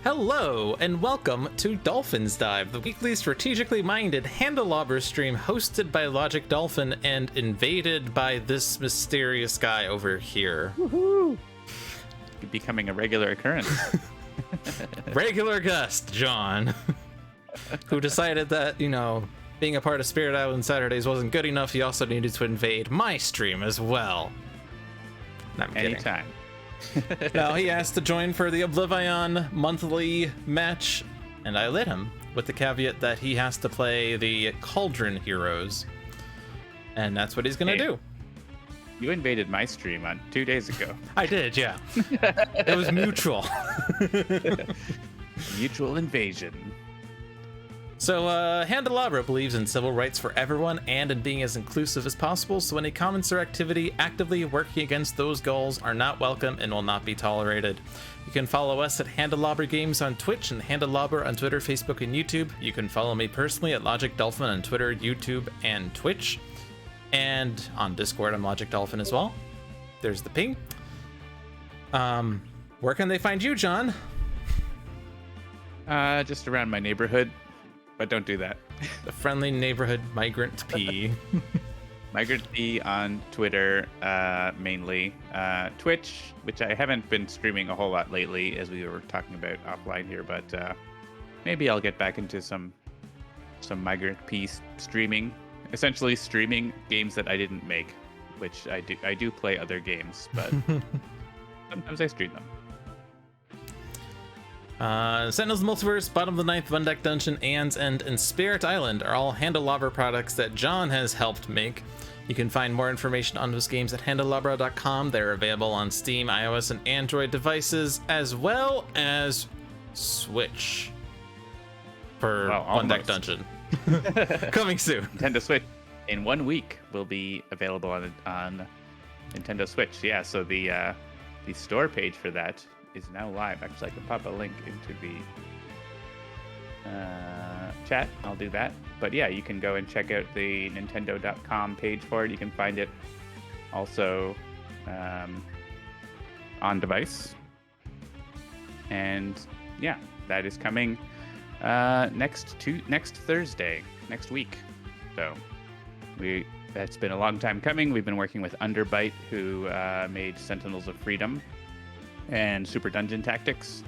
Hello, and welcome to Dolphin's Dive, the weekly strategically minded Handelabra stream hosted by Logic Dolphin and invaded by this mysterious guy over here. Woohoo! Becoming a regular occurrence. Regular guest, John, who decided that, being a part of Spirit Island Saturdays wasn't good enough. He also needed to invade my stream as well. No, I'm kidding. Anytime. Now he asked to join for the OblivAeon monthly match, and I let him, with the caveat that he has to play the Cauldron Heroes. And that's what he's gonna do. You invaded my stream on 2 days ago. I did, yeah. It was mutual. Mutual invasion. So, Handelabra believes in civil rights for everyone and in being as inclusive as possible, so any comments or activity actively working against those goals are not welcome and will not be tolerated. You can follow us at Handelabra Games on Twitch and Handelabra on Twitter, Facebook, and YouTube. You can follow me personally at Logic Dolphin on Twitter, YouTube, and Twitch. And on Discord, I'm Logic Dolphin as well. There's the ping. Where can they find you, John? Just around my neighborhood. But don't do that. The friendly neighborhood migrant P. Migrant P on Twitter, mainly. Twitch, which I haven't been streaming a whole lot lately, as we were talking about offline here, but maybe I'll get back into some Migrant P streaming. Essentially streaming games that I didn't make, which I do play other games, but sometimes I stream them. Sentinels Multiverse, Bottom of the Ninth, One Deck Dungeon, Anne's End, and Spirit Island are all Handelabra products that John has helped make. You can find more information on those games at handelabra.com. They're available on Steam, iOS, and Android devices, as well as Switch for One Deck Dungeon. Coming soon. Nintendo Switch in 1 week will be available on Nintendo Switch. Yeah, so the store page for that is now live. Actually, I can pop a link into the chat. I'll do that. But yeah, you can go and check out the Nintendo.com page for it. You can find it also on device. And yeah, that is coming next Thursday, next week. So that's been a long time coming. We've been working with Underbite, who made Sentinels of Freedom and Super Dungeon Tactics,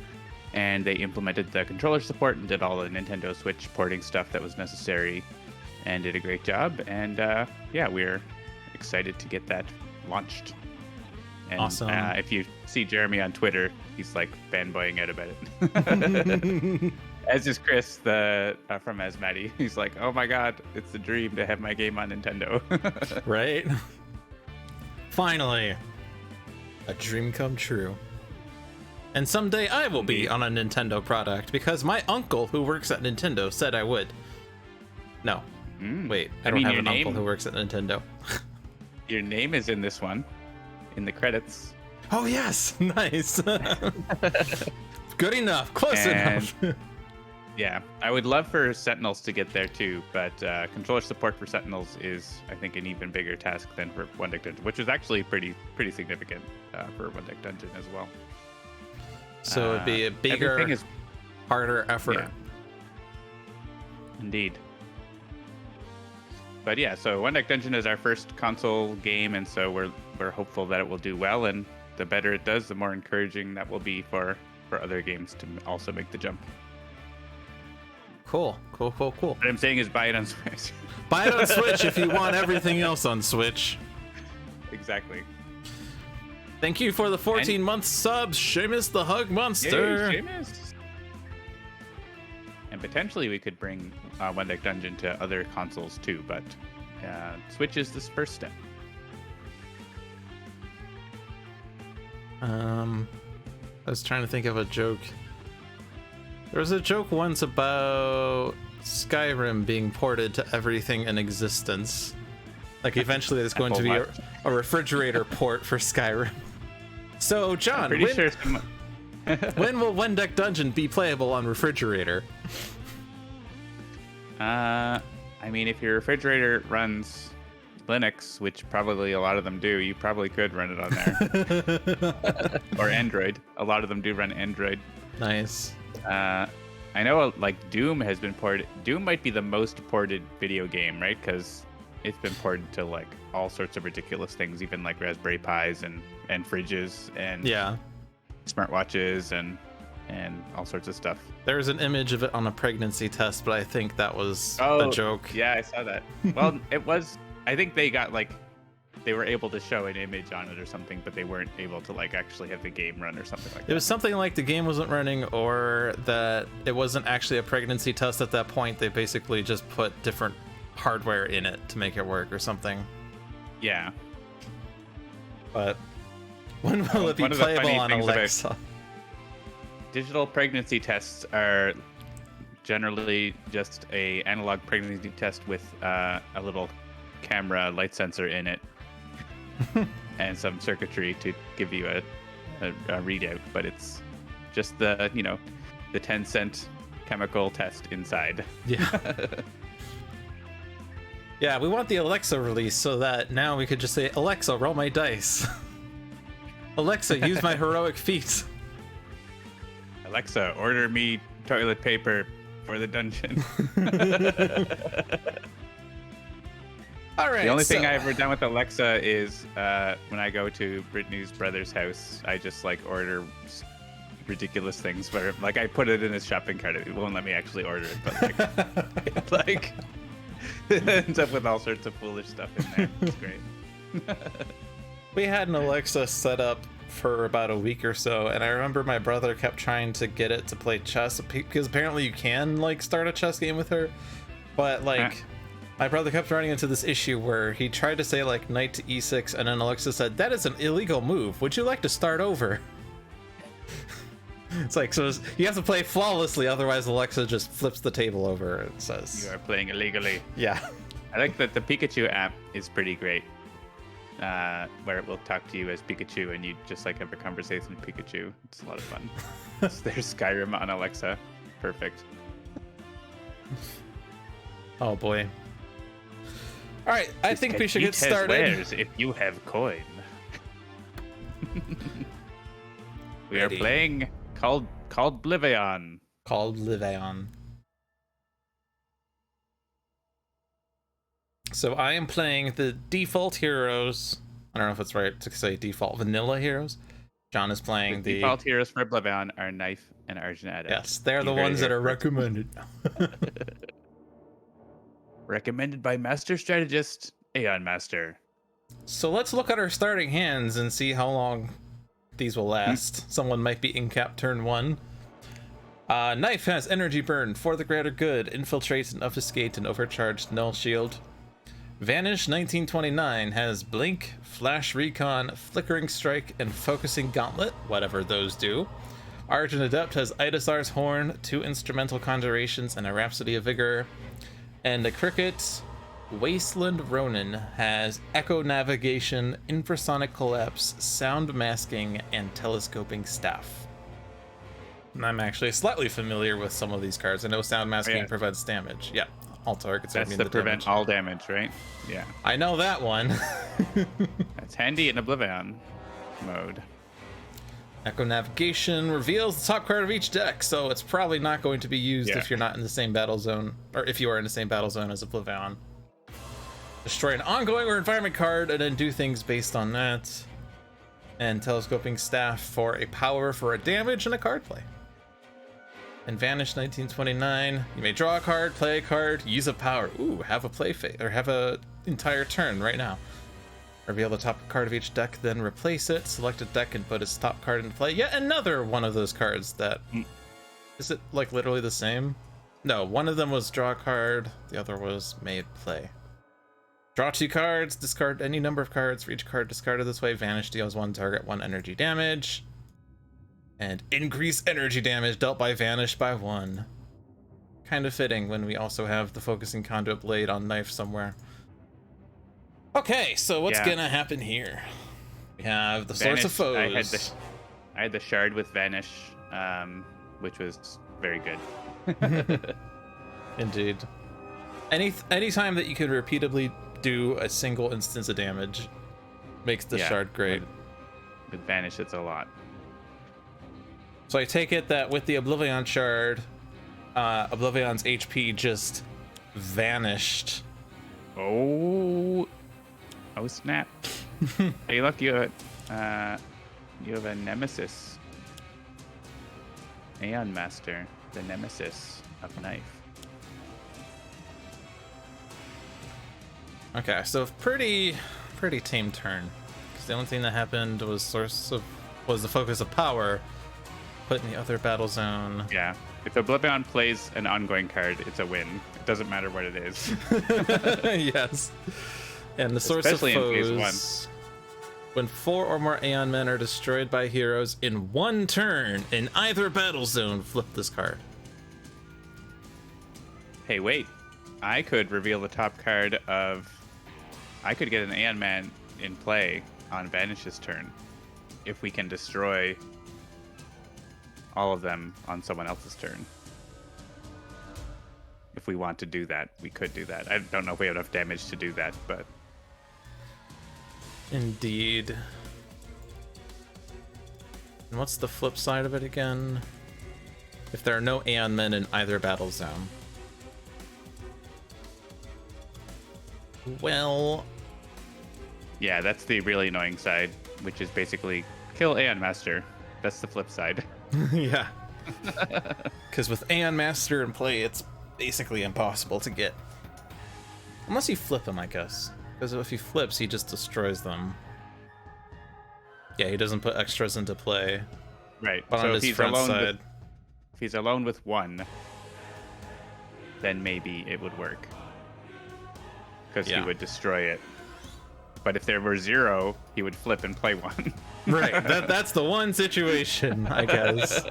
and they implemented the controller support and did all the Nintendo Switch porting stuff that was necessary and did a great job. And yeah, we're excited to get that launched. And awesome. If you see Jeremy on Twitter, he's like fanboying out about it. As is Chris from Asmati. He's like, oh my god, it's a dream to have my game on Nintendo. Right? Finally, a dream come true. And someday I will be on a Nintendo product because my uncle who works at Nintendo said I would. No. Wait, I don't have an uncle who works at Nintendo. Your name is in this one, in the credits. Oh yes, nice. Good enough, close enough. Yeah, I would love for Sentinels to get there too, but controller support for Sentinels is, I think, an even bigger task than for One Deck Dungeon, which is actually pretty significant for One Deck Dungeon as well. So it'd be a bigger, harder effort. Yeah. Indeed. But yeah, so One Deck Dungeon is our first console game, and so we're hopeful that it will do well. And the better it does, the more encouraging that will be for other games to also make the jump. Cool. What I'm saying is buy it on Switch. Buy it on Switch if you want everything else on Switch. Exactly. Thank you for the 14-month subs, Seamus the Hug Monster. Yay, Seamus. And potentially we could bring One Deck Dungeon to other consoles too, but Switch is this first step. I was trying to think of a joke. There was a joke once about Skyrim being ported to everything in existence. Like eventually there's going to be a refrigerator port for Skyrim. So John, when will One Deck Dungeon be playable on refrigerator? I mean, if your refrigerator runs Linux, which probably a lot of them do, you probably could run it on there. Or Android. A lot of them do run Android. Nice. I know like Doom has been ported. Doom might be the most ported video game, right? Because it's been ported to like all sorts of ridiculous things, even like Raspberry Pis and fridges and smartwatches and all sorts of stuff. There's an image of it on a pregnancy test, but I think that was a joke. Yeah, I saw that. Well, it was. I think they got like they were able to show an image on it or something, but they weren't able to like actually have the game run or something like that. It was something like the game wasn't running, or that it wasn't actually a pregnancy test at that point. They basically just put different hardware in it to make it work or something. Yeah. But when will it be playable on Alexa? Digital pregnancy tests are generally just a analog pregnancy test with a little camera light sensor in it and some circuitry to give you a readout, but it's just the 10-cent chemical test inside. Yeah. Yeah, we want the Alexa release so that now we could just say, Alexa, roll my dice. Alexa, use my heroic feat. Alexa, order me toilet paper for the dungeon. All right. The only thing I've ever done with Alexa is when I go to Brittany's brother's house, I just like order ridiculous things for him. Like I put it in his shopping cart. It won't let me actually order it, but it, like it ends up with all sorts of foolish stuff in there. It's great. We had an Alexa set up for about a week or so, and I remember my brother kept trying to get it to play chess because apparently you can like start a chess game with her, but like my brother kept running into this issue where he tried to say like knight to e6, and then Alexa said, that is an illegal move, would you like to start over? It's like, so you have to play flawlessly, otherwise Alexa just flips the table over and says you are playing illegally. Yeah. I like that the Pikachu app is pretty great, where it will talk to you as Pikachu and you just like have a conversation with Pikachu. It's a lot of fun. There's Skyrim on Alexa. Perfect. Oh boy. All right, I think we should get started. If you have coin. We are playing called OblivAeon. Called OblivAeon. So I am playing the default heroes. I don't know if it's right to say default vanilla heroes. John is playing the default heroes for OblivAeon are Knife and Argent Addict. Yes, they're the ones that are recommended. Recommended by Master Strategist Aeon Master. So let's look at our starting hands and see how long these will last. Someone might be in cap turn 1. Knife has energy burn for the greater good, infiltrate and obfuscate and overcharged null shield. Vanish 1929 has blink, flash recon, flickering strike, and focusing gauntlet, whatever those do. Argent Adept has Idasar's horn, 2 instrumental conjurations, and a Rhapsody of Vigor. And the Cricket Wasteland Ronin has Echo Navigation, Infrasonic Collapse, Sound Masking, and Telescoping Staff. And I'm actually slightly familiar with some of these cards. I know Sound Masking prevents damage. Yeah, all targets are immune to prevent damage. all damage, right? Yeah. I know that one. That's handy in OblivAeon mode. Echo Navigation reveals the top card of each deck, so it's probably not going to be used if you're not in the same battle zone, or if you are in the same battle zone as OblivAeon. Destroy an ongoing or environment card and then do things based on that. And Telescoping Staff for a power for a damage and a card play. And Vanish 1929, you may draw a card, play a card, use a power. Ooh, have a play phase, or have a entire turn right now. Reveal the top card of each deck, then replace it. Select a deck and put its top card into play. Yet another one of those cards that... Is it like literally the same? No, one of them was draw a card, the other was made play. Draw 2 cards, discard any number of cards. For each card discarded this way, Vanish deals 1 target 1 energy damage. And increase energy damage dealt by Vanish by 1. Kind of fitting when we also have the Focusing Conduit Blade on Knife somewhere. Okay, so what's gonna happen here? We have the Source of Foes. I had the Shard with Vanish, which was very good. Indeed. Any time that you can repeatedly do a single instance of damage makes the Shard great. With Vanish, it's a lot. So I take it that with the OblivAeon shard, OblivAeon's HP just vanished. Oh snap! Hey, look, you have a nemesis. Aeon Master, the nemesis of knife. Okay, so pretty tame turn. Because the only thing that happened was the focus of power put in the other battle zone. Yeah. If OblivAeon plays an ongoing card, it's a win. It doesn't matter what it is. Yes. And the source Especially of in phase foes. When 4 or more Aeon men are destroyed by heroes in one turn in either battle zone, flip this card. Hey, wait. I could reveal the top card of... I could get an Aeon man in play on Vanish's turn if we can destroy all of them on someone else's turn. If we want to do that, we could do that. I don't know if we have enough damage to do that, but... Indeed. And what's the flip side of it again? If there are no Aeon men in either battle zone. Well... Yeah, that's the really annoying side, which is basically kill Aeon Master. That's the flip side. Yeah. Because with Aeon Master in play, it's basically impossible to get. Unless you flip him, I guess. Because if he flips, he just destroys them. Yeah, he doesn't put extras into play. Right. But So on if his he's front alone side... if he's alone with one, then maybe it would work. Because Yeah. he would destroy it. But if there were 0, he would flip and play one. Right, that's the one situation, I guess.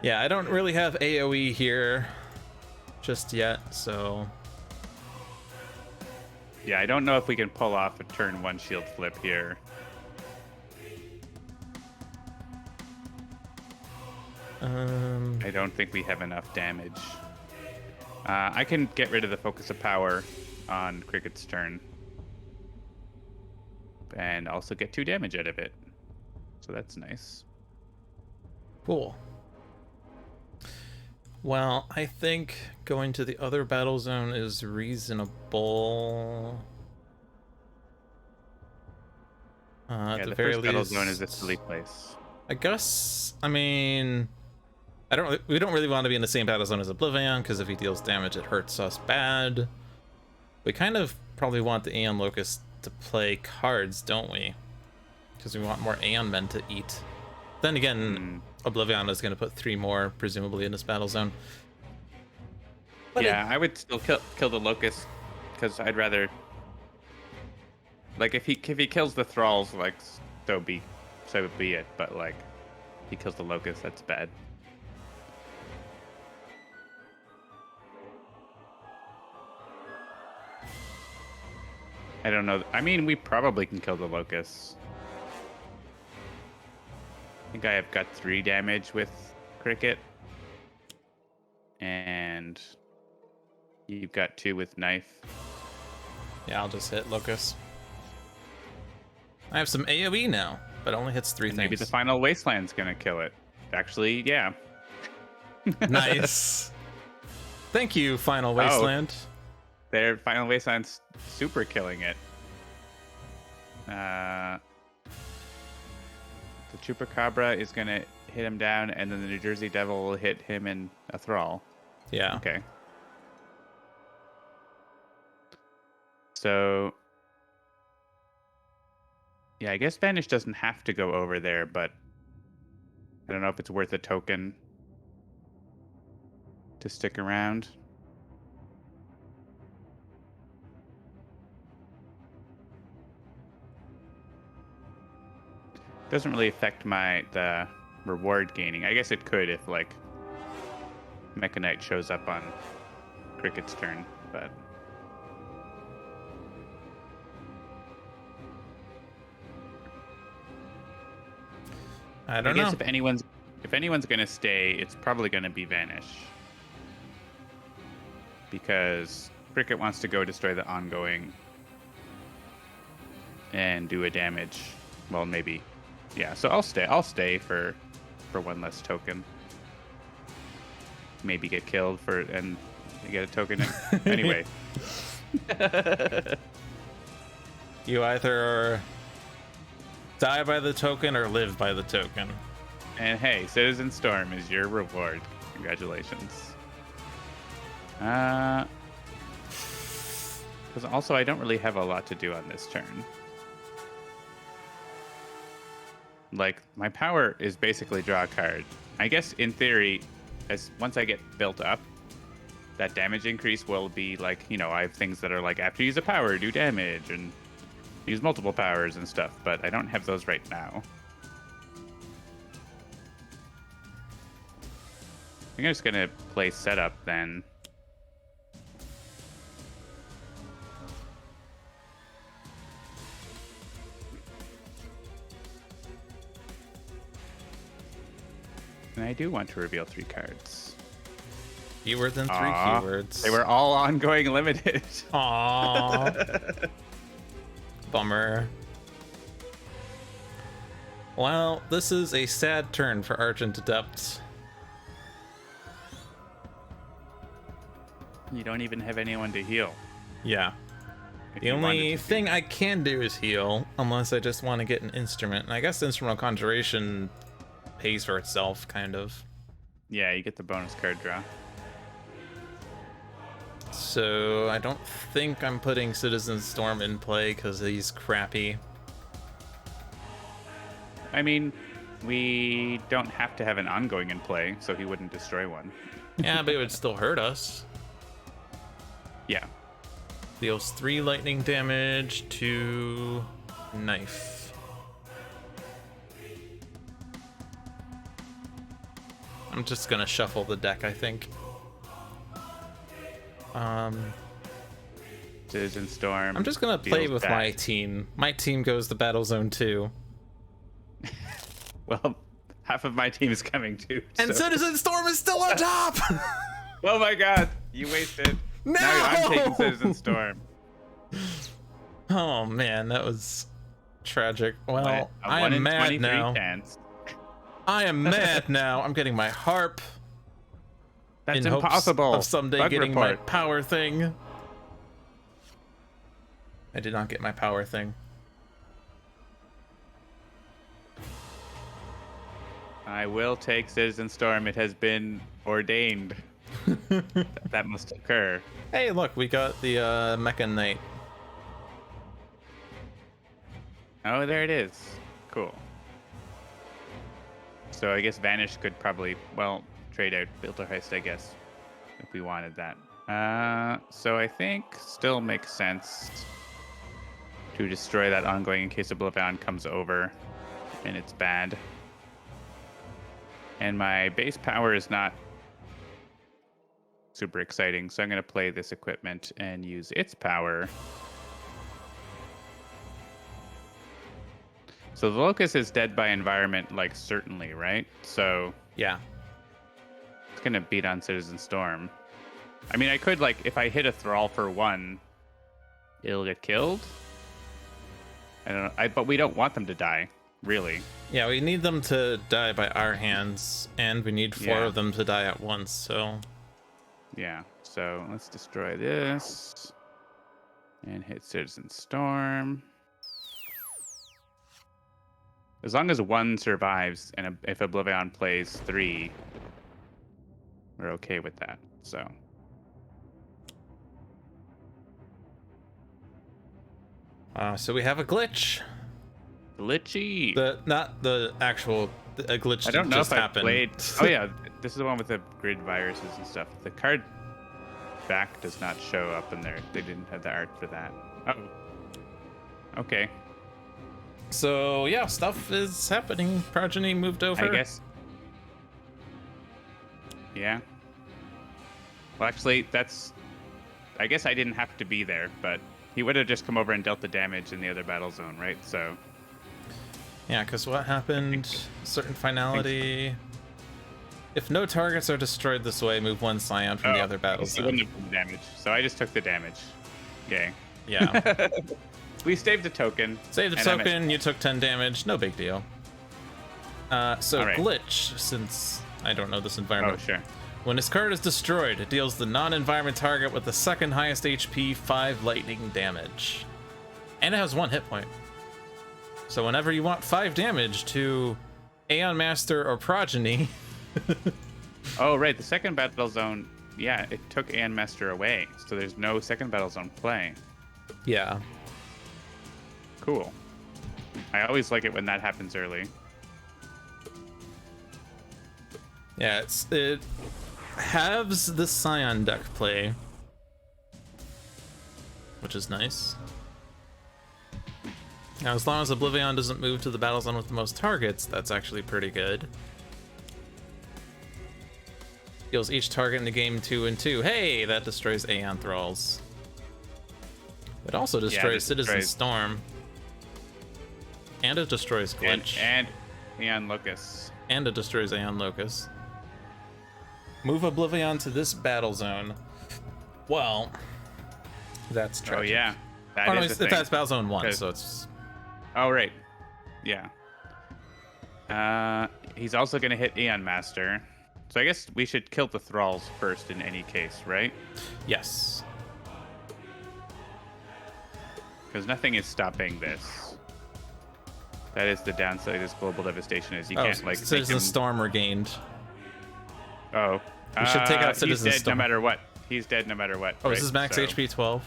Yeah, I don't really have AoE here just yet, so... Yeah, I don't know if we can pull off a turn 1 shield flip here. I don't think we have enough damage. I can get rid of the focus of power on Cricket's turn. And also get 2 damage out of it. So that's nice. Cool. Well, I think going to the other battle zone is reasonable. Yeah, At the very first battle least, zone is a silly place. I guess. I mean, we don't really want to be in the same battle zone as OblivAeon because if he deals damage, it hurts us bad. We kind of probably want the Aeon Locust to play cards, don't we? Because we want more Aeon men to eat. Then again, OblivAeon is going to put 3 more, presumably, in this battle zone. But Yeah, I would still kill the Locust, because I'd rather... Like, if he kills the Thralls, like, so be it. But, like, he kills the Locust, that's bad. I don't know. I mean, we probably can kill the Locusts. I think I have got 3 damage with Cricket. And you've got 2 with Knife. Yeah, I'll just hit Locust. I have some AoE now, but it only hits 3 And things. maybe the Final Wasteland's gonna kill it. Actually, yeah. Nice. Thank you, Final Wasteland. Their Final Wasteland's super killing it. The Chupacabra is gonna hit him down, and then the New Jersey Devil will hit him in a Thrall. Yeah. Okay. So... Yeah, I guess Vanish doesn't have to go over there, but... I don't know if it's worth a token to stick around. Doesn't really affect the reward gaining. I guess it could if, like, Mecha Knight shows up on Cricket's turn, but... I don't know. guess if anyone's gonna stay, it's probably gonna be Vanish. Because Cricket wants to go destroy the ongoing and do a damage. Well, maybe Yeah, so I'll stay for one less token. Maybe get killed and get a token anyway. You either die by the token or live by the token. And hey, Citizen Storm is your reward. Congratulations. Because also I don't really have a lot to do on this turn. Like, my power is basically draw a card. I guess in theory, once I get built up, that damage increase will be like, I have things that are like, after you use a power, do damage, and use multiple powers and stuff, but I don't have those right now. I'm just gonna play setup then. And I do want to reveal 3 cards. Fewer than 3 keywords. They were all ongoing limited. Aww. Bummer. Well, this is a sad turn for Argent Adept. You don't even have anyone to heal. Yeah. The only thing I can do is heal, unless I just want to get an instrument. And I guess Instrumental Conjuration pays for itself, kind of. Yeah, you get the bonus card draw. So I don't think I'm putting Citizen Storm in play because he's crappy. I mean, we don't have to have an ongoing in play, so he wouldn't destroy one. Yeah, but it would still hurt us. Yeah. Deals 3 lightning damage to knife. I'm just gonna shuffle the deck, I think. Citizen Storm. I'm just gonna play with my team. My team goes to Battle Zone 2. Well, half of my team is coming too. And so. Citizen Storm is still on top! Oh my god, you wasted. No! Now I'm taking Citizen Storm. Oh man, that was tragic. Well, I am am mad now. Chance. I am mad now. I'm getting my harp. That's in impossible. Hopes of someday Bug getting report. my power thing. I did not get my power thing. I will take Citizen Storm. It has been ordained. That must occur. Hey, look, we got the Mecha Knight. Oh, there it is. Cool. So I guess Vanish could probably, trade out Filterheist, I guess, if we wanted that. So I think still makes sense to destroy that ongoing in case OblivAeon comes over and it's bad. And my base power is not super exciting, so I'm going to play this equipment and use its power. So the Locust is dead by environment, like, certainly, right? So Yeah. it's going to beat on Citizen Storm. I mean, I could, like, if I hit a Thrall for 1, it'll get killed. I don't know, but we don't want them to die, really. Yeah, we need them to die by our hands, and we need 4 Yeah. of them to die at once, so... Yeah, so let's destroy this and hit Citizen Storm. As long as 1 survives and if OblivAeon plays 3, we're okay with that. So So we have a glitch. glitchy. Not the actual a glitch. I don't know just if I happened. played. Oh yeah, this is the one with the grid viruses and stuff. The card back does not show up in there. They didn't have the art for that. Oh. Okay. So yeah, stuff is happening. Progeny moved over. I guess. Yeah. Well, actually, I guess I didn't have to be there, but he would have just come over and dealt the damage in the other battle zone, right? So. Yeah, because what happened? Certain finality. If no targets are destroyed this way, move 1 Scion from the other battle He zone. wouldn't have done damage, so I just took the damage. Okay. Yeah. We saved a token. Save the and I'm token, you took 10 damage, no big deal. So All right. glitch, since I don't know this environment. Oh, sure. When his card is destroyed, it deals the non-environment target with the second highest HP 5 lightning damage. And it has 1 hit point. So whenever you want 5 damage to Aeon Master or Progeny... Oh, right. The second battle zone, yeah, it took Aeon Master away. So there's no second battle zone play. Yeah. Cool. I always like it when that happens early. Yeah, it halves the Scion deck play, which is nice. Now, as long as OblivAeon doesn't move to the battle zone with the most targets, that's actually pretty good. Heals each target in the game 2 and 2. Hey, that destroys Aeon Thralls. It also destroys Citizen Storm. And it destroys Glitch. And Aeon Locust. And it destroys Aeon Locust. Move OblivAeon to this battle zone. Well, that's tragic. Oh, yeah. That's battle zone 1, so it's... Oh, right. Yeah. He's also going to hit Aeon Master. So I guess we should kill the Thralls first in any case, right? Yes. Because nothing is stopping this. That is the downside of this global devastation is you can't, like... Citizen Storm regained. Oh. We should take out Citizen Storm. He's dead no matter what. He's dead no matter what. Oh, right? Is his max HP 12?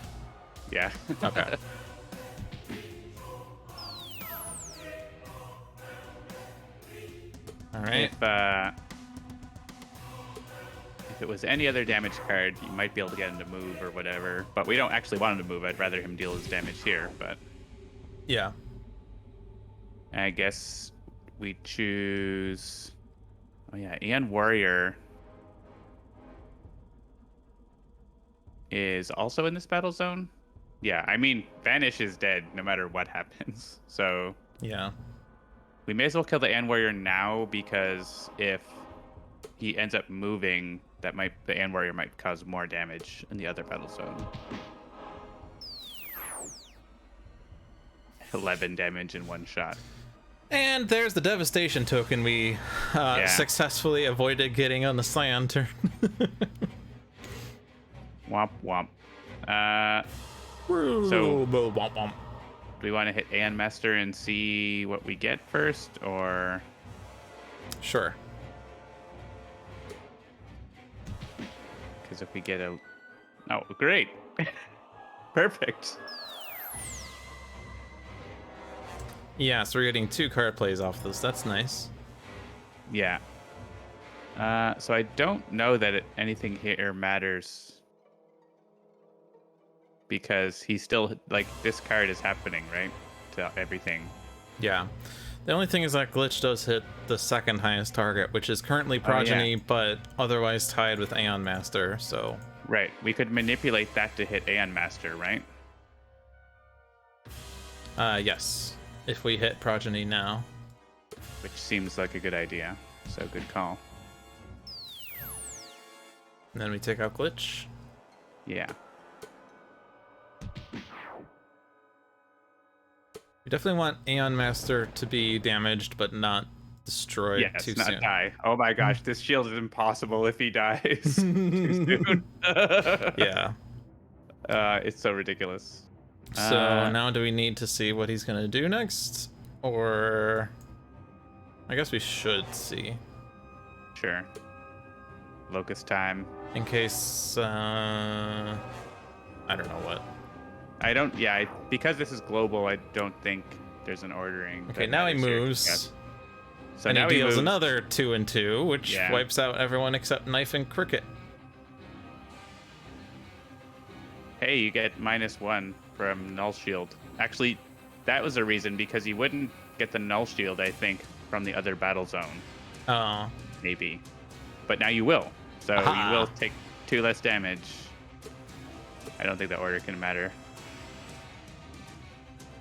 Yeah. Okay. All right. If it was any other damage card, you might be able to get him to move or whatever. But we don't actually want him to move. I'd rather him deal his damage here. But yeah. I guess we choose... Oh, yeah. Aeon Warrior is also in this battle zone. Yeah, I mean, Vanish is dead no matter what happens. So yeah, we may as well kill the Aeon Warrior now, because if he ends up moving, the Aeon Warrior might cause more damage in the other battle zone. 11 damage in one shot. And there's the devastation token we successfully avoided getting on the Scion turn. Womp womp. So womp womp. Do we want to hit Aeon Master and see what we get first, or? Sure. Because if we get a... Oh, great. Perfect. Yeah, so we're getting 2 card plays off this. That's nice. Yeah. So I don't know that anything here matters, because he's still, like, this card is happening, right? To everything. Yeah. The only thing is that Glitch does hit the second highest target, which is currently Progeny, but otherwise tied with Aeon Master, so... Right. We could manipulate that to hit Aeon Master, right? Yes. If we hit Progeny now. Which seems like a good idea. So good call. And then we take out Glitch. Yeah. We definitely want Aeon Master to be damaged, but not destroyed too soon. Not die. Oh my gosh, this shield is impossible if he dies too soon. Yeah. It's so ridiculous. So now do we need to see what he's going to do next? Or... I guess we should see. Sure. Locust time. In case... I don't know what. Because this is global, I don't think there's an ordering. Okay, now he moves. Yes. So and now he deals moves. another 2 and 2, which wipes out everyone except Knife and Cricket. Hey, you get -1 from Null Shield. Actually, that was a reason, because you wouldn't get the Null Shield, I think, from the other battle zone. Oh. Maybe. But now you will. So you will take 2 less damage. I don't think the order can matter.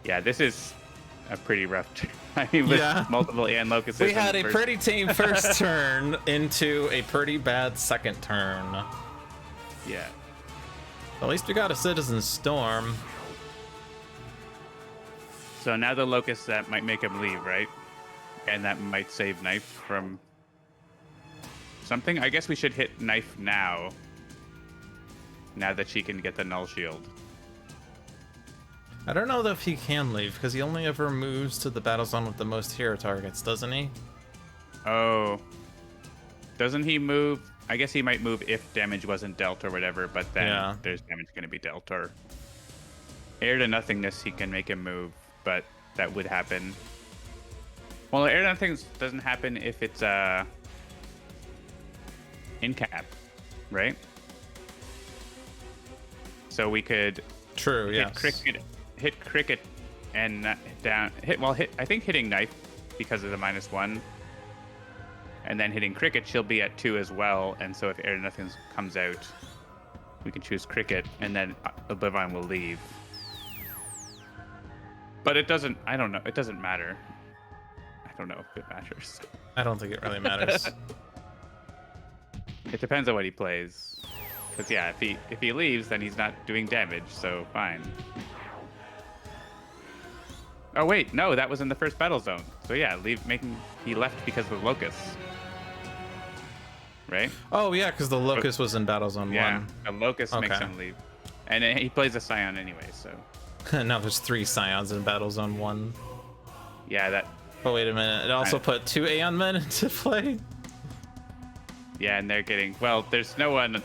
Yeah, this is a pretty rough turn. I mean, with multiple Aeon Locusts. We had a pretty tame first turn into a pretty bad second turn. Yeah. At least we got a Citizen Storm. So now the Locusts, that might make him leave, right? And that might save Knife from something. I guess we should hit Knife now. Now that she can get the Null Shield. I don't know if he can leave, because he only ever moves to the battle zone with the most hero targets, doesn't he? Oh. Doesn't he move? I guess he might move if damage wasn't dealt or whatever, but then there's damage going to be dealt. Or Air to Nothingness, he can make him move, but that would happen. Well, Air to Nothingness doesn't happen if it's in cap, right? So we could hit cricket and down hit. I think hitting Knife because of the -1, and then hitting cricket, she'll be at 2 as well. And so if Air to Nothingness comes out, we can choose cricket, and then OblivAeon will leave. But it doesn't. I don't know. It doesn't matter. I don't know if it matters. I don't think it really matters. It depends on what he plays. Because yeah, if he leaves, then he's not doing damage, so fine. Oh wait, no, that was in the first battle zone. So yeah, he left because of Locust. Right? Oh yeah, because the Locust was in battle zone 1. Yeah, a Locust makes him leave. And he plays a Scion anyway, so. Now there's 3 Scions in battle zone 1. Yeah, that. Oh wait a minute, it also put 2 Aeon men into play? Yeah, and they're getting, well, there's no one.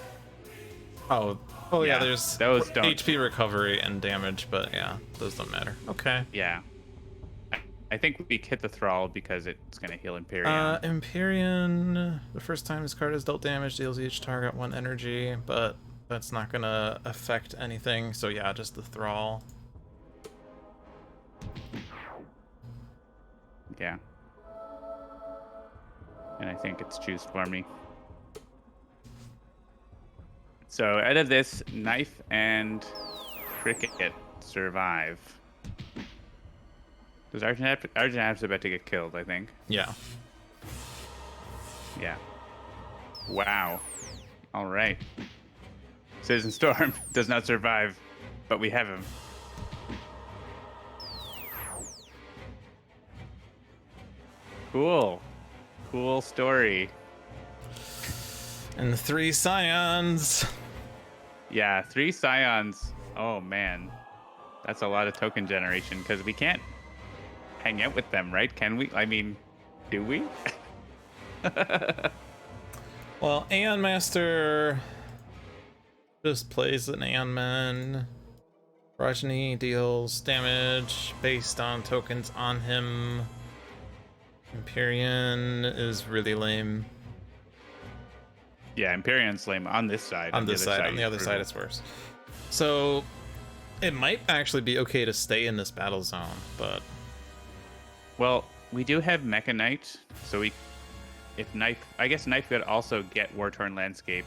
Oh yeah, there's those don't. HP recovery and damage, but yeah, those don't matter. Okay. Yeah. I think we hit the Thrall because it's going to heal Empyrean. Empyrean, the first time this card is dealt damage, deals each target 1 energy, but that's not going to affect anything, so yeah, just the Thrall. Yeah. And I think it's choose for me. So out of this, Knife and Cricket survive. Does Arjunab's about to get killed, I think. Yeah. Yeah. Wow. All right. Citizen Storm does not survive, but we have him. Cool. Cool story. And 3 Scions. Yeah, 3 Scions. Oh, man. That's a lot of token generation, because we can't hang out with them, right? Can we? I mean, do we? Well, Aeon Master just plays an Aeon Man. Rajani deals damage based on tokens on him. Empyrean is really lame. Yeah, Empyrean's lame on this side. On this side, on the other side, it's worse. So it might actually be okay to stay in this battle zone, but well, we do have Mecha Knight, so if Knife, I guess Knife could also get War Torn Landscape.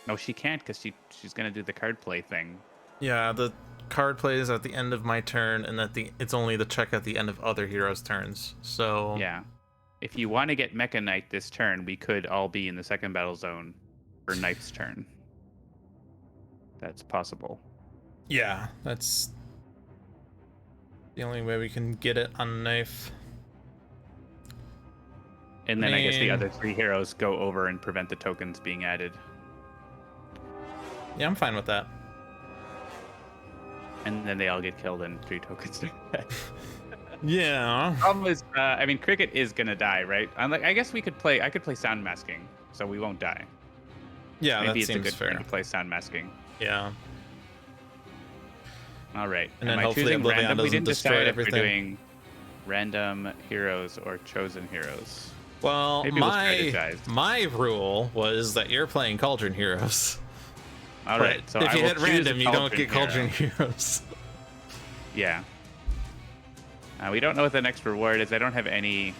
No, she can't because she's gonna do the card play thing. Yeah, the card plays at the end of my turn, and it's only the check at the end of other heroes' turns. So yeah, if you want to get Mecha Knight this turn, we could all be in the second battle zone for Knife's turn. That's possible. Yeah, that's the only way we can get it on Knife. And then I guess the other 3 heroes go over and prevent the tokens being added. Yeah, I'm fine with that. And then they all get killed and 3 tokens. Yeah. Problem is, I mean, Cricket is gonna die, right? I guess I could play Sound Masking, so we won't die. Yeah, maybe that it's a seems good fair. turn to play Sound Masking. Yeah. All right. And then Am I hopefully choosing OblivAeon random? We doesn't didn't destroy decide if everything. we're doing random heroes or chosen heroes. Well, Maybe we'll strategize. my rule was that you're playing Cauldron Heroes. All right. So if I you will hit choose random, a you don't get hero. Cauldron Heroes. Yeah. We don't know what the next reward is. I don't have any.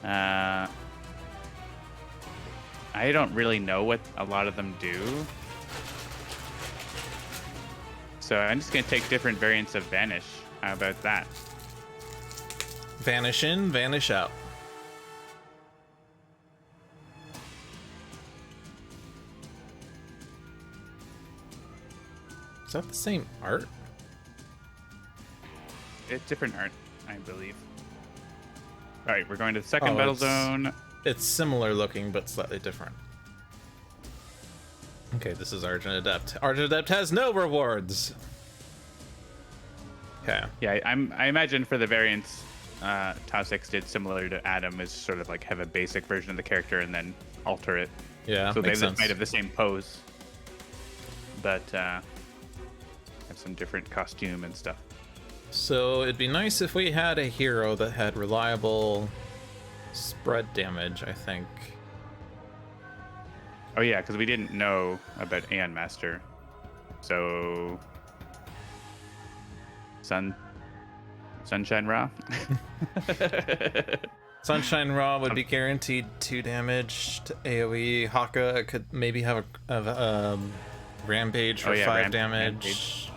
I don't really know what a lot of them do. So I'm just going to take different variants of Vanish. How about that? Vanish in, vanish out. Is that the same art? It's different art, I believe. All right, we're going to the second battle zone. It's similar looking, but slightly different. Okay, this is Argent Adept. Argent Adept has no rewards. Okay. Yeah, I imagine for the variants, Tausex did similar to Adam, is sort of like have a basic version of the character and then alter it. Yeah, so they makes sense. might have the same pose, but have some different costume and stuff. So it'd be nice if we had a hero that had reliable spread damage, I think. Oh yeah, because we didn't know about Aeon Master. So Sunshine Ra. Sunshine Raw would be guaranteed 2 damage to AoE. Haka could maybe have a Rampage for 5 damage. Rampage.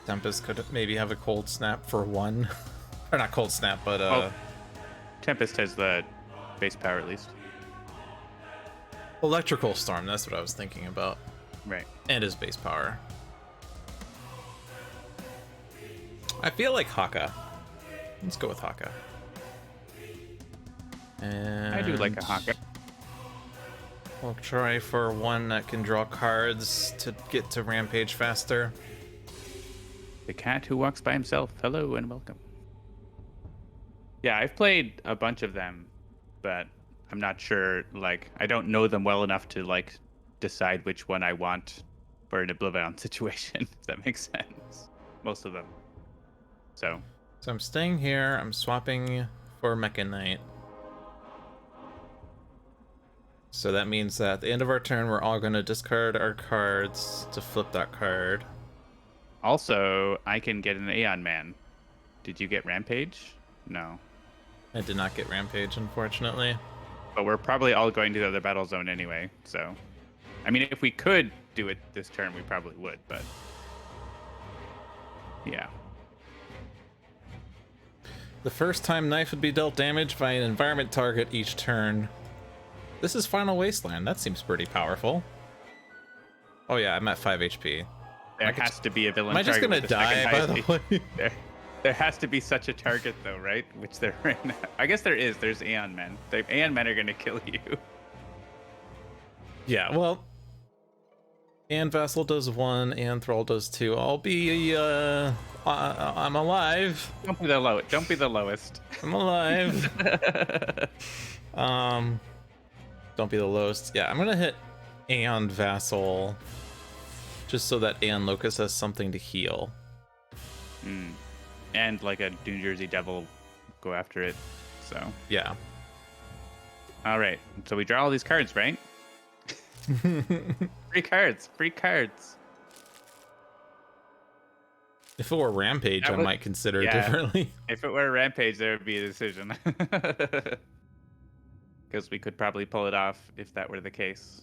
Tempest could maybe have a Cold Snap for 1. Or not Cold Snap, but Tempest has the base power at least. Electrical Storm, that's what I was thinking about. Right. And his base power. I feel like Haka. Let's go with Haka. And I do like a Haka. We'll try for one that can draw cards to get to Rampage faster. The cat who walks by himself. Hello and welcome. Yeah, I've played a bunch of them, but I'm not sure, like, I don't know them well enough to, like, decide which one I want for an OblivAeon situation, if that makes sense. Most of them. So I'm staying here. I'm swapping for Mecha Knight. So that means that at the end of our turn, we're all going to discard our cards to flip that card. Also, I can get an Aeon Man. Did you get Rampage? No. I did not get Rampage, unfortunately. But we're probably all going to the other battle zone anyway, so... I mean, if we could do it this turn, we probably would, but... Yeah. The first time knife would be dealt damage by an environment target each turn. This is Final Wasteland. That seems pretty powerful. Oh yeah, I'm at 5 HP. There has to be a villain. Am I just gonna die, by the way? There has to be such a target, though, right? Which there right now. I guess there is. There's Aeon Men. The Aeon Men are gonna kill you. Yeah, well, and Vassal does 1, and Thrall does 2. I'll be, I'm alive. Don't be the lowest. Don't be the lowest. I'm alive. Don't be the lowest. Yeah, I'm gonna hit Aeon Vassal, just so that Aeon Locust has something to heal. And like a New Jersey Devil go after it, so. Yeah. All right, so we draw all these cards, right? Free cards, free cards. If it were Rampage, I might consider it differently. If it were Rampage, there would be a decision. Because we could probably pull it off if that were the case.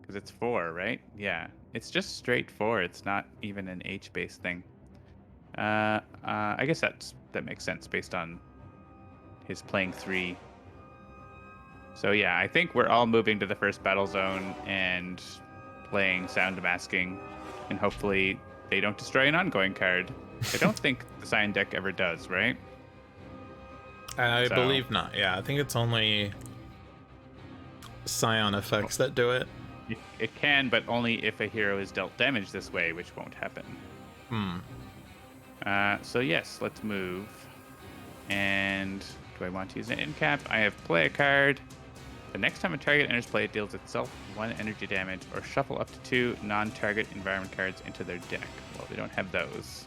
Because it's 4, right? Yeah, it's just straight 4. It's not even an H-based thing. I guess that makes sense based on his playing 3. So yeah, I think we're all moving to the first battle zone and playing Sound Masking, and hopefully they don't destroy an ongoing card. I don't think the Scion deck ever does, right? I believe not. Yeah, I think it's only Scion effects that do it. It can, but only if a hero is dealt damage this way, which won't happen. So yes, let's move. And do I want to use an end cap? I have play a card. The next time a target enters play, it deals itself 1 energy damage, or shuffle up to 2 non-target environment cards into their deck. Well, we don't have those.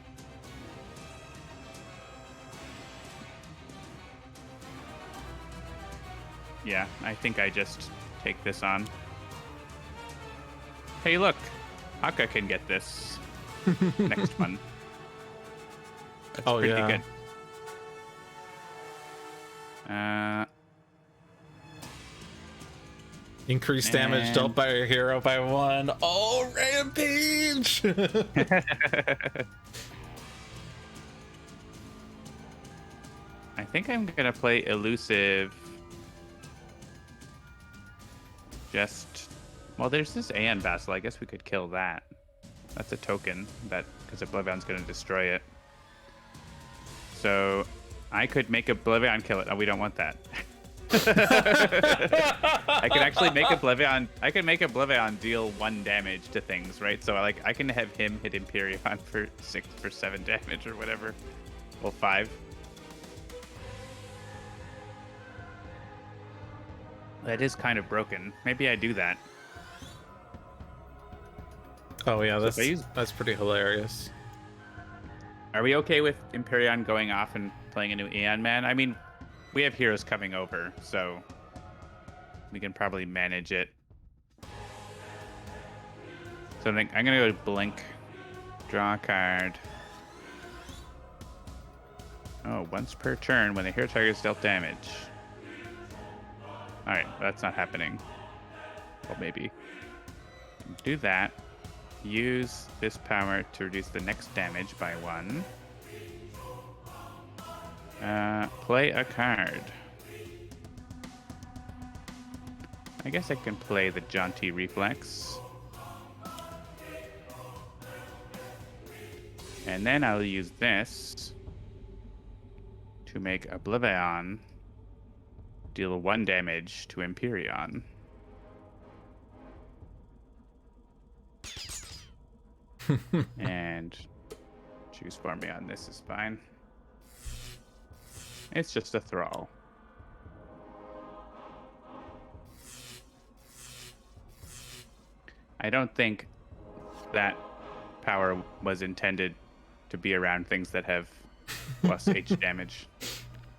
Yeah, I think I just take this on. Hey, look, Haka can get this next one. That's pretty good. Increased damage dealt by a hero by 1. Oh, Rampage! I think I'm gonna play Elusive. Well, there's this Aeon Vassal. I guess we could kill that. That's a token that, because OblivAeon's gonna destroy it. So I could make OblivAeon kill it. Oh, we don't want that. I can actually make OblivAeon. I can make OblivAeon deal 1 damage to things, right? So like I can have him hit Empyreon for 7 damage or whatever. Well, 5. That is kind of broken. Maybe I do that. Oh yeah, So that's pretty hilarious. Are we okay with Empyreon going off and playing a new Aeon Man? I mean, we have heroes coming over, so we can probably manage it. So I'm gonna go to Blink, draw a card. Oh, once per turn when the hero target is dealt damage. Alright, that's not happening. Well, maybe. Do that. Use this power to reduce the next damage by 1. Play a card. I guess I can play the Jaunty Reflex. And then I'll use this to make OblivAeon deal 1 damage to Empyreon. And choose for me on this is fine. It's just a thrall. I don't think that power was intended to be around things that have plus H damage.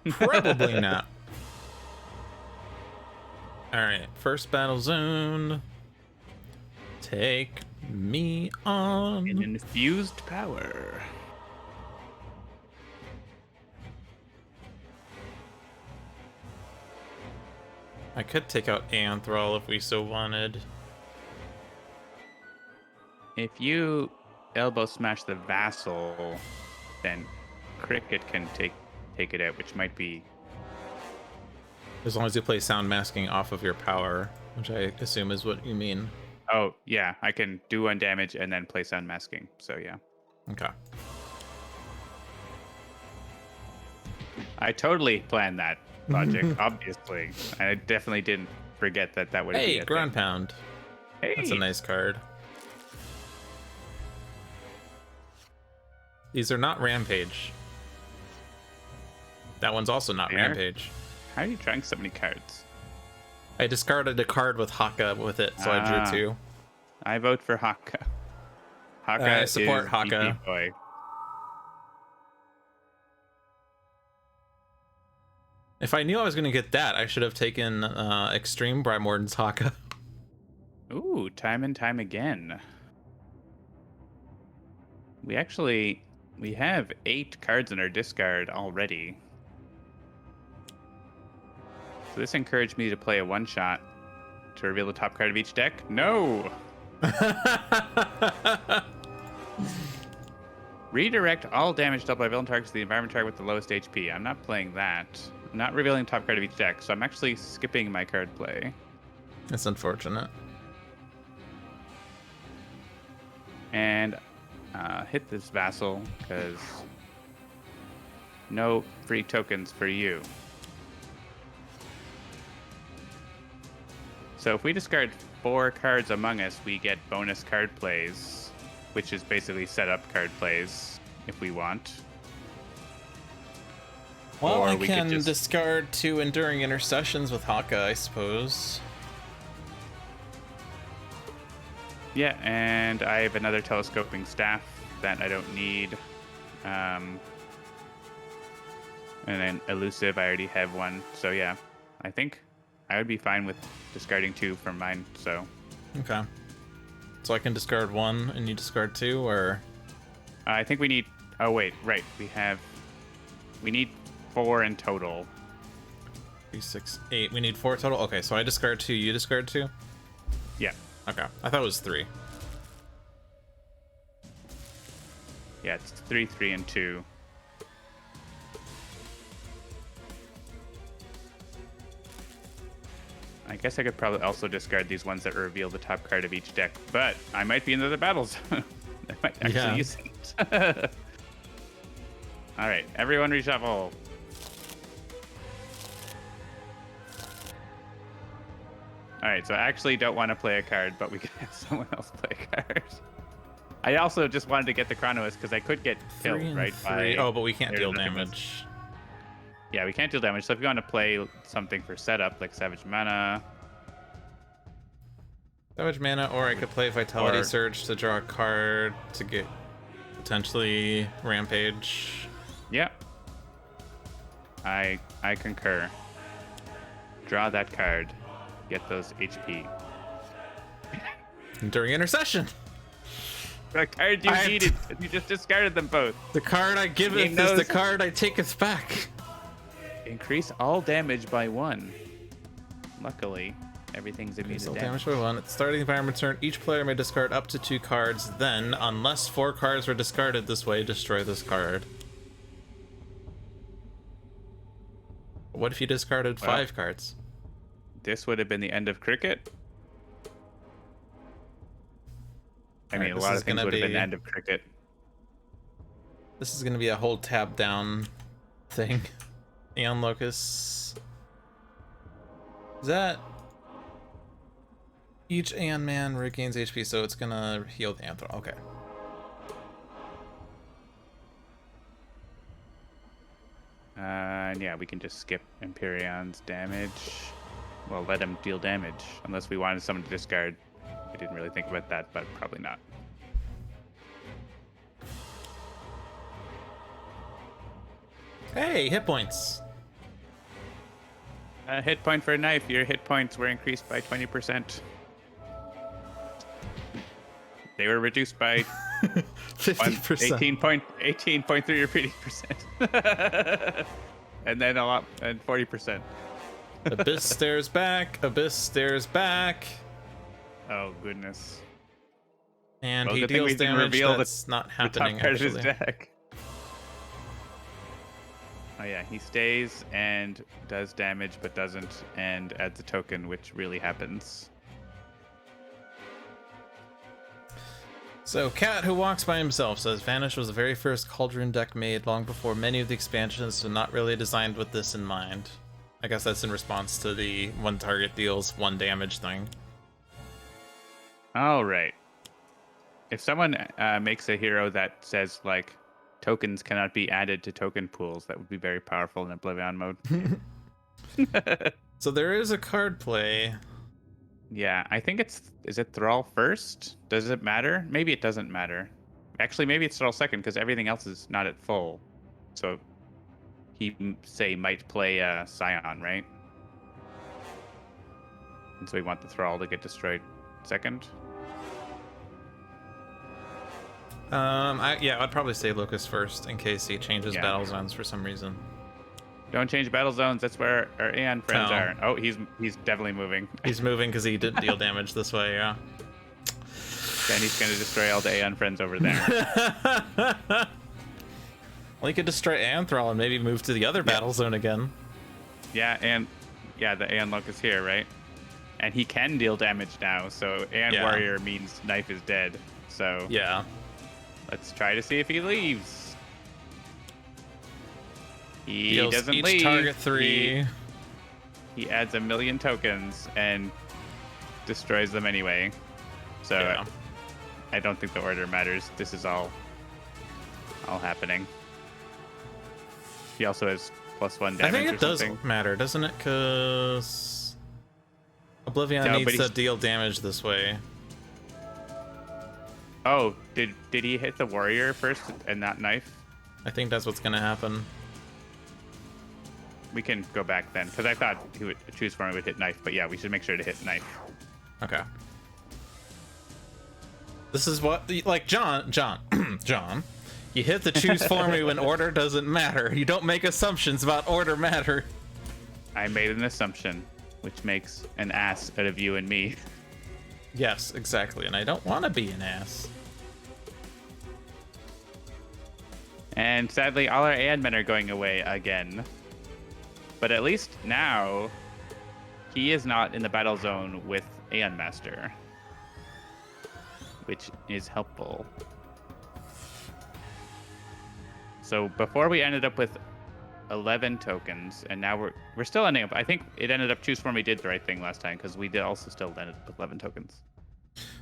Probably not. Alright, first battle zone. Take me on. An infused power. I could take out Aeon Thrall if we so wanted. If you elbow smash the vassal, then Cricket can take it out, which might be... As long as you play Sound Masking off of your power, which I assume is what you mean. Oh, yeah, I can do 1 damage and then play Sound Masking, so yeah. Okay. I totally planned that logic, obviously. I definitely didn't forget that would be Hey, a Ground thing. Pound. Hey! That's a nice card. These are not Rampage. That one's also not Fair. Rampage. How are you drawing so many cards? I discarded a card with Haka with it, so I drew 2. I vote for Haka. Haka I support is Haka. DP boy. If I knew I was going to get that, I should have taken Extreme Primordial's Haka. Ooh, time and time again. We have 8 cards in our discard already. So this encouraged me to play a 1-shot to reveal the top card of each deck. No! Redirect all damage dealt by villain targets to the environment target with the lowest HP. I'm not playing that. I'm not revealing the top card of each deck, so I'm actually skipping my card play. That's unfortunate. And hit this vassal, because no free tokens for you. So if we discard 4 cards Among Us, we get bonus card plays, which is basically set up card plays if we want. Well, Or I we could can just- discard 2 Enduring Intercessions with Haka, I suppose. Yeah, and I have another telescoping staff that I don't need. And then elusive, I already have 1. So yeah, I think I would be fine with discarding 2 from mine. So Okay. So I can discard 1 and you discard 2, or... I think we need. Oh wait, right. We need 4 in total. 3, 6, 8. We need 4 total? Okay, so I discard 2, you discard 2? Yeah, Okay. I thought it was 3. yeah. It's 3, 3, and 2. I guess I could probably also discard these ones that reveal the top card of each deck, but I might be in other battles. I might actually Yeah. use it. All right, everyone reshuffle. All right, so I actually don't want to play a card, but we can have someone else play a card. I also just wanted to get the Chronoist because I could get killed, 3 and right? 3. Oh, but we can't there's deal nothing else. damage. Yeah, we can't deal damage. So if you want to play something for setup, like Savage Mana, Savage mana, or I could play Vitality Or- Surge to draw a card to get potentially Rampage. yeah, I concur. Draw that card, get those HP. During Intercession. The card you I- needed, you just discarded them both. The card I giveth Game is the knows. card I taketh back. Increase all damage by 1. Luckily, everything's immune to So damage. damage by 1. At the start of the environment turn, each player may discard up to 2 cards. Then, unless 4 cards were discarded this way, destroy this card. What if you discarded 5 cards? This would have been the end of cricket. I mean, Alright, a this lot is of things gonna would have been be- the end of cricket. This is going to be a whole tab down thing. Aeon Locus. Is that... Each Aeon man regains HP, so it's going to heal the Anthrol. Okay. And yeah, we can just skip Emperion's damage. Well, let him deal damage, unless we wanted someone to discard. I didn't really think about that, but probably not. Hey, hit points. Hit point for a knife. Your hit points were increased by 20%. They were reduced by 50%. 18.3 repeating percent. And then a lot, and 40%. Abyss stares back. Abyss stares back. Oh goodness. And Well, he good thing we deals didn't damage reveal that's not The happening, top card of his actually. deck. Oh yeah, he stays and does damage, but doesn't, and adds a token, which really happens. So, Cat Who Walks By Himself says, Vanish was the very first Cauldron deck made long before many of the expansions, so not really designed with this in mind. I guess that's in response to the one target deals 1 damage thing. All right. If someone makes a hero that says, like, tokens cannot be added to token pools, that would be very powerful in OblivAeon mode. So there is a card play. Yeah, I think is it Thrall first? Does it matter? Maybe it doesn't matter. Actually, maybe it's Thrall second because everything else is not at full. So he, say, might play Scion, right? And so we want the Thrall to get destroyed second. I'd probably say Locust first in case he changes Yeah. battle zones for some reason. Don't change battle zones. That's where our Aeon friends No. are. Oh, he's definitely moving. He's moving because he didn't deal damage this way, yeah. Then he's going to destroy all the Aeon friends over there. Well, he could destroy Anthrol and maybe move to the other battle zone again. Yeah, and yeah, the Aeon Locust here, right? And he can deal damage now, so Aeon Yeah. Warrior means Knife is dead. So Yeah. let's try to see if he leaves. He Deals doesn't each leave. target 3. He adds 1,000,000 tokens and destroys them anyway. So Yeah. I don't think the order matters. This is all happening. He also has +1 damage. I think or it does something. matter, doesn't it? Because OblivAeon No, but needs to he's- deal damage this way. Oh, did he hit the warrior first and not knife? I think that's what's gonna happen. We can go back then, because I thought he would choose for me would hit knife, but yeah, we should make sure to hit knife. Okay. This is what, like, John, John, you hit the choose for me when order doesn't matter. You don't make assumptions about order matter. I made an assumption, which makes an ass out of you and me. Yes, exactly, and I don't want to be an ass. And sadly, all our Aeon men are going away again. But at least now, he is not in the battle zone with Aeon Master, which is helpful. So before we ended up with 11 tokens, and now we're still ending up. I think it ended up choose for me did the right thing last time because we did also still ended up with 11 tokens.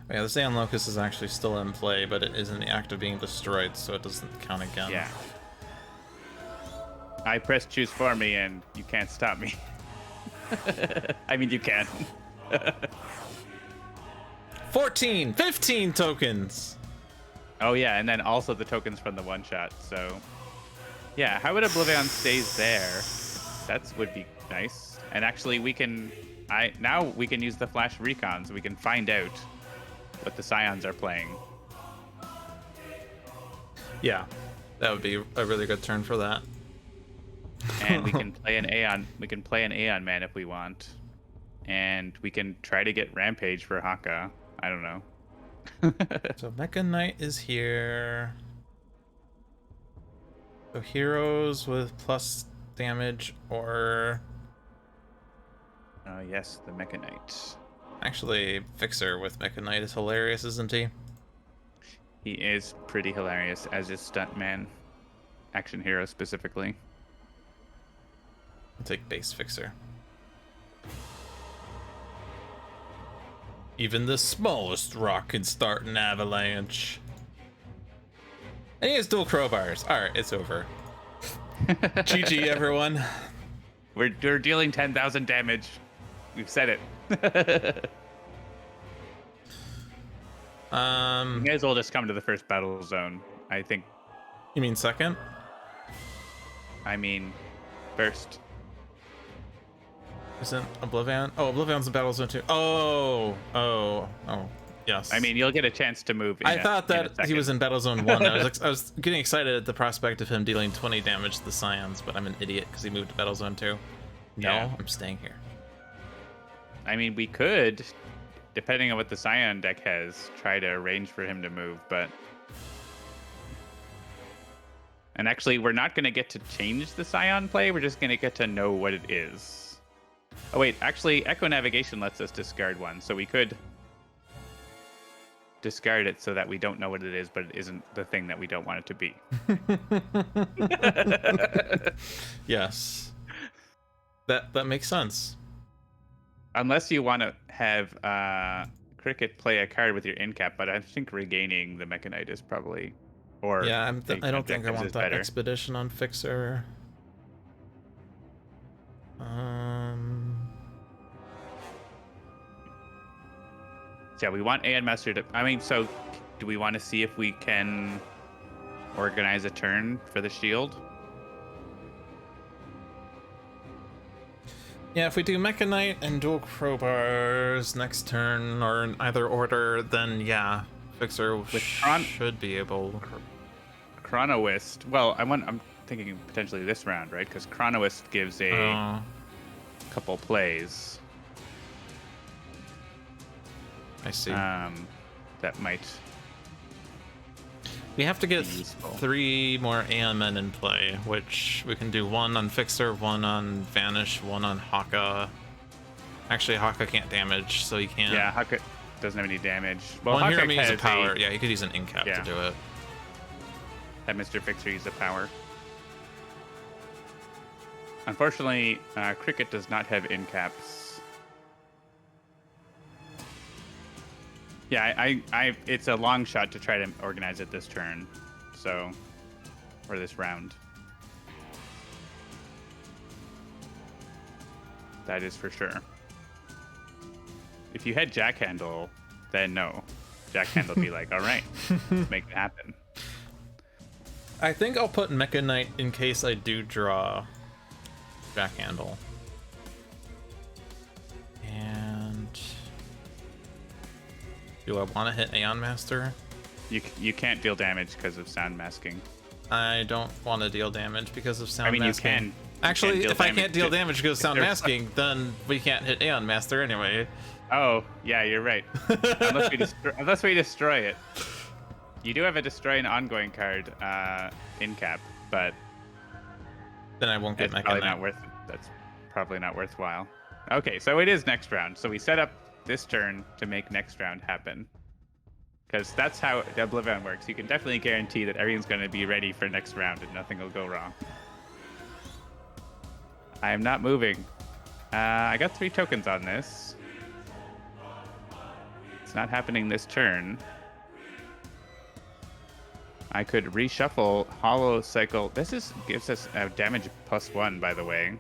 Yeah, the Sand Locust is actually still in play, but it is in the act of being destroyed, so it doesn't count again. Yeah. I pressed choose for me, and you can't stop me. I mean, you can. 14, 15 tokens. Oh yeah, and then also the tokens from the one shot. So yeah, how would OblivAeon stays there? That would be nice. And actually, now we can use the flash recons. We can find out what the Scions are playing. Yeah, that would be a really good turn for that. And we can play an Aeon. We can play an Aeon man if we want, and we can try to get Rampage for Haka. I don't know. So Mecha Knight is here. So heroes with plus damage or Yes, the Mecha Knight. actually Fixer with Mecha Knight is hilarious, isn't he? He is pretty hilarious as his stuntman, action hero specifically. I'll take base Fixer. Even the smallest rock can start an avalanche. And he has dual crowbars. Alright, it's over. GG, everyone. We're dealing 10,000 damage. We've said it. You may as well just come to the first battle zone. I think. You mean second? I mean, first. Isn't OblivAeon? Oh, OblivAeon's in battle zone too. Oh, yes. I mean, you'll get a chance to move. I thought that he was in battle zone 1. I was getting excited at the prospect of him dealing 20 damage to the Scions, but I'm an idiot because he moved to battle zone 2. No, Yeah. I'm staying here. I mean, we could, depending on what the Scion deck has, try to arrange for him to move, but. And actually, we're not going to get to change the Scion play. We're just going to get to know what it is. Oh wait, actually, Echo Navigation lets us discard one, so we could discard it so that we don't know what it is, but it isn't the thing that we don't want it to be. Yes. That makes sense. Unless you want to have Cricket play a card with your in-cap, but I think regaining the Mecha Knight is probably... Or Yeah, I don't think I objectives want is that better. expedition on Fixer. So yeah, we want Aeon Master to... I mean, so do we want to see if we can organize a turn for the shield? Yeah, if we do Mecha Knight and dual crowbars next turn, or in either order, then yeah, Fixer should be able. Chronoist. Well, I'm thinking potentially this round, right? Because Chronoist gives a couple plays. I see. That might. We have to get useful. 3 more Aeon men in play, which we can do 1 on Fixer, 1 on Vanish, 1 on Haka. Actually, Haka can't damage, so he can't. Yeah, Haka doesn't have any damage. Well, One Haka hero means a has power. Yeah, he could use an in-cap Yeah. to do it. Have Mr. Fixer use a power. Unfortunately, Cricket does not have in caps. Yeah, it's a long shot to try to organize it this turn, so, or this round. That is for sure. If you had Jackhandle, then no. Jackhandle would be like, all right, let's make it happen. I think I'll put Mecha Knight in case I do draw Jackhandle. And do I want to hit Aeon Master? You can't deal damage because of sound masking. I don't want to deal damage because of sound I mean, masking. you can. Actually, deal if I damage can't deal to- damage because of sound masking, then we can't hit Aeon Master anyway. Oh, yeah, you're right. Unless we destroy it. You do have a destroy an ongoing card in cap, but Then I won't get that's Mecha probably Knight. not worth. That's probably not worthwhile. Okay, so it is next round. So we set up this turn to make next round happen, because that's how the OblivAeon works. You can definitely guarantee that everything's going to be ready for next round and nothing will go wrong. I am not moving. I got 3 tokens on this. It's not happening this turn. I could reshuffle Hollow Cycle. This gives us a damage +1, by the way.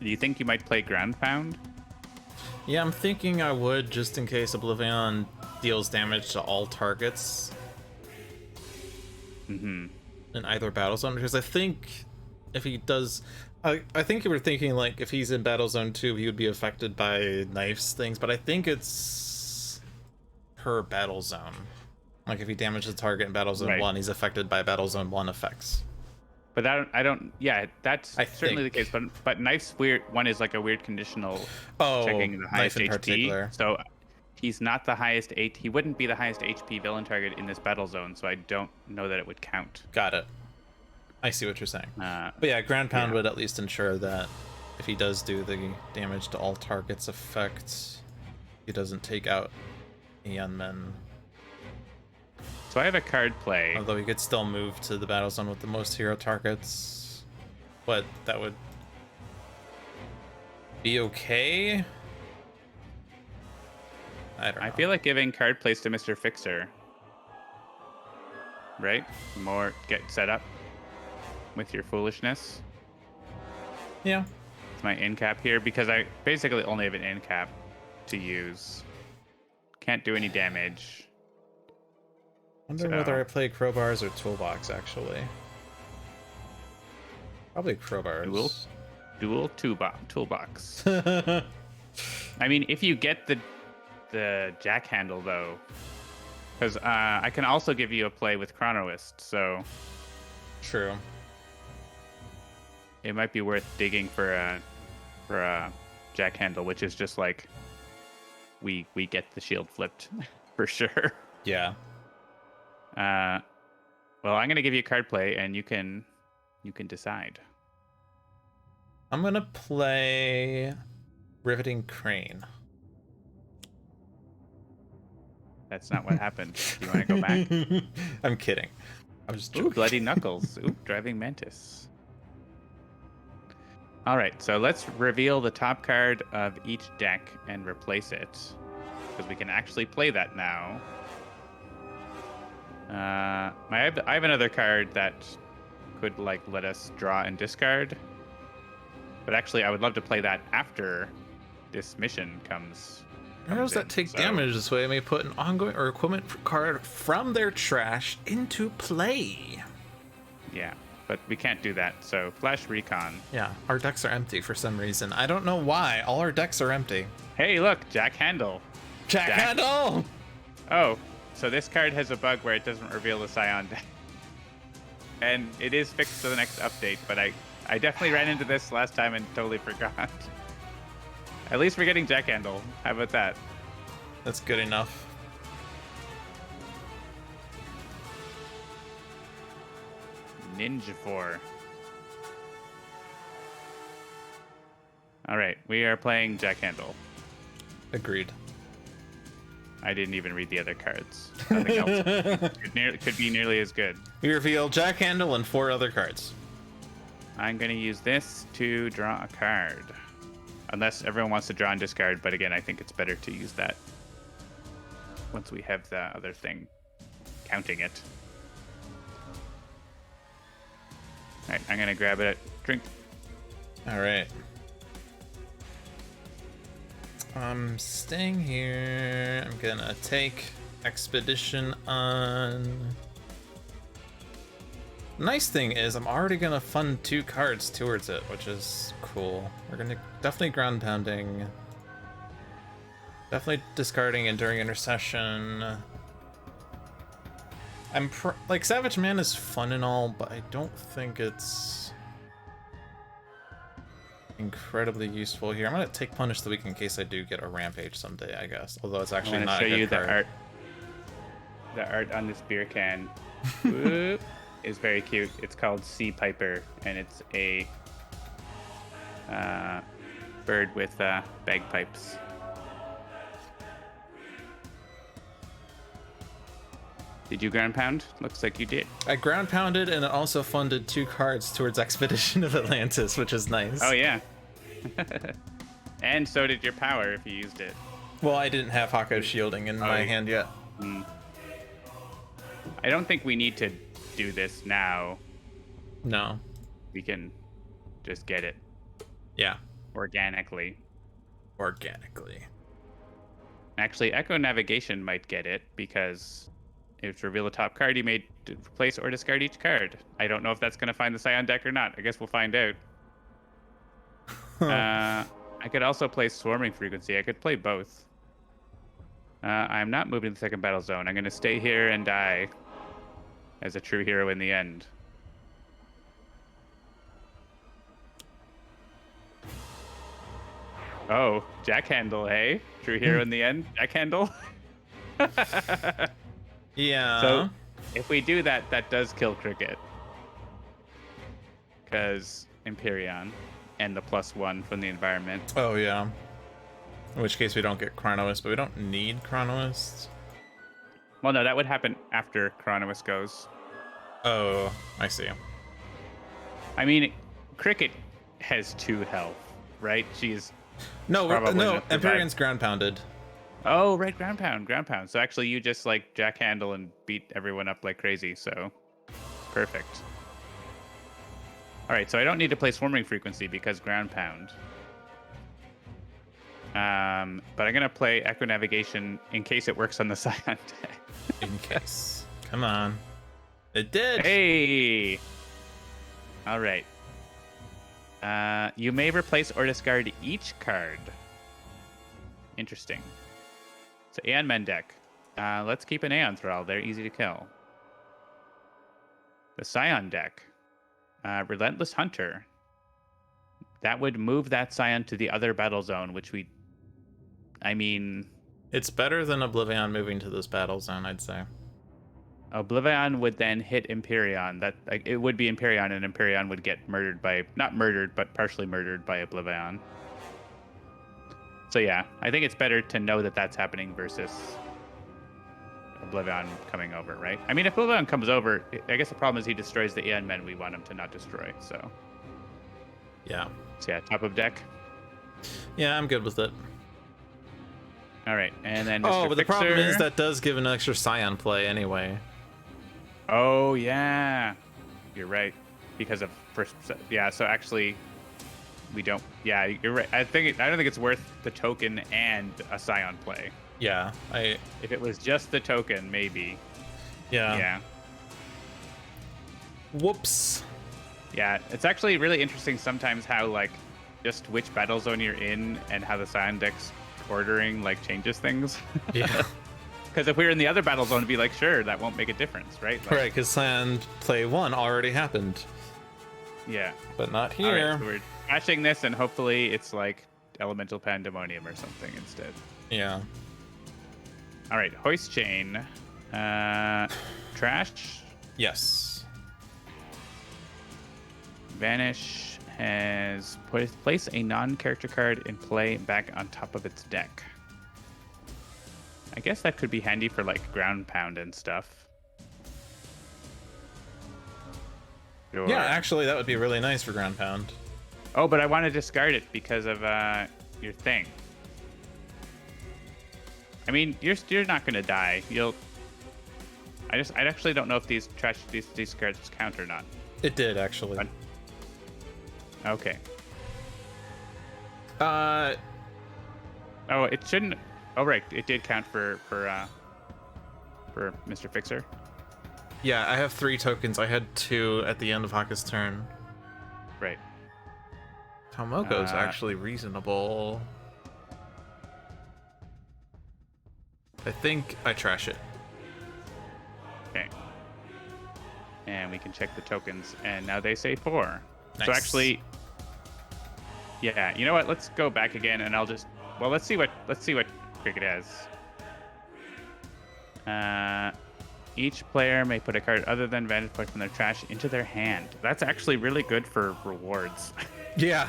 Do you think you might play Ground Pound? Yeah, I'm thinking I would, just in case OblivAeon deals damage to all targets. Mm-hmm. In either battle zone, because I think if he does, I think you were thinking like if he's in battle zone 2, he would be affected by knives things, but I think it's per battle zone. Like if he damages the target in battle zone 1, he's affected by battle zone 1 effects. But I don't. Yeah, that's certainly the case. But knife's weird. One is like a weird conditional checking the highest HP. Particular. So he's not the highest he wouldn't be the highest HP villain target in this battle zone. So I don't know that it would count. Got it. I see what you're saying. But yeah, Ground Pound would at least ensure that if he does do the damage to all targets effect, he doesn't take out Aeon Men. So I have a card play. Although he could still move to the battle zone with the most hero targets. But that would be okay? I feel like giving card plays to Mr. Fixer. Right? More get set up with your foolishness. Yeah. It's my in cap here because I basically only have an in cap to use. Can't do any damage. Wonder whether I play crowbars or toolbox, actually. Probably crowbars. Dual toolbox. I mean, if you get the jack handle, though, because I can also give you a play with Chronoist, so... True. It might be worth digging for a jack handle, which is just like we get the shield flipped for sure. Yeah. Well, I'm gonna give you a card play, and you can decide. I'm gonna play Riveting Crane. That's not what happened. Do you want to go back? I'm kidding. I was just joking. Ooh, Bloody Knuckles. Ooh, Driving Mantis. All right, so let's reveal the top card of each deck and replace it, because we can actually play that now. I have another card that could like let us draw and discard, but actually I would love to play that after this mission comes. Heroes that take damage this way may put an ongoing or equipment card from their trash into play. Yeah, but we can't do that, so Flash Recon. Yeah, our decks are empty for some reason. I don't know why. All our decks are empty. Hey, look, Jack Handle. Jack Handle! Oh, so this card has a bug where it doesn't reveal the Scion deck. And it is fixed for the next update, but I definitely ran into this last time and totally forgot. At least we're getting Jack Handle. How about that? That's good enough. Ninja 4. All right, we are playing Jack Handle. Agreed. I didn't even read the other cards. Nothing else could be nearly as good. We reveal Jack Handle and 4 other cards. I'm going to use this to draw a card. Unless everyone wants to draw and discard, but again, I think it's better to use that once we have the other thing counting it. All right, I'm going to grab it. Drink. All right. I'm staying here. I'm gonna take Expedition on. Nice thing is I'm already gonna fund 2 cards towards it, which is cool. We're gonna definitely Ground Pounding. Definitely discarding Enduring Intercession. Like Savage Man is fun and all, but I don't think it's incredibly useful here. I'm gonna take Punish the Weak in case I do get a Rampage someday, I guess. Although it's actually not a good I'm gonna show you card. the art on this beer can. Whoop, is very cute. It's called Sea Piper, and it's a bird with bagpipes. Did you ground pound? Looks like you did. I ground pounded, and it also funded 2 cards towards Expedition of Atlantis, which is nice. Oh, yeah. And so did your power if you used it. Well, I didn't have Hako shielding in my hand yet. I don't think we need to do this now. No. We can just get it. Yeah. Organically. Actually, Echo Navigation might get it because if to reveal a top card, you may replace or discard each card. I don't know if that's going to find the Scion deck or not. I guess we'll find out. I could also play Swarming Frequency. I could play both. I'm not moving to the second battle zone. I'm going to stay here and die as a true hero in the end. Oh, Jack Handle, hey? True hero in the end? Jack Handle? Yeah. So, if we do that, that does kill Cricket. Because Empyrean and the +1 from the environment. Oh, yeah. In which case we don't get Chronoist, but we don't need Chronoist. Well, no, that would happen after Chronoist goes. Oh, I see. I mean, Cricket has 2 health, right? She's... No, no, Empyrean's ground pounded. Oh, right, ground pound. So actually you just like Jack Handle and beat everyone up like crazy, so perfect. All right, so I don't need to play Swarming Frequency because ground pound. But I'm gonna play Echo Navigation in case it works on the Scion deck. In case. Come on. It did! Hey! All right. You may replace or discard each card. Interesting. So Aeon Men deck. Let's keep an Aeon Thrall. They're easy to kill. The Scion deck. Relentless Hunter. That would move that Scion to the other battle zone, which I mean... It's better than OblivAeon moving to this battle zone, I'd say. OblivAeon would then hit Empyrean. It would be Empyrean, and Empyrean would get murdered by... Not murdered, but partially murdered by OblivAeon. So yeah, I think it's better to know that that's happening versus OblivAeon coming over, right? I mean, if OblivAeon comes over, I guess the problem is he destroys the Aeon Men we want him to not destroy, so... Yeah. So yeah, top of deck. Yeah, I'm good with it. All right, and then Mr. Oh, but the Fixer. problem is that does give an extra Scion play anyway. Oh, yeah. You're right. Because of first... Yeah, so actually... We don't... Yeah, you're right. I don't think it's worth the token and a Scion play. Yeah, If it was just the token, maybe. Yeah. Yeah. Whoops. Yeah, it's actually really interesting sometimes how, like, just which battle zone you're in and how the Scion deck's ordering, like, changes things. Yeah. Because if we were in the other battle zone, it'd be like, sure, that won't make a difference, right? Like, Right, because Scion play 1 already happened. Yeah. But not All here. right, so we're crashing this, and hopefully it's, like, Elemental Pandemonium or something instead. Yeah. All right, Hoist Chain. Trash. Yes. Vanish has place a non-character card in play back on top of its deck. I guess that could be handy for like ground pound and stuff. Sure. Yeah, actually, that would be really nice for ground pound. Oh, but I want to discard it because of your thing. I mean, you're not gonna die. I actually don't know if these cards count or not. It did actually. Okay. Uh. Oh, it shouldn't. Oh, right. It did count for Mr. Fixer. Yeah, I have 3 tokens. I had 2 at the end of Haka's turn. Right. Tomoko's actually reasonable. I think I trash it. Okay. And we can check the tokens, and now they say 4. Nice. So actually, yeah. You know what? Let's go back again, and I'll just. Well, let's see what Cricket has. Each player may put a card other than Vantage Point from their trash into their hand. That's actually really good for rewards. Yeah.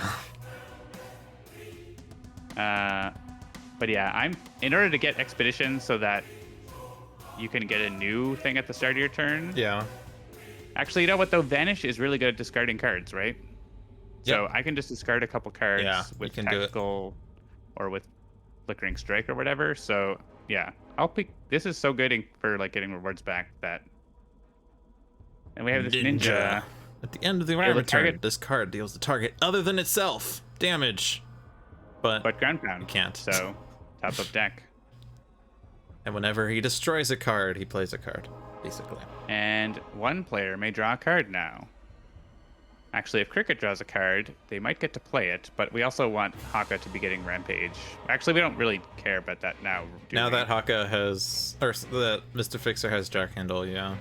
But yeah, in order to get Expedition so that you can get a new thing at the start of your turn. Yeah. Actually, you know what though? Vanish is really good at discarding cards, right? So Yep. I can just discard a couple cards Yeah, you with can do it. tactical or with flickering strike or whatever. So yeah, I'll pick. This is so good for like getting rewards back that. And we have this ninja. At the end of the Deal a environment turn, target- this card deals the target other than itself damage. But ground pound. you can't. So top of deck. And whenever he destroys a card, he plays a card, basically. And one player may draw a card now. Actually, if Cricket draws a card, they might get to play it, but we also want Haka to be getting Rampage. Actually, we don't really care about that now. Now that Haka has, or that Mr. Fixer has Jack Handle, yeah.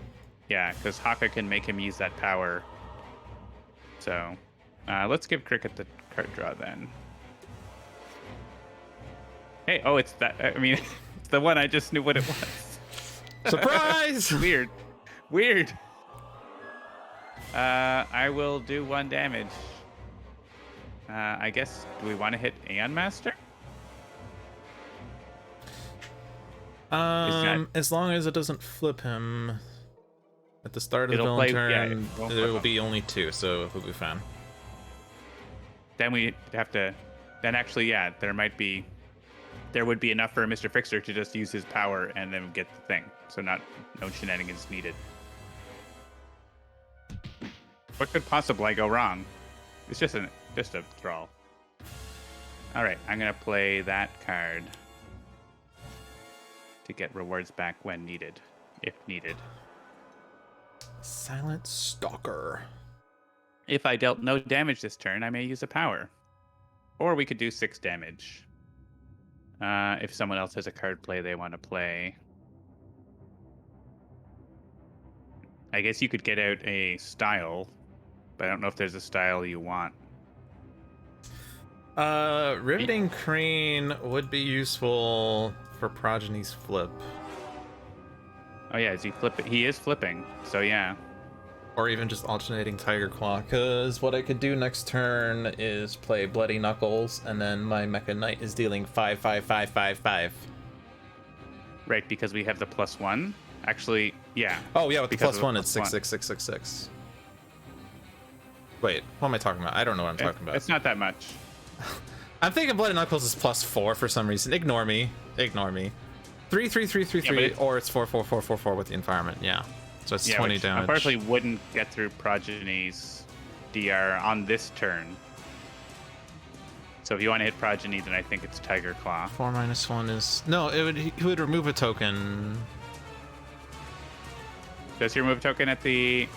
Yeah, because Haka can make him use that power. So, let's give Cricket the card draw then. Hey, oh, it's that. I mean, it's the one I just knew what it was. Surprise! Weird. Weird. I will do 1 damage. I guess, do we want to hit Aeon Master? As long as it doesn't flip him at the start of the villain turn, there will be only 2, so it'll be fine. Then we have to. Then actually, yeah, there would be enough for Mr. Fixer to just use his power and then get the thing. So no shenanigans needed. What could possibly go wrong? It's just a thrall. All right, I'm gonna play that card to get rewards back when needed, if needed. Silent Stalker. If I dealt no damage this turn, I may use a power, or we could do 6 damage. If someone else has a card play they want to play. I guess you could get out a style, but I don't know if there's a style you want. Riveting Crane would be useful for Progeny's flip. Oh yeah, is he flipping? He is flipping, so yeah. Or even just alternating Tiger Claw, because what I could do next turn is play Bloody Knuckles, and then my Mecha Knight is dealing 5, 5, 5, 5, 5. Right, because we have the +1. Actually, yeah. Oh yeah, with the because +1, it's 6, 6, 6, 6, 6. Wait, what am I talking about? I don't know what I'm talking about. It's not that much. I'm thinking Bloody Knuckles is +4 for some reason. Ignore me. Ignore me. 3, 3, 3, 3, 3, or it's 4, 4, 4, 4, 4 with the environment. Yeah. So it's 20 damage. Unfortunately, wouldn't get through Progeny's DR on this turn. So if you want to hit Progeny, then I think it's Tiger Claw. 4 minus 1 is no. He would remove a token. Does he remove a token at the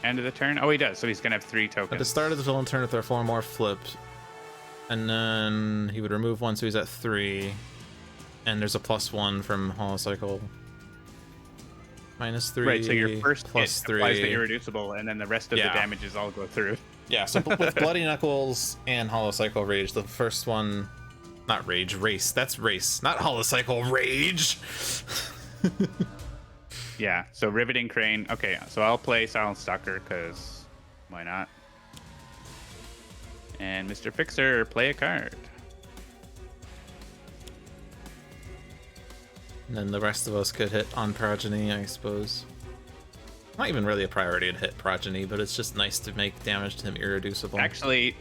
end of the turn? Oh, he does. So he's gonna have 3 tokens. At the start of the villain turn, if there are 4 more flipped, and then he would remove 1, so he's at 3. And there's a +1 from Holocycle. -3. Right, so your first hit +3 applies the irreducible, and then the rest of the damages all go through. Yeah, so with Bloody Knuckles and Holocycle Rage, the first one, not Rage, Race. That's Race, not Holocycle Rage. Yeah, so Riveting Crane. Okay, so I'll play Silent Stalker, because why not? And Mr. Fixer, play a card. And then the rest of us could hit on Progeny, I suppose. Not even really a priority to hit Progeny, but it's just nice to make damage to him irreducible. Actually,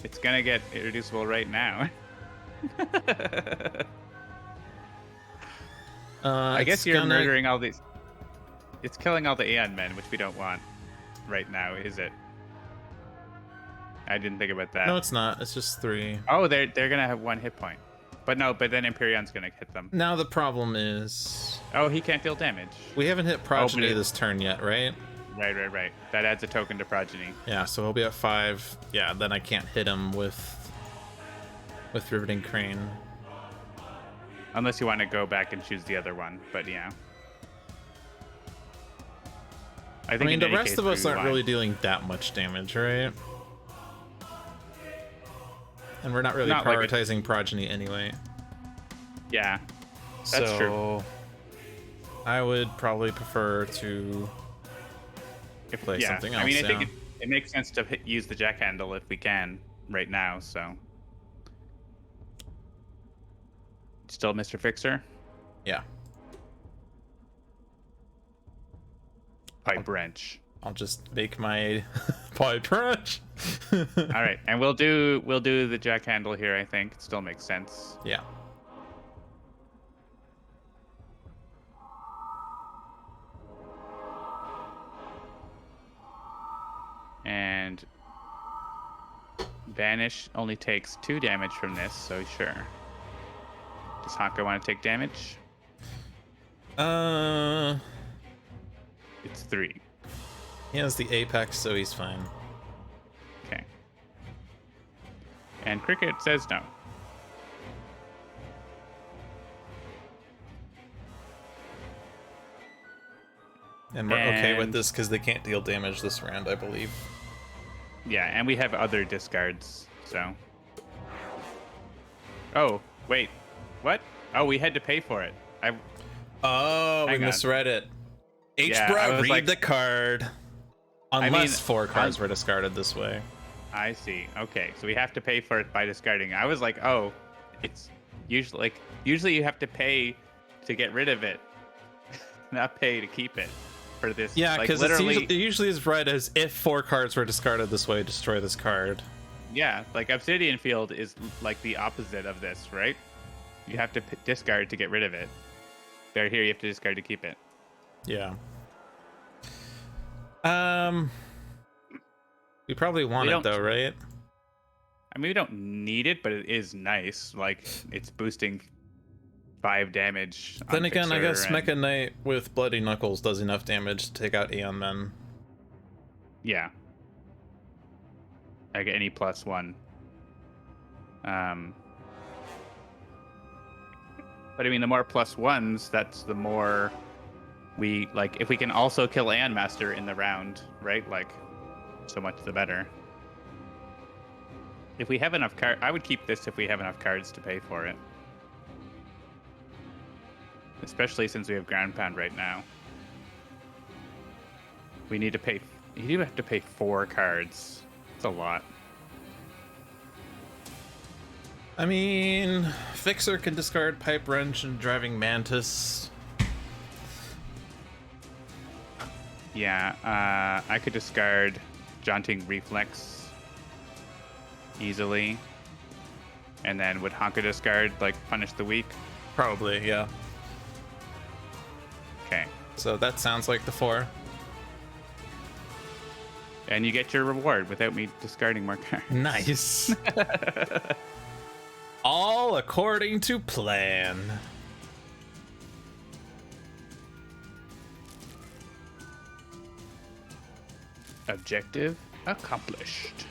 it's gonna get irreducible right now. I guess you're murdering all these. It's killing all the Aeon men, which we don't want right now, is it? I didn't think about that. No, it's not. It's just 3. Oh, they're gonna have 1 hit point. But no, but then Emperion's gonna hit them. Now the problem is... Oh, he can't deal damage. We haven't hit Progeny this turn yet, right? Right. That adds a token to Progeny. Yeah, so he'll be at 5. Yeah, then I can't hit him with Riveting Crane. Unless you want to go back and choose the other one, but yeah. I mean, the rest of us aren't really dealing that much damage, right? And we're not really prioritizing Progeny anyway. Yeah, that's true. I would probably prefer to play something else. I mean, I think it makes sense to use the Jack Handle if we can right now, so. Still Mr. Fixer? Yeah. pipe wrench. I'll just make my pipe wrench. All right, and we'll do the jack handle here. I think it still makes sense. Yeah. And Vanish only takes 2 damage from this, so sure. Does Haka want to take damage? It's 3. He has the apex, so he's fine. Okay. And Cricket says no. And we're okay with And- this because they can't deal damage this round, I believe. Yeah, and we have other discards, so. Oh, wait. What? Oh, we had to pay for it. Oh, we Hang on. misread it. Yeah, I H-Bra, was read like- the card. Unless mean, 4 cards were discarded this way. I see. Okay, so we have to pay for it by discarding. I was like, oh, it's usually you have to pay to get rid of it, not pay to keep it. For this, Yeah, like, because literally, it usually is read as if 4 cards were discarded this way, destroy this card. yeah, like Obsidian Field is like the opposite of this, right? You have to discard to get rid of it. There, here you have to discard to keep it. Yeah. We probably want it don't- though, right? I mean, we don't need it, but it is nice. Like, it's boosting 5 damage. on Then again, I Fixer guess and- Mecha Knight with Bloody Knuckles does enough damage to take out Aeon Men. Yeah. Like any +1. But I mean, the more +1s, that's the more we like. If we can also kill Aeon Master in the round, right? Like, so much the better. If we have enough I would keep this if we have enough cards to pay for it. Especially since we have Ground Pound right now. We need to pay. You do have to pay 4 cards. It's a lot. I mean, Fixer can discard Pipe Wrench and Driving Mantis. Yeah, I could discard Jaunting Reflex easily. And then would Honka discard, like, Punish the Weak? Probably, yeah. Okay. So that sounds like the 4. And you get your reward without me discarding more cards. Nice. All according to plan. Objective accomplished.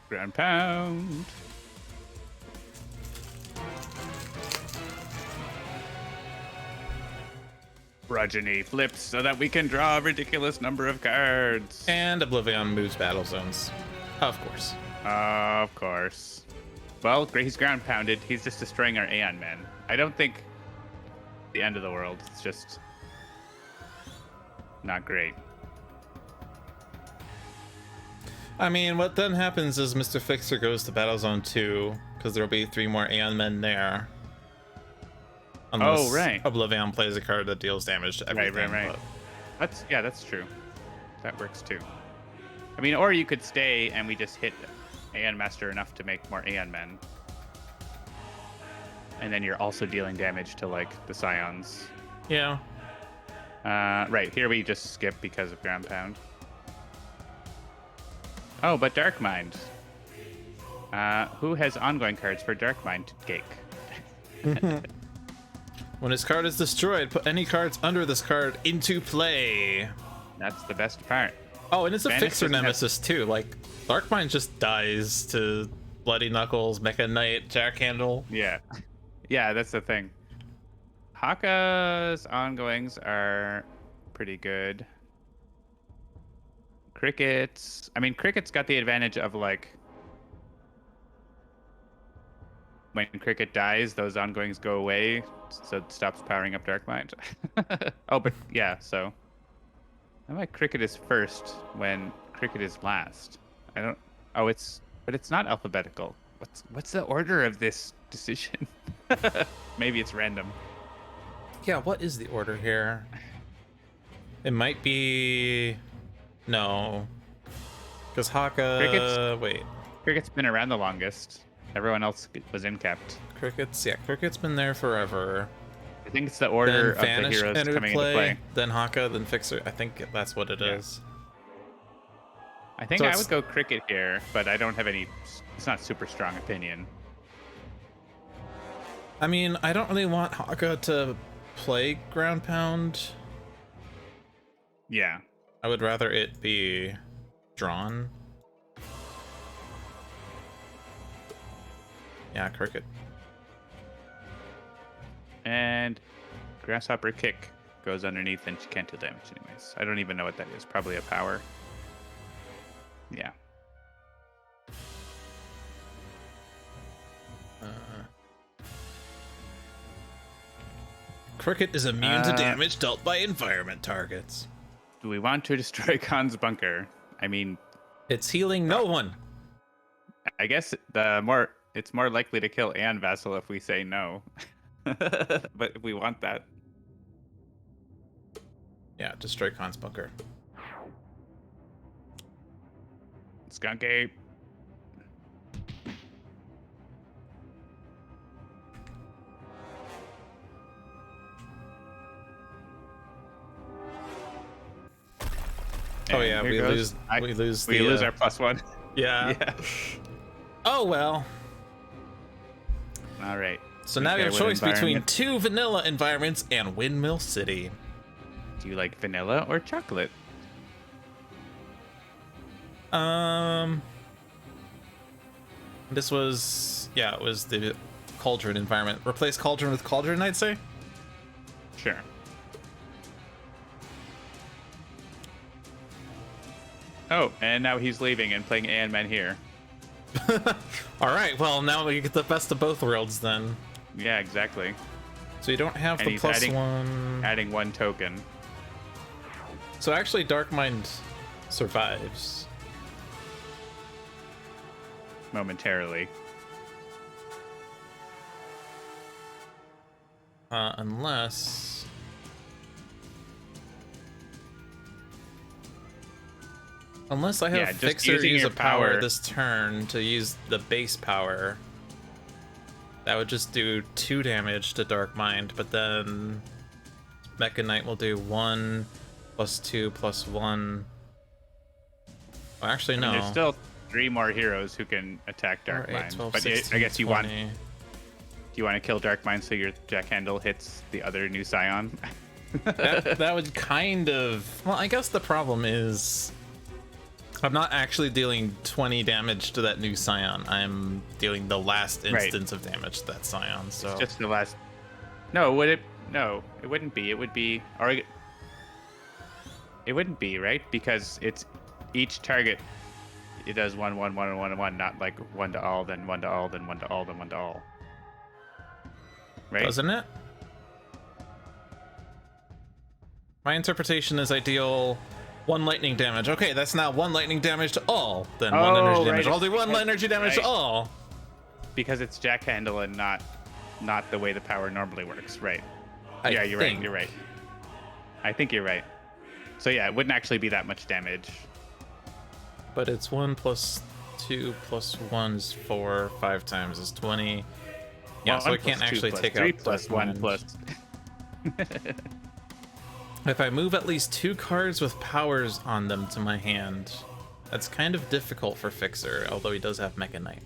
Ground Pound. Progeny flips so that we can draw a ridiculous number of cards. And OblivAeon moves battle zones. Of course. Of course. Well, he's ground pounded. He's just destroying our Aeon men. I don't think the end of the world. It's just not great. I mean, what then happens is Mr. Fixer goes to Battle Zone 2, because there'll be 3 more Aeon Men there. Unless right. OblivAeon plays a card that deals damage to everything. Right. but- That's true. That works too. I mean, or you could stay and we just hit Aeon Master enough to make more Aeon Men. And then you're also dealing damage to, like, the Scions. Yeah. Right, here we just skip because of Ground Pound. Oh, but Dark Mind. Who has ongoing cards for Dark Mind Cake? When his card is destroyed, put any cards under this card into play. That's the best part. Oh, and it's a Vanish Fixer doesn't have- nemesis too. Like, Darkmind just dies to Bloody Knuckles, Mecha Knight, Jack Handle. Yeah. Yeah, that's the thing. Haka's ongoings are pretty good. Cricket's... I mean, Cricket's got the advantage of, like... When Cricket dies, those ongoings go away, so it stops powering up Dark Mind. Oh, but yeah, so... How about cricket is first when cricket is last? I don't. Oh, but it's not alphabetical. What's the order of this decision? Maybe it's random. Yeah, what is the order here? It might be... No. Because Haka... Wait. Cricket's been around the longest. Everyone else was inkept. Cricket's been there forever. I think it's the order of the Vanish heroes entered coming into play. Then Haka, then Fixer. I think that's what it is. I think So I would go cricket here, but I don't have any. It's not super strong opinion. I mean, I don't really want Haka to play ground pound. Yeah. I would rather it be drawn. Yeah, cricket. And grasshopper kick goes underneath and she can't do damage anyways. I don't even know what that is. Probably a power. Yeah. Cricket is immune to damage dealt by environment targets. Do we want to destroy Khan's bunker? I mean, It's healing no one. I guess it's more likely to kill Aeon Vassal if we say no. But if we want that. Yeah, destroy Khan's bunker. Skunk Ape. Oh yeah, And we here goes- lose we lose our +1. Yeah. Yeah. Oh well. All right. So now you have a What choice between environment? 2 vanilla environments and Windmill City. Do you like vanilla or chocolate? This was, yeah, it was the Cauldron environment. Replace Cauldron with Cauldron, I'd say. Sure. Oh, and now he's leaving and playing Aeon Man here. All right, well now we get the best of both worlds then. Yeah, exactly. So you don't have And the he's +1. Adding 1 token. So actually, Dark Mind survives. Momentarily. Unless... Unless I have Yeah, just Fixer using use your a power power. this turn to use the base power. That would just do 2 damage to Dark Mind, but then Mecha Knight will do 1 + 2 + 1. Well, actually, no. I mean, there's still 3 more heroes who can attack Dark 8, Mind. 12, But 16, I guess you 20. want. Do you want to kill Dark Mind so your Jack Handle hits the other new Scion? that would kind of... Well, I guess the problem is... I'm not actually dealing 20 damage to that new Scion. I'm dealing the last instance of damage to that Scion, so... It's just the last. No, would it? No, it wouldn't be. It would be. Or it wouldn't be, right? Because it's each target. It does 1, 1, 1, and 1, and 1, not like 1 to all, then 1 to all, then 1 to all, then 1 to all. Right? Doesn't it? My interpretation is I deal 1 lightning damage. Okay, that's now 1 lightning damage to all. Then 1 energy damage. right, I'll do 1 energy damage to right. all. Because it's Jack Handle and not the way the power normally works, right? Yeah, you're right. You're right. I think you're right. So yeah, it wouldn't actually be that much damage. But it's 1 + 2 + 1 is 4. 5 times is 20. Yeah, so I 1 can't plus 2 actually plus take 3 out plus Dark 1 Mind. plus. If I move at least 2 cards with powers on them to my hand, that's kind of difficult for Fixer, although he does have Mecha Knight.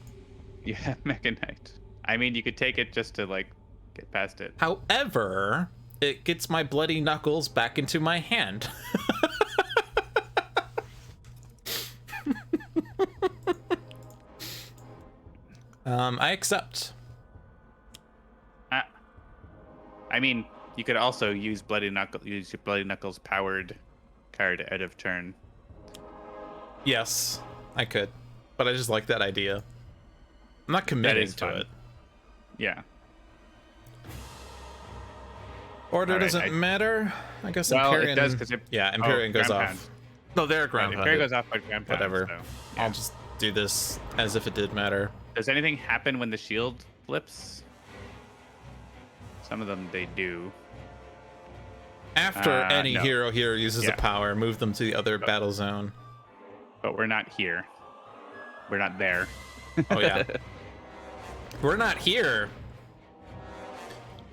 You have Mecha Knight. I mean, you could take it just to like get past it. However, it gets my bloody knuckles back into my hand. I accept. I mean, you could also use use your Bloody Knuckles powered card out of turn. Yes, I could, but I just like that idea. I'm not committing is to fun. it. Yeah. Order All right, doesn't matter. I guess Well, Empyrean. it does because Yeah, Empyrean goes ground off. pound. No, they're ground Empyrean pounded. goes off by ground pound. Whatever. So, I'll just do this as if it did matter. Does anything happen when the shield flips? Some of them they do. After any no. hero here uses a power, move them to the other battle zone. But we're not here. We're not there. Oh yeah. We're not here.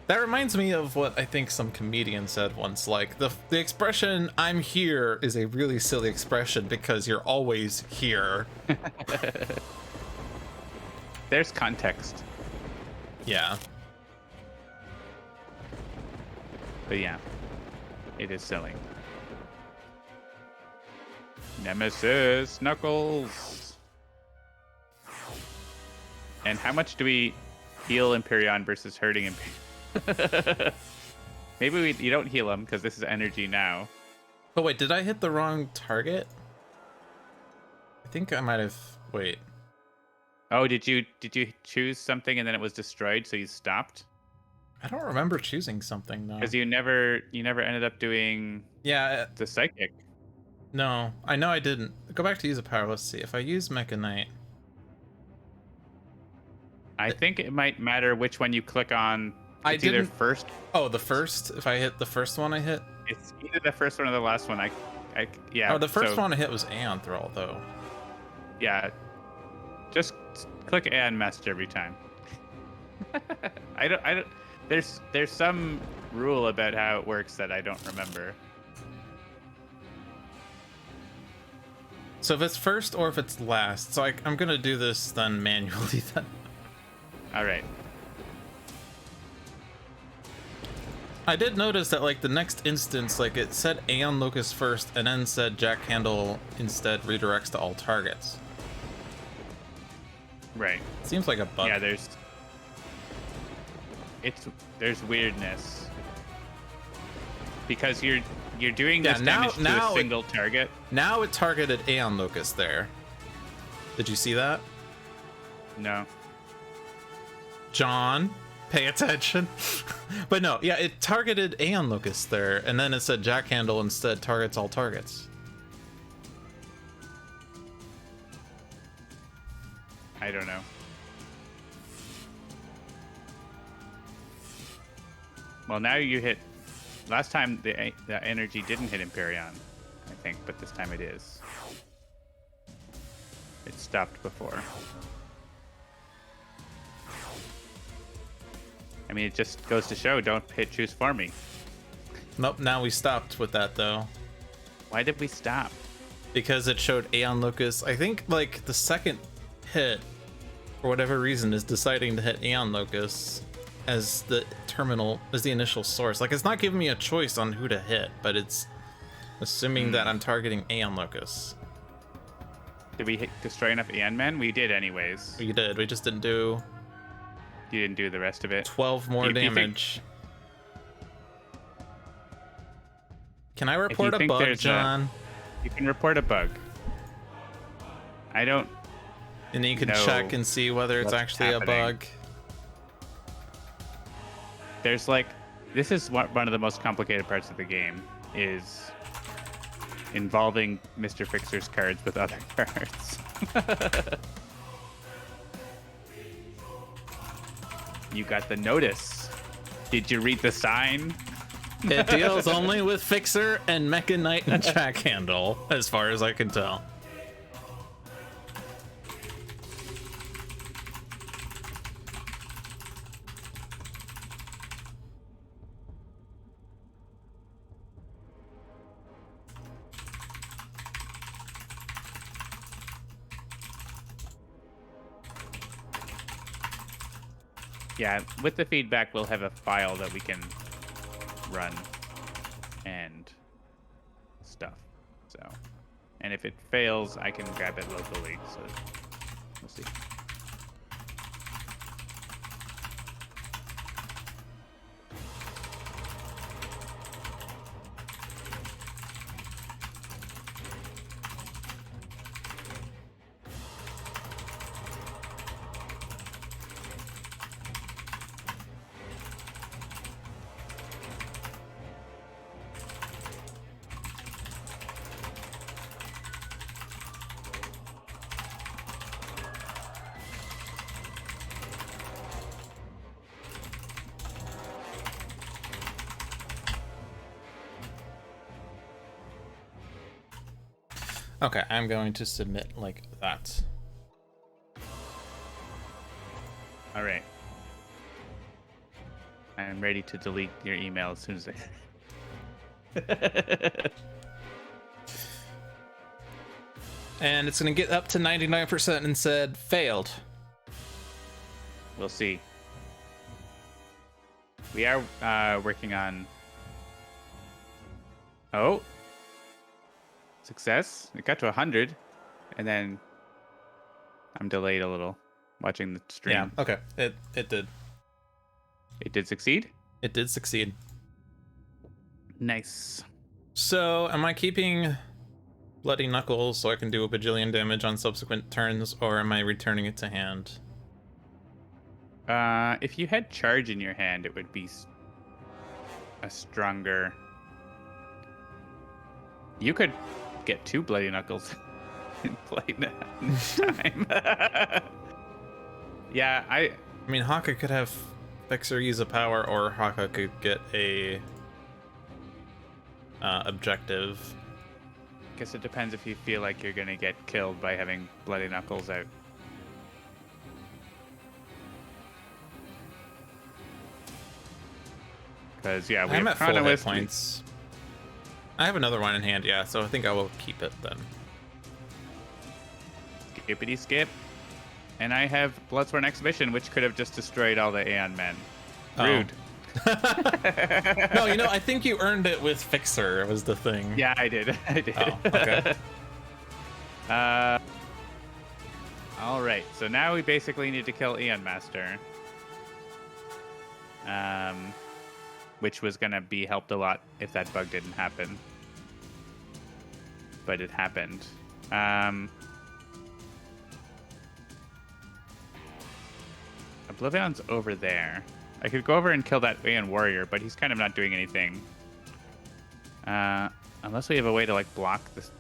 That reminds me of what I think some comedian said once, like the expression "I'm here" is a really silly expression because you're always here. There's context. Yeah. But yeah, it is silly. Nemesis Knuckles. And how much do we heal Empyrean versus hurting Empyrean? Maybe you don't heal him because this is energy now. Oh wait, did I hit the wrong target? I think I might have. Wait. Oh, did you choose something and then it was destroyed, so you stopped? I don't remember choosing something though. Because you never ended up doing the psychic. No, I know I didn't. Go back to use a power. Let's see. If I use Mecha Knight. I think it might matter which one you click on. It's either first. Oh, the first. If I hit the first one, I hit. It's either the first one or the last one. Yeah. Oh, the first one I hit was Aeon Thrall, though. Yeah. Just click Aeon Master every time. I don't. There's some rule about how it works that I don't remember. So if it's first or if it's last, so I'm gonna do this then manually then. All right. I did notice that like the next instance, like it said Aeon Locust first and then said Jack Handle instead redirects to all targets. Right. Seems like a bug. Yeah, there's weirdness. Because you're doing this damage to a single target. Now it targeted Aeon Locust there. Did you see that? No. John, pay attention. But no, yeah, it targeted Aeon Locust there, and then it said Jack Handle instead targets all targets. I don't know. Well, now you hit. Last time the energy didn't hit Empyrean, I think, but this time it is. It stopped before. I mean, it just goes to show, don't choose for me. Nope, now we stopped with that though. Why did we stop? Because it showed Aeon Locust. I think like the second hit, for whatever reason, is deciding to hit Aeon Locust as the initial source. Like it's not giving me a choice on who to hit, but it's assuming that I'm targeting Aeon Locust. Did we destroy enough Aeon Men? We did anyways. We did. We just didn't do. You didn't do the rest of it. 12 more damage. Can I report a bug, John? You can report a bug. I don't. And then you can check and see whether it's actually a bug. There's like, this is one of the most complicated parts of the game, is involving Mr. Fixer's cards with other cards. You got the notice. Did you read the sign? It deals only with Fixer and Mecha Knight and Jack Handle, as far as I can tell. Yeah, with the feedback, we'll have a file that we can run and stuff. So, and if it fails, I can grab it locally. So, we'll see. Okay, I'm going to submit like that. All right. I'm ready to delete your email as soon as I... And it's going to get up to 99% and said failed. We'll see. We are working on... Oh. Success. It got to 100. And then I'm delayed a little watching the stream. Yeah, okay. It did. It did succeed? It did succeed. Nice. So, am I keeping Bloody Knuckles so I can do a bajillion damage on subsequent turns, or am I returning it to hand? If you had charge in your hand, it would be a stronger... You could get 2 Bloody Knuckles in play time. Yeah, I mean, Haka could have Fixer use a power, or Haka could get a objective. guess it depends if you feel like you're gonna get killed by having Bloody Knuckles out. Because, yeah, we I'm have at full hit Chronoist. points. I have another one in hand, yeah, so I think I will keep it then. Skippity skip. And I have Bloodsworn Exhibition, which could have just destroyed all the Aeon men. Rude. No, you know, I think you earned it with Fixer, was the thing. Yeah, I did. I did. Oh, okay. All right. So now we basically need to kill Aeon Master. Which was going to be helped a lot if that bug didn't happen. But it happened. OblivAeon's over there. I could go over and kill that Aeon Warrior, but he's kind of not doing anything. Unless we have a way to, like, block this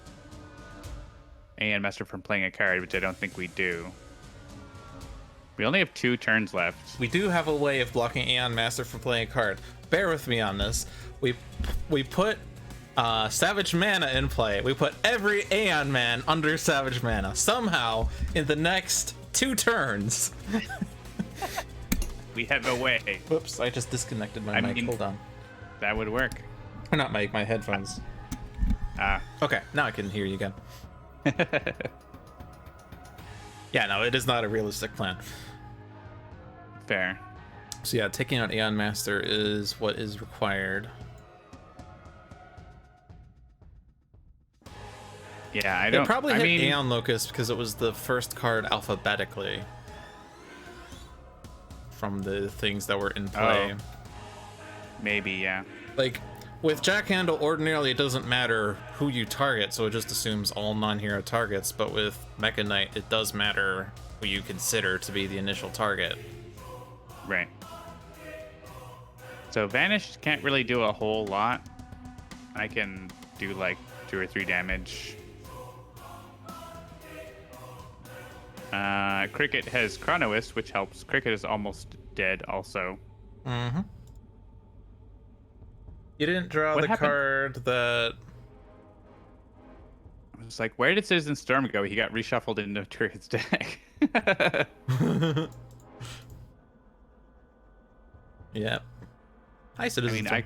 Aeon Master from playing a card, which I don't think we do. We only have 2 turns left. We do have a way of blocking Aeon Master from playing a card. Bear with me on this. We put Savage Mana in play. We put every Aeon Man under Savage Mana. Somehow, in the next 2 turns... We have a way. Whoops, I just disconnected my mic. Hold on. That would work. Or not mic, my headphones. Okay, now I can hear you again. Yeah, no, it is not a realistic plan. Fair. So yeah, taking out Aeon Master is what is required. Yeah, I don't... It probably hit mean, Aeon Locust because it was the first card alphabetically from the things that were in play. Oh. Maybe, yeah. Like, with Jack Handle, ordinarily it doesn't matter who you target, so it just assumes all non-hero targets, but with Mecha Knight, it does matter who you consider to be the initial target. Right. So Vanish can't really do a whole lot. I can do like 2 or 3 damage. Cricket has Chronoist, which helps. Cricket is almost dead also. Mm-hmm. You didn't draw What the happened? card that... I was like, where did Citizen Storm go? He got reshuffled into Cricket's deck. Yep. Hi, I Citizen mean, Storm.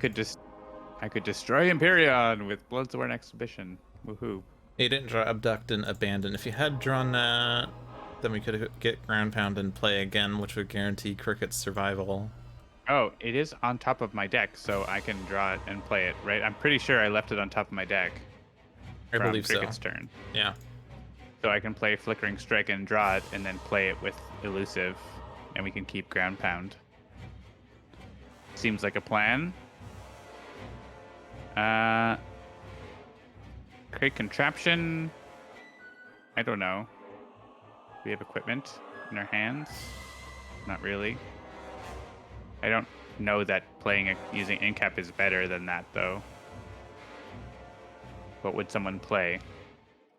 I could destroy Empyreon with Bloodsworn Exhibition. Woohoo. You didn't draw Abduct and Abandon. If you had drawn that, then we could get Ground Pound and play again, which would guarantee Cricket's survival. Oh, it is on top of my deck, so I can draw it and play it, right? I'm pretty sure I left it on top of my deck. I believe so. Cricket's turn. Yeah. So I can play Flickering Strike and draw it, and then play it with Elusive, and we can keep Ground Pound. Seems like a plan. Create Contraption. I don't know. We have equipment in our hands. Not really. I don't know that using Incap is better than that, though. What would someone play?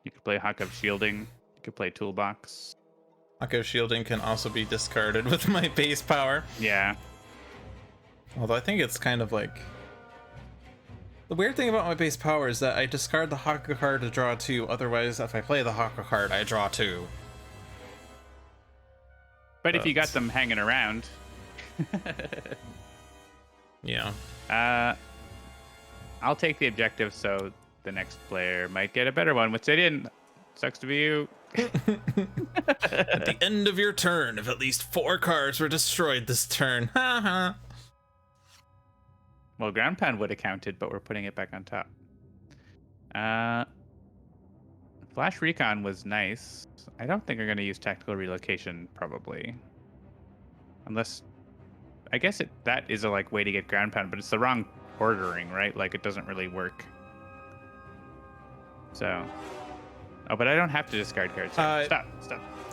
You could play Hawk of Shielding. You could play Toolbox. Echo Shielding can also be discarded with my base power. Yeah. Although I think it's kind of like... The weird thing about my base power is that I discard the Haka card to draw 2, otherwise if I play the Haka card, I draw 2. But if you got them hanging around... Yeah. I'll take the objective, so the next player might get a better one, which they didn't. Sucks to be you. At the end of your turn, if at least 4 cards were destroyed this turn. Haha. Well, ground pound would have counted, but we're putting it back on top. Flash Recon was nice. I don't think we're going to use Tactical Relocation, probably. Unless... I guess that is a way to get ground pound, but it's the wrong ordering, right? Like, it doesn't really work. So... Oh, but I don't have to discard cards. Stop.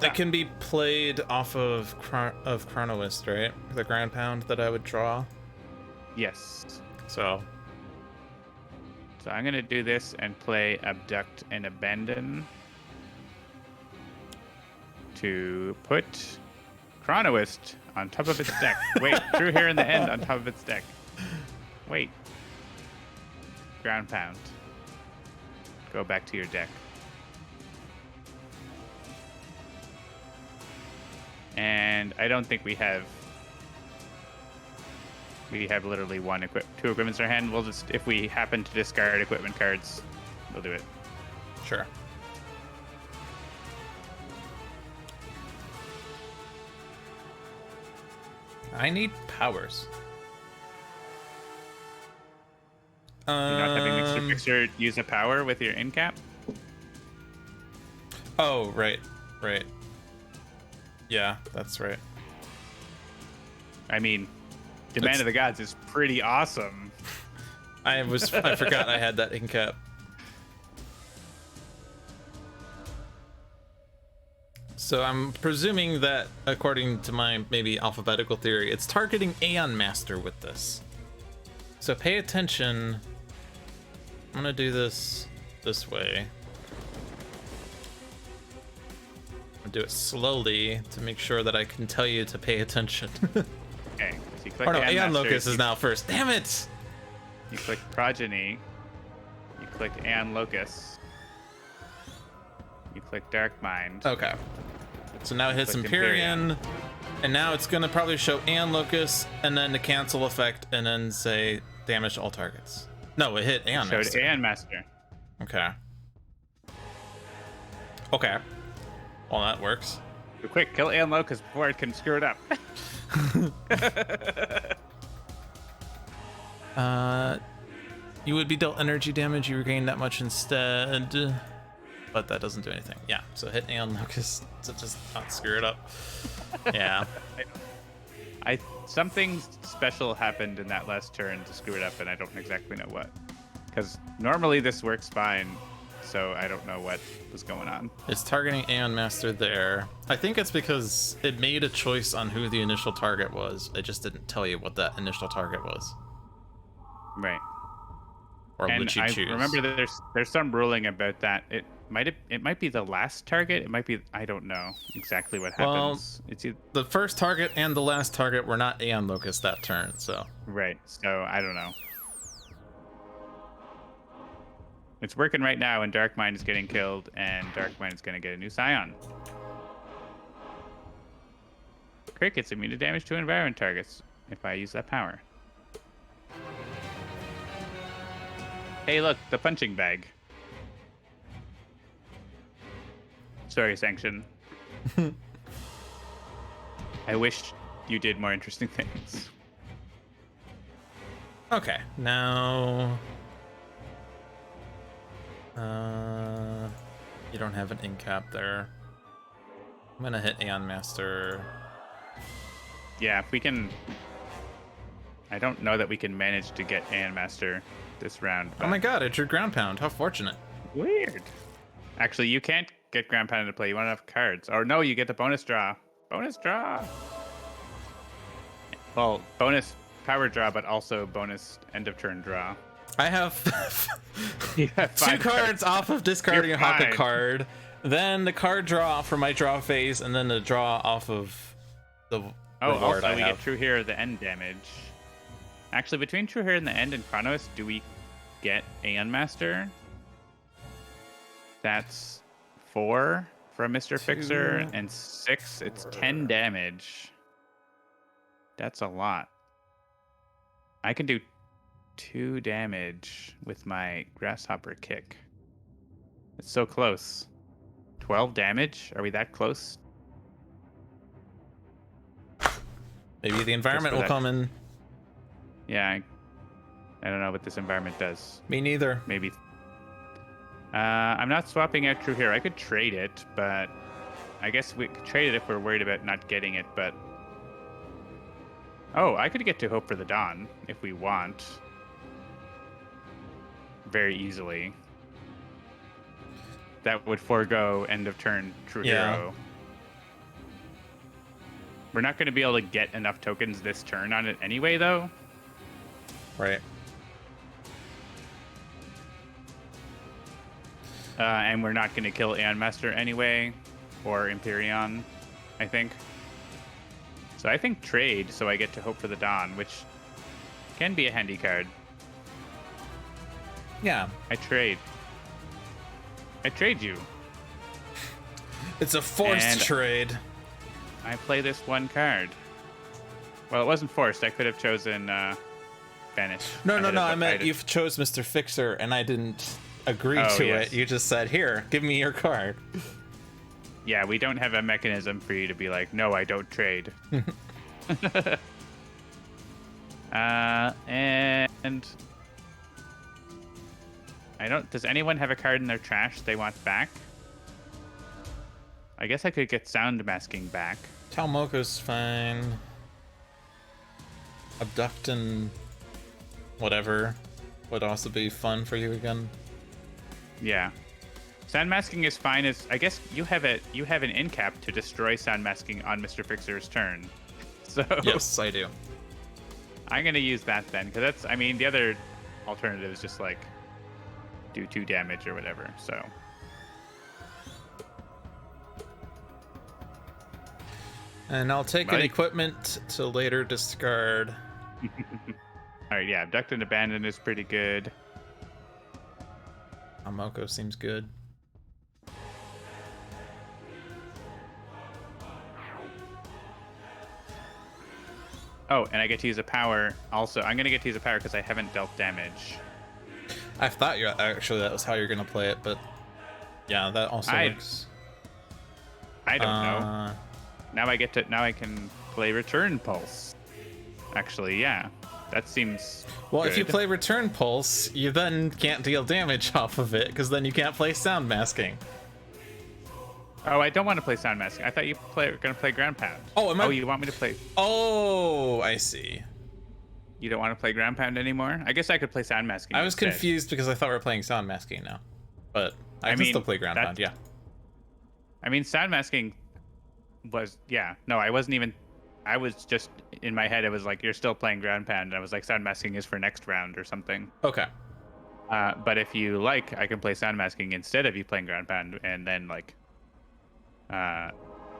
It can be played off of Chronoist, right? The ground pound that I would draw. Yes. So I'm going to do this and play Abduct and Abandon to put Chronoist on top of its deck. Wait, True Hair in the end on top of its deck. Wait. Ground pound. Go back to your deck. And I don't think we have literally two equipments in our hand. We'll just, if we happen to discard equipment cards, we'll do it. Sure. I need powers. You're not having Mixer use a power with your in cap? Oh, right. Yeah, that's right. I mean, Demand of the Gods is pretty awesome. I forgot I had that in cap. So I'm presuming that, according to my maybe alphabetical theory, it's targeting Aeon Master with this. So pay attention. I'm gonna do this way. Do it slowly to make sure that I can tell you to pay attention. Okay, so you click Aeon Locus is now first. Damn it! You click Progeny. You click Aeon Locus. You click Dark Mind. Okay. So now it hits Empyrean, and now it's gonna probably show Aeon Locus, and then the cancel effect, and then say damage all targets. No, it hit Aeon Master. Showed Aeon Master. Okay. Okay. Well, that works. Quick, kill Aeon Locus before it can screw it up. You would be dealt energy damage. You regain that much instead, but that doesn't do anything. Yeah. So hit Aeon Locus to just not screw it up. Yeah. Something special happened in that last turn to screw it up, and I don't exactly know what. Because normally this works fine. So I don't know what was going on. It's targeting Aeon Master there. I think it's because it made a choice on who the initial target was. It just didn't tell you what that initial target was. Right. Or and would you choose? I remember that there's some ruling about that. It might be the last target. It might be, I don't know exactly what happens. Well, the first target and the last target were not Aeon Locus that turn, so. Right. So I don't know. It's working right now, and Dark Mind is getting killed, and Dark Mind is going to get a new Scion. Cricket's immune to damage to environment targets if I use that power. Hey, look, the punching bag. Sorry, Sanction. I wish you did more interesting things. Okay, now... you don't have an in cap there. I'm gonna hit Aeon Master. Yeah, if we can... I don't know that we can manage to get Aeon Master this round. Oh my god, I drew Ground Pound. How fortunate. Weird. Actually, you can't get Ground Pound into play. You want enough cards. Or no, you get the bonus draw. Bonus draw! Well, bonus power draw, but also bonus end of turn draw. I have You have 2 cards off of discarding a You're Haka fine. card, then the card draw for my draw phase, and then the draw off of the reward also I we have. get True Hero the end damage. Actually, between True Hero and the end and Chronos, do we get Aeon Master. That's 4 from Mr. Fixer, and 6. It's 10 damage. That's a lot. I can do 2 damage with my Grasshopper Kick. It's so close. 12 damage? Are we that close? Maybe the environment will come in. Yeah, I don't know what this environment does. Me neither. Maybe. I'm not swapping out True Hero. I could trade it, but I guess we could trade it if we're worried about not getting it, but... Oh, I could get to Hope for the Dawn if we want. Very easily. That would forego end of turn True Hero. We're not going to be able to get enough tokens this turn on it anyway, though. Right. And we're not going to kill Aeon Master anyway, or Empyrean, I think. So I think trade, so I get to Hope for the Dawn, which can be a handy card. Yeah. I trade you. It's a forced And trade. I play this one card. Well, it wasn't forced. I could have chosen Banish. No. I meant you chose Mr. Fixer, and I didn't agree to it. You just said, here, give me your card. Yeah, we don't have a mechanism for you to be like, no, I don't trade. And I don't... Does anyone have a card in their trash they want back? I guess I could get Sound Masking back. Talmoko's fine. Abductin' whatever would also be fun for you again. Yeah. Sound Masking is fine as... I guess you have an incap to destroy Sound Masking on Mr. Fixer's turn. So... Yes, I do. I'm going to use that then, because that's... I mean, the other alternative is just like... do 2 damage or whatever, so... And I'll take an equipment to later discard. Alright, yeah, Abduct and Abandon is pretty good. Amoko seems good. Oh, and I get to use a power also. I'm going to get to use a power because I haven't dealt damage. I thought that was how you're going to play it, but yeah, that also works. I don't know. Now I can play Return Pulse. Actually, yeah. That seems well, good. If you play Return Pulse, you then can't deal damage off of it, because then you can't play Sound Masking. Oh, I don't want to play Sound Masking. I thought you were going to play Ground Pound. Oh, you want me to play... Oh, I see. You don't want to play Ground Pound anymore? I guess I could play Sound Masking I was instead. confused because I thought we were playing Sound Masking now. But I can still play Ground Pound, yeah. I mean, Sound Masking was... Yeah. No, I wasn't even... I was just... In my head, it was like, you're still playing Ground Pound. And I was like, Sound Masking is for next round or something. Okay. But if you like, I can play Sound Masking instead of you playing Ground Pound, and then, like...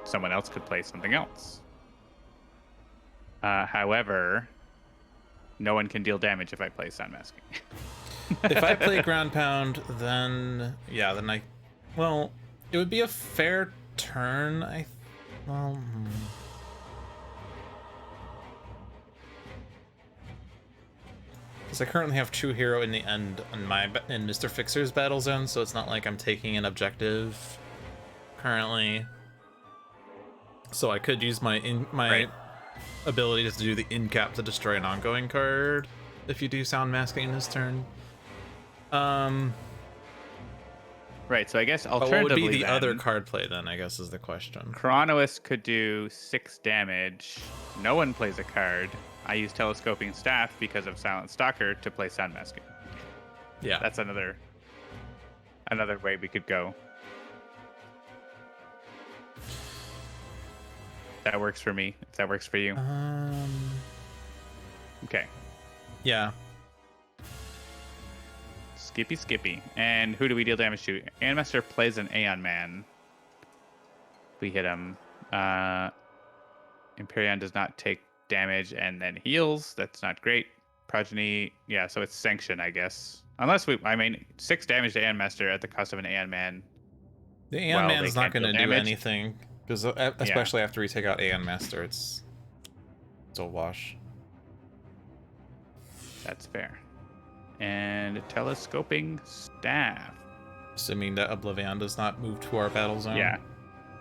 someone else could play something else. However, no one can deal damage if I play Sound Masking. If I play Ground Pound, then well, it would be a fair turn. Because I currently have True Hero in the end in Mr. Fixer's battle zone, so it's not like I'm taking an objective currently. So I could use my ability to do the incap to destroy an ongoing card if you do Sound Masking in this turn. Right, so I guess alternatively, what would be the other card play then, I guess is the question. Chronoist could do 6 damage. No one plays a card. I use Telescoping Staff because of Silent Stalker to play Sound Masking. Yeah. That's another way we could go. That works for me. If that works for you. Okay. Yeah. Skippy. And who do we deal damage to? Aeon Master plays an Aeon Man. We hit him. Empyrean does not take damage and then heals. That's not great. Progeny. Yeah, so it's Sanction, I guess. Unless I mean, 6 damage to Aeon Master at the cost of an Aeon Man. The Aeon Man's not going to do anything, because especially after we take out Aeon Master, it's a wash. That's fair. And Telescoping Staff. Assuming that OblivAeon does not move to our battle zone. Yeah.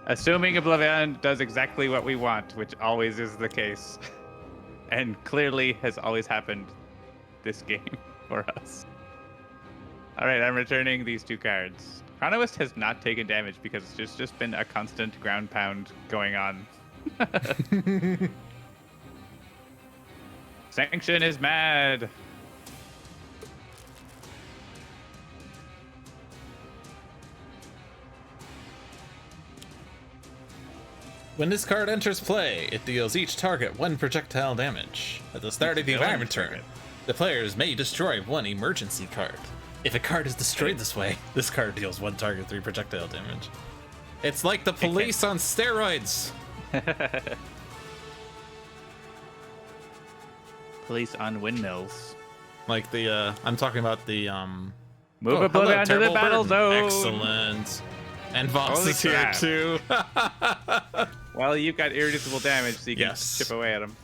Assuming OblivAeon does exactly what we want, which always is the case. And clearly has always happened this game for us. Alright, I'm returning these 2 cards. Chronoist has not taken damage because there's just been a constant ground pound going on. Sanction is mad. When this card enters play, it deals each target 1 projectile damage. At the start of the environment turn, the players may destroy 1 emergency card. If a card is destroyed this way, this card deals 1 target 3 projectile damage. It's like the police on steroids. Police on windmills. Like the I'm talking about the Move OblivAeon to the battle zone. Excellent. And Voss Holy is here crap. too. Well, you've got irreducible damage, so you can chip away at him.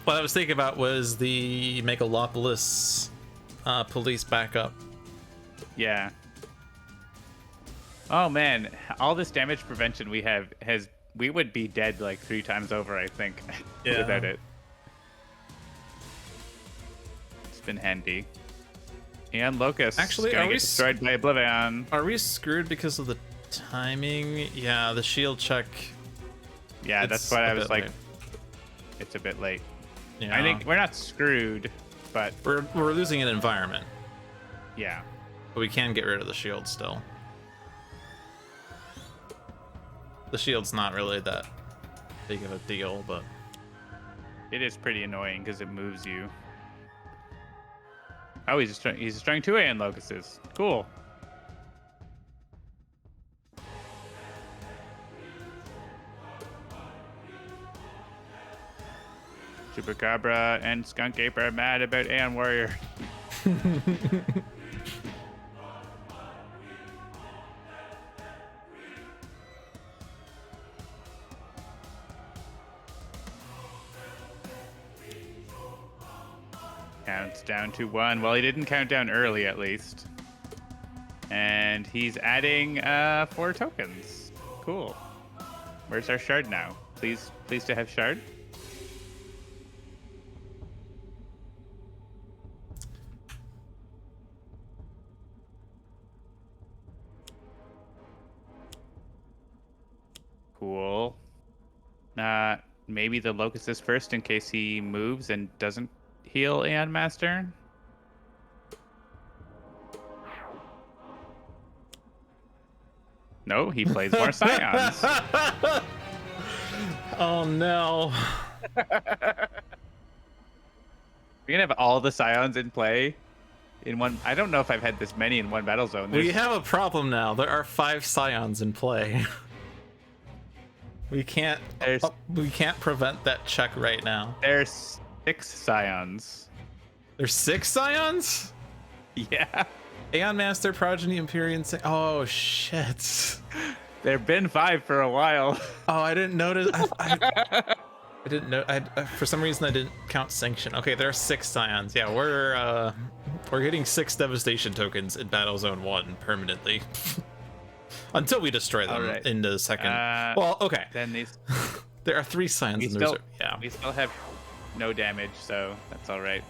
What I was thinking about was the Megalopolis police backup. Yeah. Oh man, all this damage prevention we have we would be dead like 3 times over, I think, without it. It's been handy. And Locust Actually, gonna get destroyed by OblivAeon. Are we screwed because of the timing? Yeah, the shield check. Yeah, that's what I was like. Late. It's a bit late. Yeah. I think we're not screwed, but we're losing an environment. Yeah. But we can get rid of the shield still. The shield's not really that big of a deal, but it is pretty annoying because it moves you. Oh, he's destroying 2 Aeon Locusts. Cool. Chupacabra and Skunk Ape are mad about Aeon Warrior. Counts down to 1. Well, he didn't count down early, at least. And he's adding 4 tokens. Cool. Where's our shard now? Please to have shard. Cool. Maybe the Locust is first in case he moves and doesn't heal Aeon Master. No, he plays more Scions. Oh no. We're gonna have all the Scions in play in one. I don't know if I've had this many in one battle zone. We have a problem now. There are 5 Scions in play. We can't prevent that check right now. There's 6 Scions. There's 6 Scions? Yeah. Aeon Master, Progeny, Empyrean. Oh shit. There've been 5 for a while. Oh, I didn't notice. I didn't know. For some reason I didn't count Sanction. Okay, there are 6 Scions. Yeah, we're getting 6 Devastation tokens in Battle Zone 1 permanently. Until we destroy them in the second. Well, okay. Then these. There are 3 Scions in the reserve. Yeah. We still have no damage, so that's all right.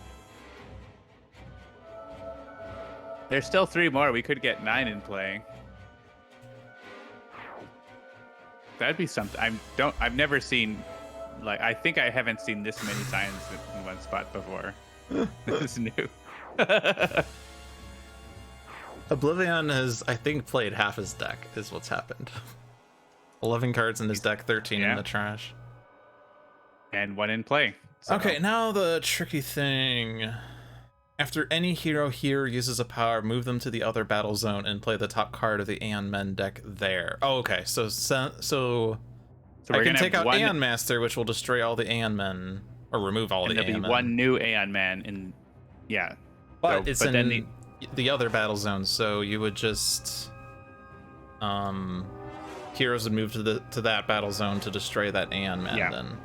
There's still 3 more. We could get 9 in play. That'd be something. I've never seen, like, I think I haven't seen this many Scions in one spot before. This is new. OblivAeon has, I think, played half his deck, is what's happened. 11 cards in his deck, 13 in the trash. And 1 in play. So. Okay, now the tricky thing. After any hero here uses a power, move them to the other battle zone and play the top card of the Aeon Men deck there. Oh, okay, so I can take out Aeon Master, which will destroy all the Aeon Men. or remove all and the there'll Aeon be men. one new Aeon man, and yeah. But it's in then the other battle zone, so you would just heroes would move to that battle zone to destroy that Aeon man. Yeah. Then.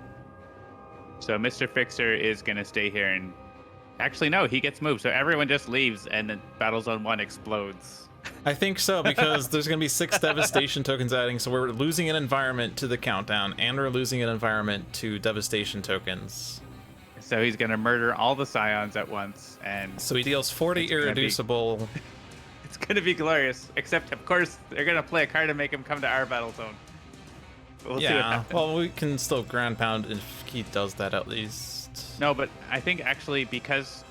So Mr. Fixer is gonna stay here, and actually no, he gets moved. So everyone just leaves, and then Battle Zone 1 explodes. I think so, because there's going to be 6 devastation tokens adding, so we're losing an environment to the countdown, and we're losing an environment to devastation tokens. So he's gonna murder all the Scions at once, and So he deals 40 irreducible. it's gonna be glorious. Except, of course, they're gonna play a card to make him come to our battle zone. We'll see what Yeah, happens. well, we can still ground pound if he does that at least. No, but I think actually because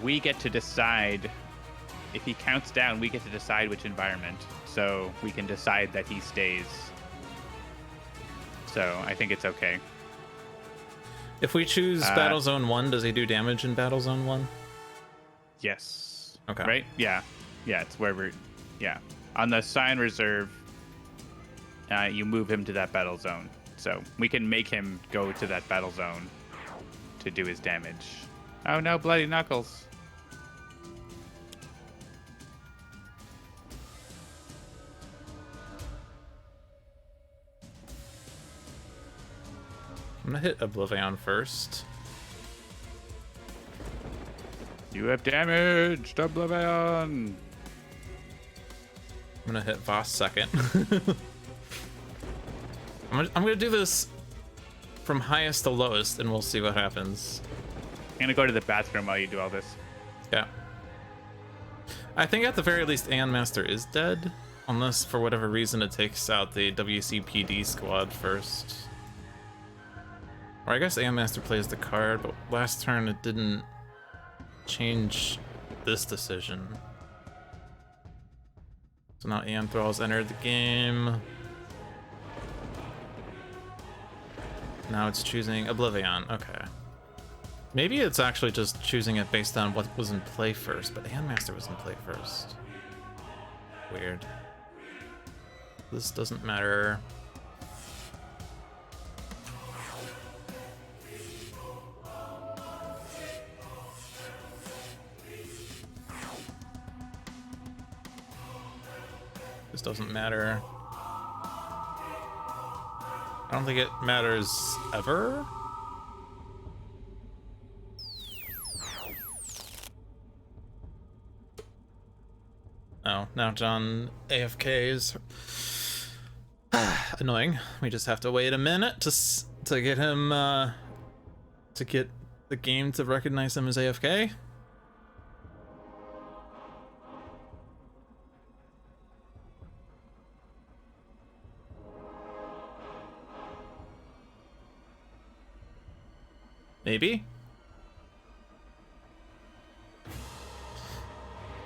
we get to decide if he counts down, we get to decide which environment. So we can decide that he stays. So I think it's okay. If we choose Battle Zone 1, does he do damage in Battle Zone 1? Yes. Okay. Right? Yeah. Yeah, it's wherever. Yeah. On the Scion Reserve, you move him to that battle zone. So we can make him go to that battle zone to do his damage. Oh no, Bloody Knuckles. I'm gonna hit OblivAeon first. You have damaged OblivAeon. I'm gonna hit Voss second. I'm gonna do this from highest to lowest, and we'll see what happens. I'm gonna go to the bathroom while you do all this. Yeah. I think at the very least Aeon Master is dead, unless for whatever reason it takes out the WCPD squad first. Or I guess Aeon Master plays the card, but last turn it didn't change this decision. So now Aeon Thrall's entered the game. Now it's choosing OblivAeon. Okay. Maybe it's actually just choosing it based on what was in play first, but Aeon Master was in play first. Weird. This doesn't matter. This doesn't matter. I don't think it matters ever. Oh, now John AFK's annoying. We just have to wait a minute to get him to get the game to recognize him as AFK. Maybe.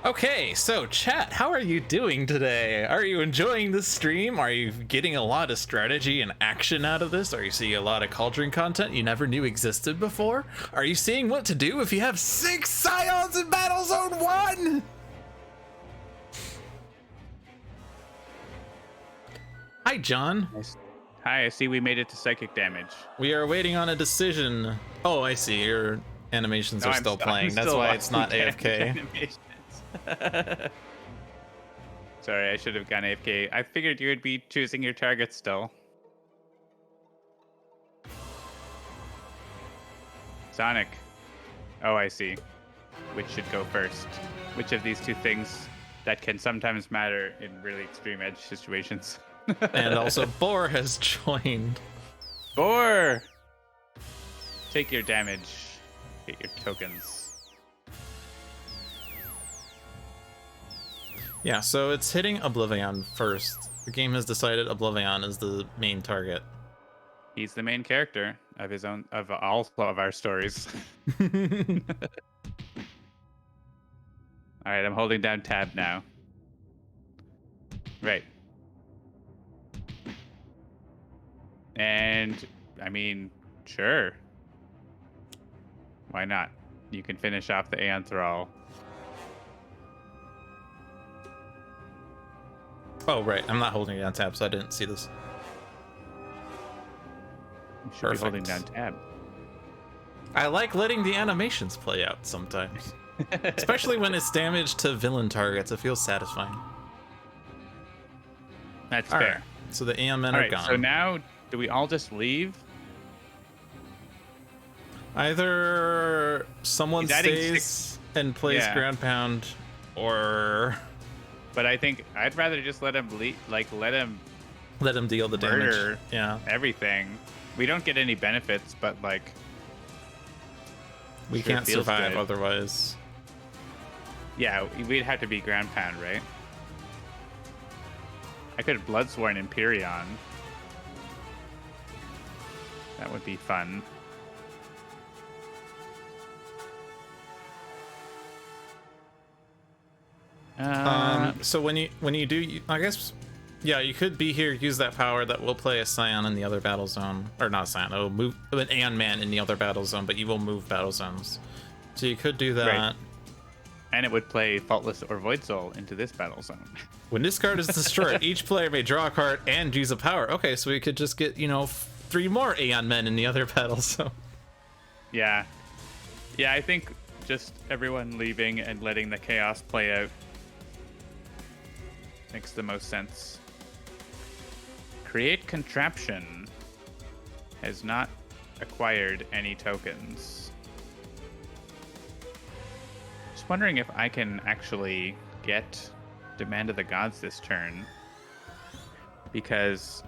Okay, so chat, how are you doing today? Are you enjoying this stream? Are you getting a lot of strategy and action out of this? Are you seeing a lot of Cauldron content you never knew existed before? Are you seeing what to do if you have 6 Scions in Battle Zone 1? Hi, John. Nice. Hi, I see we made it to psychic damage. We are waiting on a decision. Oh, I see. Your animations are still playing. That's why it's not AFK. Sorry, I should have gone AFK. I figured you would be choosing your target still. Sonic. Oh, I see. Which should go first? Which of these two things that can sometimes matter in really extreme edge situations? And also, Boar has joined. Boar! Take your damage. Get your tokens. Yeah, so it's hitting OblivAeon first. The game has decided OblivAeon is the main target. He's the main character of his own, of all of our stories. All right, I'm holding down tab now. Right. And, I mean, sure. Why not? You can finish off the Aeon Thrall. Oh, right. I'm not holding it on tab, so I didn't see this. You should be holding down Perfect. tab. I like letting the animations play out sometimes. Especially when it's damage to villain targets. It feels satisfying. That's All fair. right. So the Aeon men All are right, gone. so now do we all just leave? Either someone He's adding stays 6. and plays Yeah. ground pound, or But I think I'd rather just let him let him let him deal the damage. murder Yeah. everything. We don't get any benefits, but like We sure can't feels survive good. otherwise. Yeah, we'd have to be ground pound, right? I could have Bloodsworn Empyrean. That would be fun. So when you do, I guess, yeah, you could be here, use that power that will play a Scion in the other battle zone, or not a Scion, it'll move an Aeon Man in the other battle zone, but you will move battle zones. So you could do that. Right. And it would play Faultless or Void Soul into this battle zone. When this card is destroyed, each player may draw a card and use a power. Okay, so we could just get, 3 more Aeon Men in the other battle zone. Yeah. Yeah, I think just everyone leaving and letting the chaos play out makes the most sense. Create Contraption has not acquired any tokens. Just wondering if I can actually get Demand of the Gods this turn, because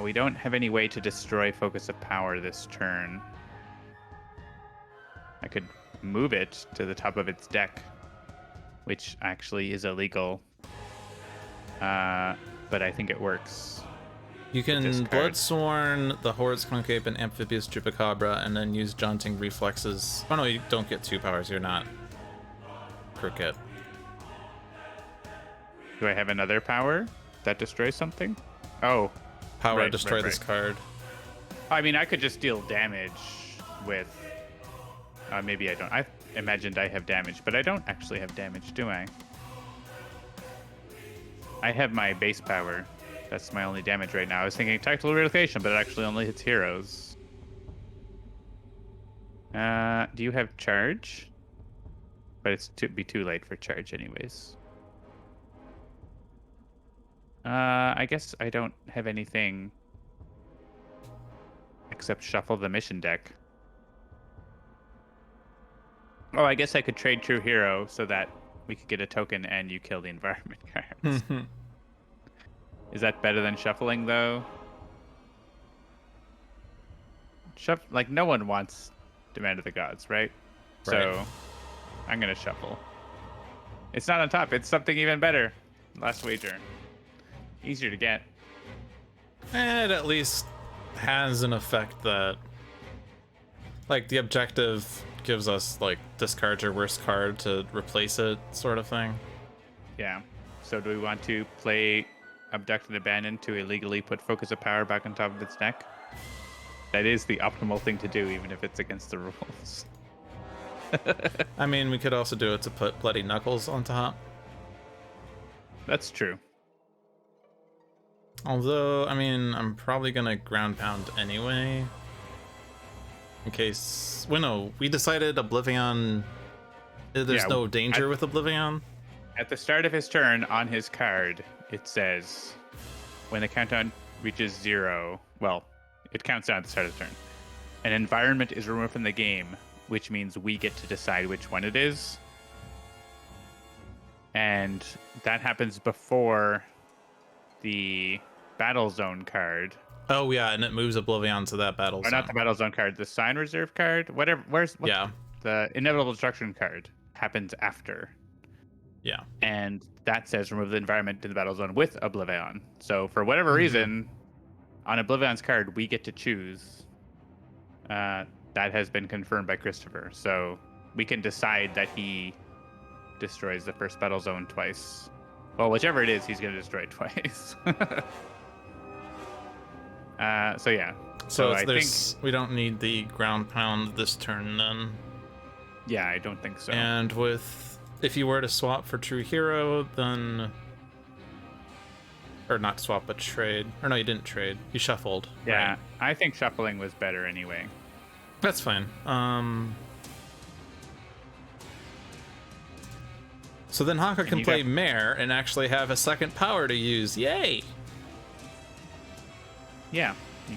we don't have any way to destroy Focus of Power this turn. I could move it to the top of its deck, which actually is illegal, but I think it works. You can this card. Bloodsworn, the Horde's Concave, and Amphibious Chupacabra, and then use Jaunting Reflexes. Oh no, you don't get 2 powers, you're not Cricket. Do I have another power that destroys something? Oh, Power Right, destroy right, this right. card. I mean, I could just deal damage with... maybe I don't. I imagined I have damage, but I don't actually have damage, do I? I have my base power. That's my only damage right now. I was thinking Tactical Relocation, but it actually only hits heroes. Do you have charge? But it's be too late for charge anyways. I guess I don't have anything except shuffle the mission deck. Oh, I guess I could trade True Hero so that we could get a token and you kill the environment cards. Is that better than shuffling, though? Like, no one wants Demand of the Gods, right? Right. So, I'm going to shuffle. It's not on top. It's something even better. Last wager. Easier to get. It at least has an effect that, like, the objective gives us, like, discard your worst card to replace it, sort of thing. Yeah. So do we want to play Abduct and Abandon to illegally put Focus of Power back on top of its deck? That is the optimal thing to do, even if it's against the rules. I mean, we could also do it to put Bloody Knuckles on top. That's true. Although, I mean, I'm probably gonna ground pound anyway. In case... Well, no, we decided OblivAeon... There's Yeah, no danger with OblivAeon. At the start of his turn, on his card, it says, when the countdown reaches 0, well, it counts down at the start of the turn, an environment is removed from the game, which means we get to decide which one it is. And that happens before the Battle Zone card. Oh, yeah, and it moves OblivAeon to that battle Or zone. not the Battle Zone card, the Sign Reserve card. Whatever. Yeah. The Inevitable Destruction card happens after. Yeah. And that says remove the environment in the battle zone with OblivAeon. So for whatever reason, on OblivAeon's card, we get to choose. That has been confirmed by Christopher. So we can decide that he destroys the first battle zone twice. Well, whichever it is, he's going to destroy it twice. So yeah. So I think, we don't need the ground pound this turn then. yeah, I don't think so. And with... If you were to swap for True Hero, then Or not swap, but trade. Or no, you didn't trade. You shuffled. Yeah, Right. I think shuffling was better anyway. That's fine. So then Haka can you play got- Mare and actually have a second power to use. Yay! Yeah, we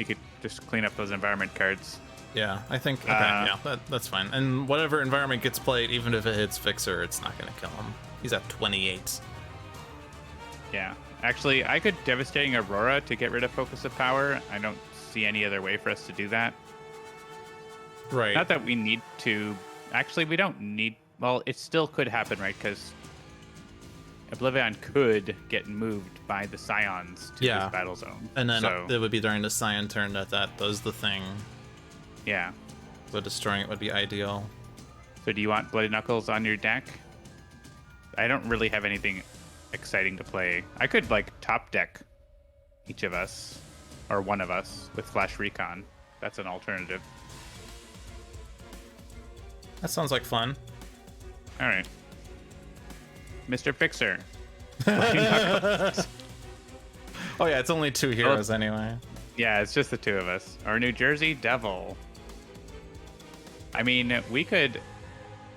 could just clean up those environment cards. Yeah, I think. Okay, yeah, that's fine. And whatever environment gets played, even if it hits Fixer, it's not going to kill him. He's at 28. Yeah, actually, I could Devastating Aurora to get rid of Focus of Power. I don't see any other way for us to do that. Right. Not that we need to. Actually, we don't need. Well, it still could happen, right? Because OblivAeon could get moved by the Scions to Yeah. this battle zone. And then so, it would be during the Scion turn that does the thing. yeah. So destroying it would be ideal. So do you want Bloody Knuckles on your deck? I don't really have anything exciting to play. I could top deck each of us, or one of us, with Flash Recon. That's an alternative. That sounds like fun. All right. Mr. Fixer. Bloody Knuckles. Oh yeah, it's only 2 heroes anyway. Yeah, it's just the two of us. Our New Jersey Devil. I mean, we could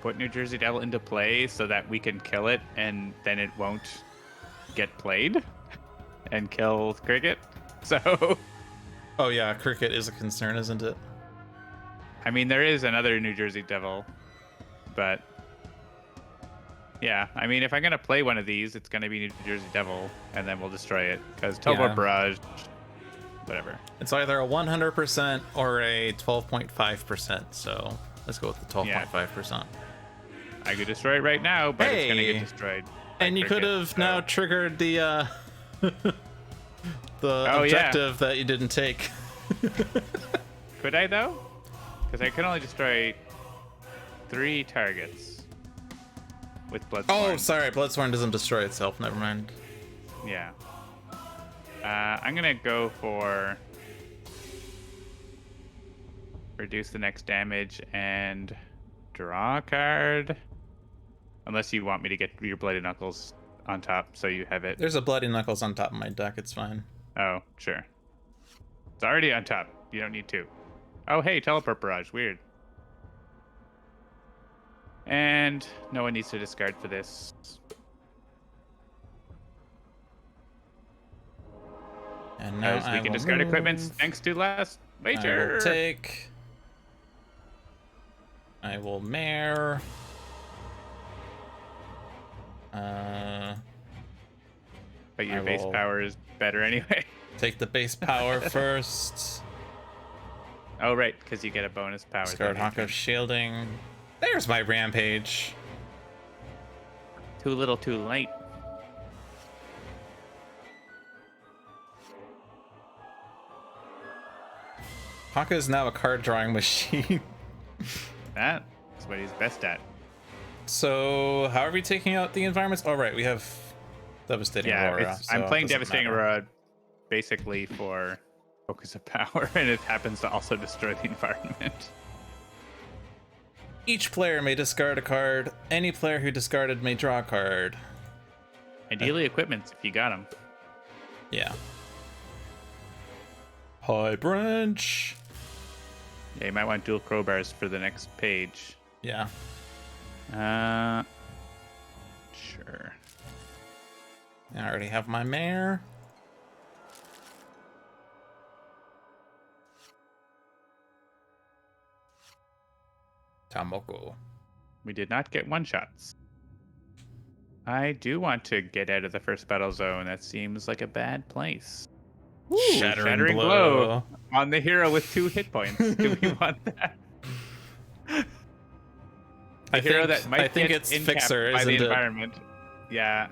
put New Jersey Devil into play so that we can kill it, and then it won't get played and kill Cricket. So, Oh yeah, Cricket is a concern, isn't it? I mean, there is another New Jersey Devil, but yeah, I mean, if I'm gonna play one of these, it's gonna be New Jersey Devil, and then we'll destroy it because Tobor Yeah. Barrage, whatever. It's either a 100% or a 12.5%. So let's go with the 12.5%. I could destroy it right now, but it's gonna Hey! get destroyed. by And you could Cricket, have so- now triggered the Oh, objective that you didn't take. Could I though? Because I can only destroy 3 targets with Bloodsworn. Oh, sorry, Bloodsworn doesn't destroy itself. Never mind. Yeah. I'm gonna go for reduce the next damage and draw a card. Unless you want me to get your Bloody Knuckles on top, so you have it. There's a Bloody Knuckles on top of my deck. It's fine. Oh, sure. It's already on top. You don't need 2. Oh, hey, Teleport Barrage. Weird. And no one needs to discard for this. And now Because we can discard equipment thanks to last I wager. will take. I will mare. But your I base will- power is better anyway. Take the base power first. Oh, right, because you get a bonus power. Discard that Hawk of turn. Shielding. There's my rampage. Too little, too late. Haka is now a card drawing machine. That's what he's best at. So, how are we taking out the environments? Oh, right, we have Devastating Yeah, Aurora. I'm so playing it doesn't Devastating matter. Aurora basically for Focus of Power, and it happens to also destroy the environment. Each player may discard a card. Any player who discarded may draw a card. Ideally, equipments if you got them. Yeah. High branch. Yeah, you might want dual crowbars for the next page. Yeah. Sure. I already have my mare. Tamoko. We did not get one-shots. I do want to get out of the first battle zone. That seems like a bad place. Shattering blow. on the hero with 2 hit points. Do we want that? I Hero think, that might I think get it's incapped Fixer, by isn't the it? environment. Yeah,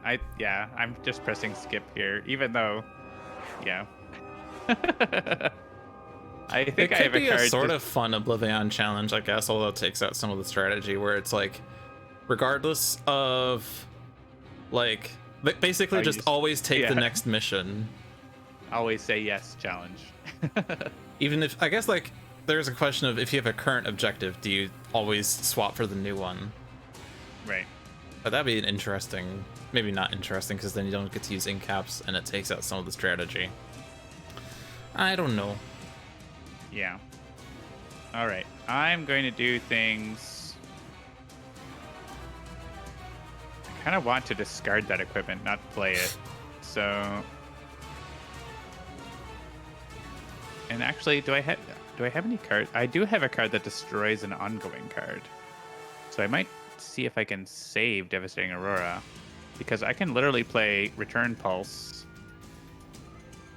I'm just pressing skip here, even though, yeah. I think It I could have a be card. a sort of fun OblivAeon challenge, I guess, although it takes out some of the strategy where it's like, regardless of, like, basically Oh, you just just- always take yeah. the next mission. always say yes challenge. Even if, I guess, like, there's a question of if you have a current objective, do you always swap for the new one? Right. But that'd be an interesting, maybe not interesting, because then you don't get to use incaps and it takes out some of the strategy. I don't know. Yeah. All right. I'm going to do things. I kind of want to discard that equipment, not play it. So. And actually, do I have any cards? I do have a card that destroys an ongoing card. So I might see if I can save Devastating Aurora, because I can literally play Return Pulse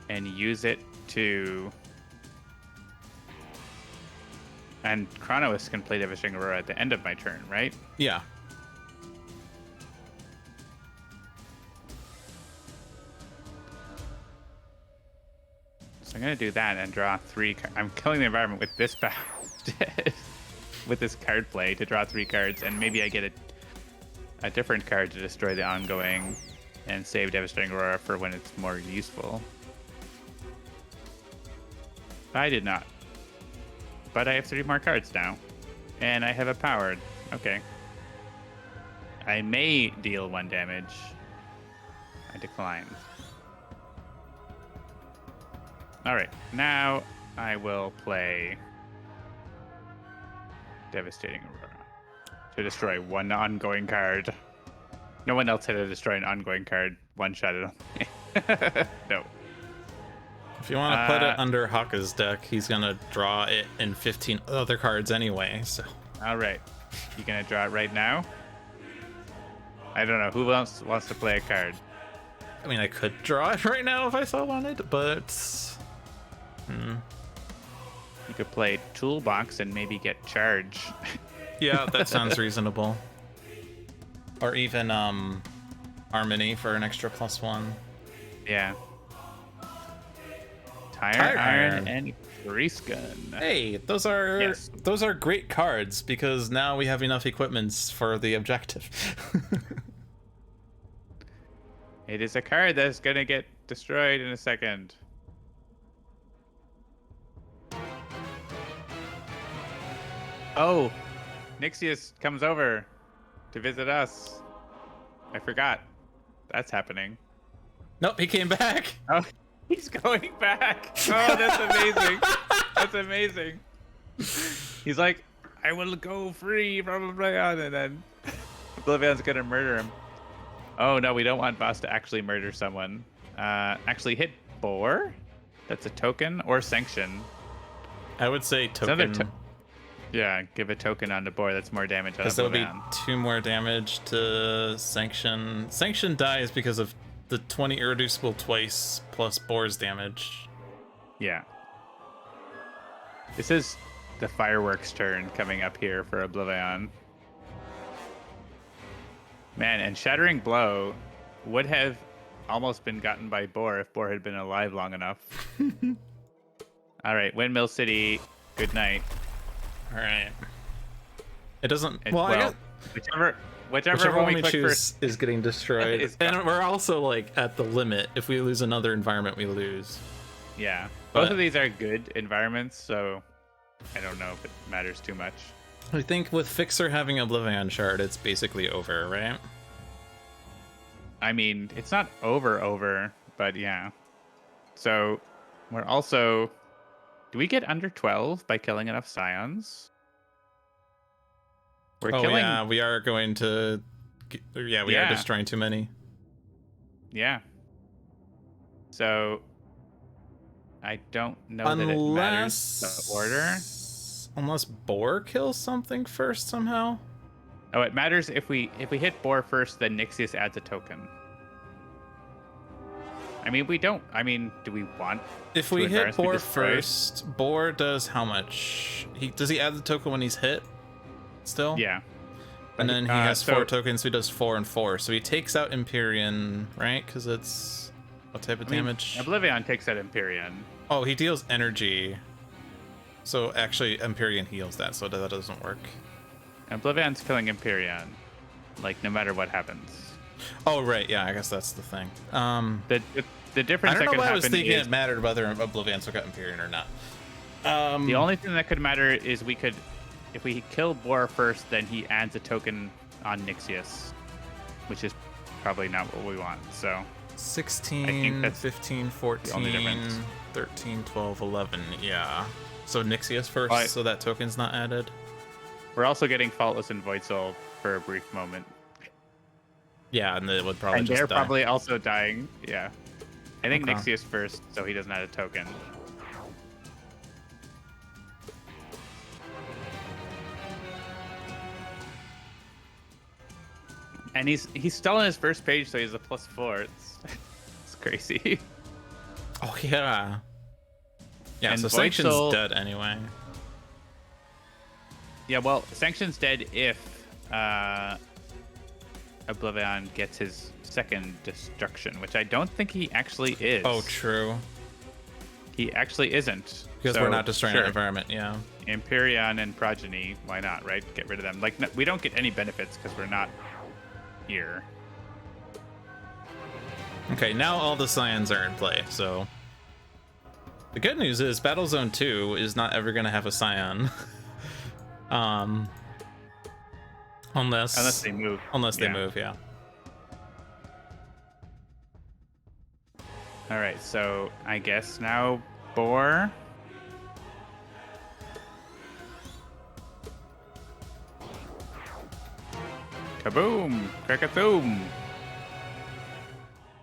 and use it to. And Chronos can play Devastating Aurora at the end of my turn, right? Yeah. So I'm going to do that and draw 3. I'm killing the environment with this with this card play to draw 3 cards, and maybe I get a different card to destroy the ongoing and save Devastating Aurora for when it's more useful. I did not. But I have 3 more cards now. And I have a powered. Okay. I may deal 1 damage. I decline. Alright, now I will play Devastating Aurora to destroy 1 ongoing card. No one else had to destroy an ongoing card. 1-shot it on. No. If you want to put it under Haka's deck, he's going to draw it in 15 other cards anyway, so. Alright. You gonna draw it right now? I don't know. Who else wants to play a card? I mean, I could draw it right now if I so wanted, but... You could play Toolbox and maybe get Charge. Yeah, that sounds reasonable. Or even Harmony for an extra +1. Yeah. Tire Iron and Grease Gun. Hey, those are great cards because now we have enough equipments for the objective. It is a card that's gonna get destroyed in a second. Oh, Nixius comes over to visit us. I forgot. That's happening. Nope, he came back. Oh, he's going back. Oh, that's amazing. That's amazing. He's like, I will go free from OblivAeon, and then OblivAeon's gonna murder him. Oh no, we don't want Boss to actually murder someone. Actually hit Boar. That's a token or sanction. I would say token. Yeah, give a token on the Boar. That's more damage. Because there'll be 2 more damage to sanction. Sanction dies because of the 20 irreducible twice plus Boar's damage. Yeah. This is the fireworks turn coming up here for OblivAeon. Man, and Shattering Blow would have almost been gotten by Boar if Boar had been alive long enough. All right, Windmill City, good night. All right. It doesn't. Whichever one we choose first is getting destroyed. And we're also like at the limit. If we lose another environment, we lose. Yeah. Both of these are good environments, so I don't know if it matters too much. I think with Fixer having OblivAeon Shard, it's basically over, right? I mean, it's not over, but yeah. So we're also... Do we get under 12 by killing enough Scions? We're killing... yeah, we are going to... Yeah, we are destroying too many. Yeah. So... I don't know that it matters the order. Unless Boar kills something first somehow? Oh, it matters if we hit Boar first, then Nixius adds a token. I mean, we don't... I mean, do we want... If we hit Boar first, Boar does how much? Does he add the token when he's hit? Still? Yeah. And then he has 4 tokens, so he does 4 and 4. So he takes out Empyrean, right? Because it's... What type of damage? OblivAeon takes out Empyrean. Oh, he deals energy. So actually, Empyrean heals that, so that doesn't work. OblivAeon's killing Empyrean, like, no matter what happens. Oh, right, yeah, I guess that's the thing. The difference I don't that know could why I happen was thinking is... it mattered whether OblivAeon took out Empyrean or not. The only thing that could matter is we could... If we kill Boar first, then he adds a token on Nixius. which is probably not what we want. So 16, that's 15, the 14, only difference. 13, 12, 11. Yeah. So Nixius first, Well, so that token's not added. we're also getting Faultless and Void Soul for a brief moment. Yeah, and it would probably And just they're die. probably also dying. Yeah. I think Okay. Nixius first, so he doesn't have a token. And he's still on his first page, so he's a +4. It's crazy. Oh, yeah. Yeah, And so Void Sanction's Soul- dead anyway. Yeah, well, Sanction's dead if OblivAeon gets his second destruction, which I don't think he actually is. Oh, true. He actually isn't. Because So, we're not destroying sure. our environment, yeah. Empyrean and Progeny, why not, right? Get rid of them. Like, no, we don't get any benefits because we're not here. Okay, now all the Scions are in play, so... The good news is Battlezone 2 is not ever going to have a Scion. Unless they move. Unless they Yeah. move, yeah. All right, so I guess now Boar. Kaboom! Krakathoom!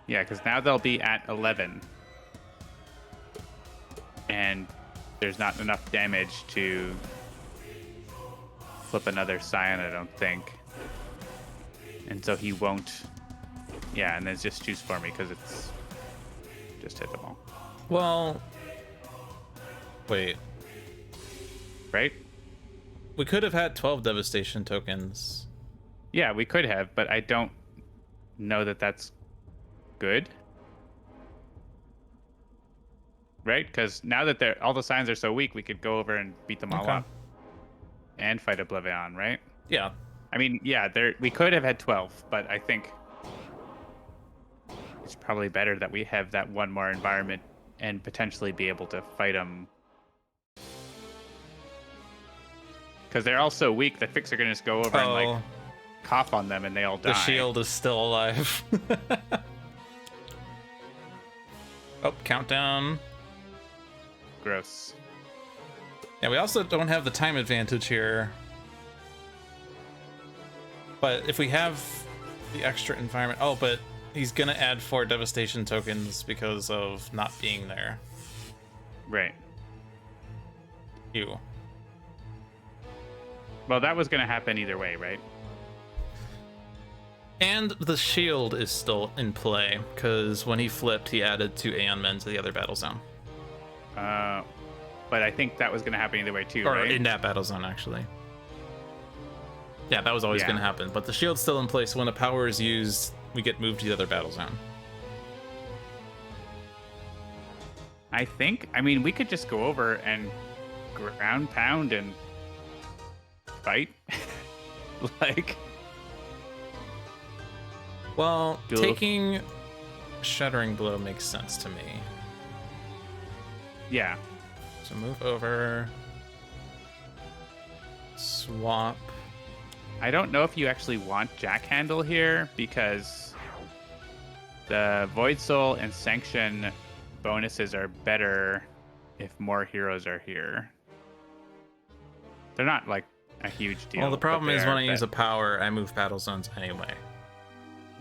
Yeah, because now they'll be at 11. And there's not enough damage to flip another Scion, I don't think. And so he won't. Yeah, and then just choose for me because it's just hit them all. Well... Wait. Right? We could have had 12 Devastation tokens. Yeah, we could have, but I don't know that that's good. Right? Because now that all the signs are so weak, we could go over and beat them all Okay. up. And fight OblivAeon, right? Yeah. I mean, yeah, we could have had 12, but I think it's probably better that we have that one more environment and potentially be able to fight them. Because they're all so weak, the Fix are going to just go over and like cough on them and they all die. The shield is still alive. Oh, countdown. Gross. Yeah, we also don't have the time advantage here. But if we have the extra environment... Oh, but he's going to add 4 Devastation tokens because of not being there. Right. Ew. Well, that was going to happen either way, right? And the shield is still in play, because when he flipped, he added 2 Aeon Men to the other battle zone. But I think that was going to happen either way too, Or right? in that battle zone, actually. Yeah, that was always Yeah. going to happen. But the shield's still in place. When a power is used, we get moved to the other battle zone. I mean, we could just go over and ground pound and fight. Like, Well, Duel. taking Shuddering Blow makes sense to me. yeah. So move over. Swap. I don't know if you actually want Jackhandle here because the Void Soul and Sanction bonuses are better if more heroes are here. They're not like a huge deal. Well, the problem but is they when are I use a power, I move battle zones anyway.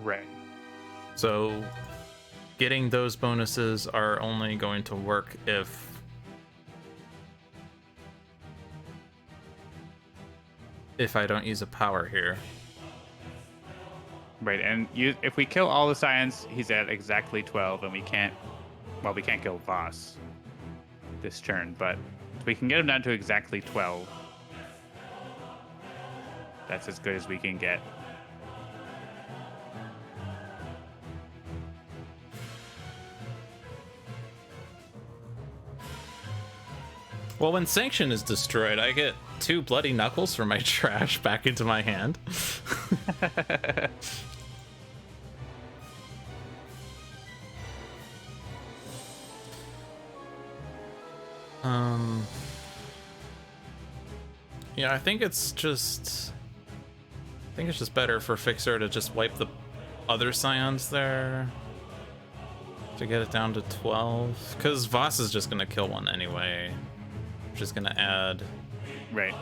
right. So getting those bonuses are only going to work if I don't use a power here. Right, and if we kill all the Scions, he's at exactly 12, and we can't kill Voss this turn, but we can get him down to exactly 12. That's as good as we can get. Well, when Sanction is destroyed, I get 2 Bloody Knuckles from my trash back into my hand. Yeah, I think it's just better for Fixer to just wipe the other scions there to get it down to 12. Because Voss is just going to kill one anyway. Just going to add Right.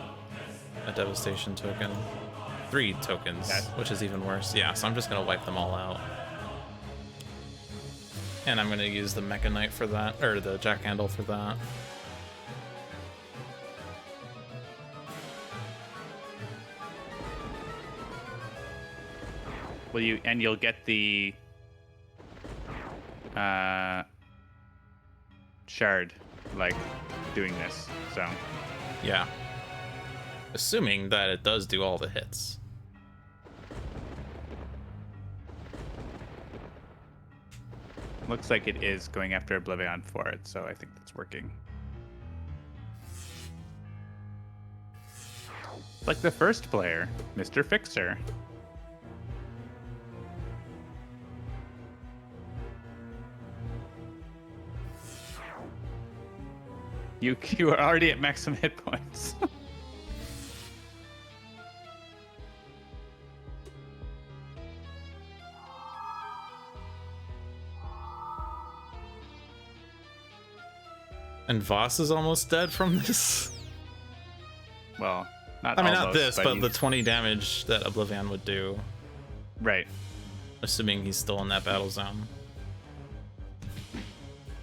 a devastation token. 3 tokens, which is even worse. Yeah, so I'm just going to wipe them all out. And I'm going to use the Mecha Knight for that, or the Jackhandle for that. Will you? And you'll get the shard, like doing this. So Yeah. Assuming that it does do all the hits. looks like it is going after OblivAeon for it. So I think that's working. Like the first player, Mr. Fixer. You are already at maximum hit points. And Voss is almost dead from this. Well, not I mean, almost, not this, but the he's- 20 damage that OblivAeon would do, Right. assuming he's still in that battle zone.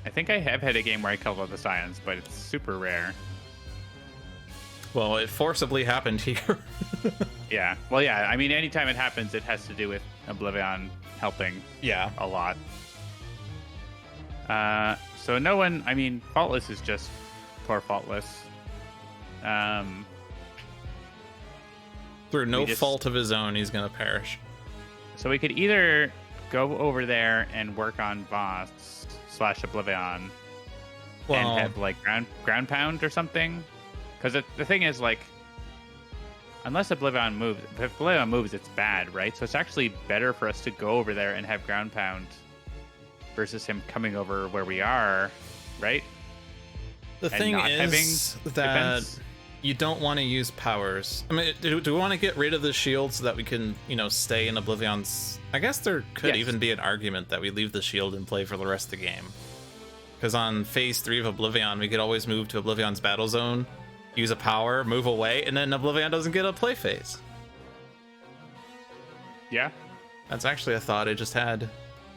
I think I have had a game where I killed all the Scions, but it's super rare. Well, it forcibly happened here. Yeah. Well, yeah. I mean, anytime it happens, it has to do with OblivAeon helping Yeah. a lot. So no one. I mean, Faultless is just poor Faultless. Through no We just- fault of his own, he's gonna perish. So we could either go over there and work on Voss / OblivAeon Well, and have like ground pound or something. Because the thing is, like, unless OblivAeon moves, if OblivAeon moves, it's bad, right? So it's actually better for us to go over there and have ground pound versus him coming over where we are, right? the and thing not having is that defense. you don't want to use powers. I mean, do we want to get rid of the shield so that we can, stay in OblivAeon's... I guess there could Yes. even be an argument that we leave the shield in play for the rest of the game. Because on phase 3 of OblivAeon, we could always move to OblivAeon's battle zone, use a power, move away, and then OblivAeon doesn't get a play phase. Yeah. That's actually a thought I just had,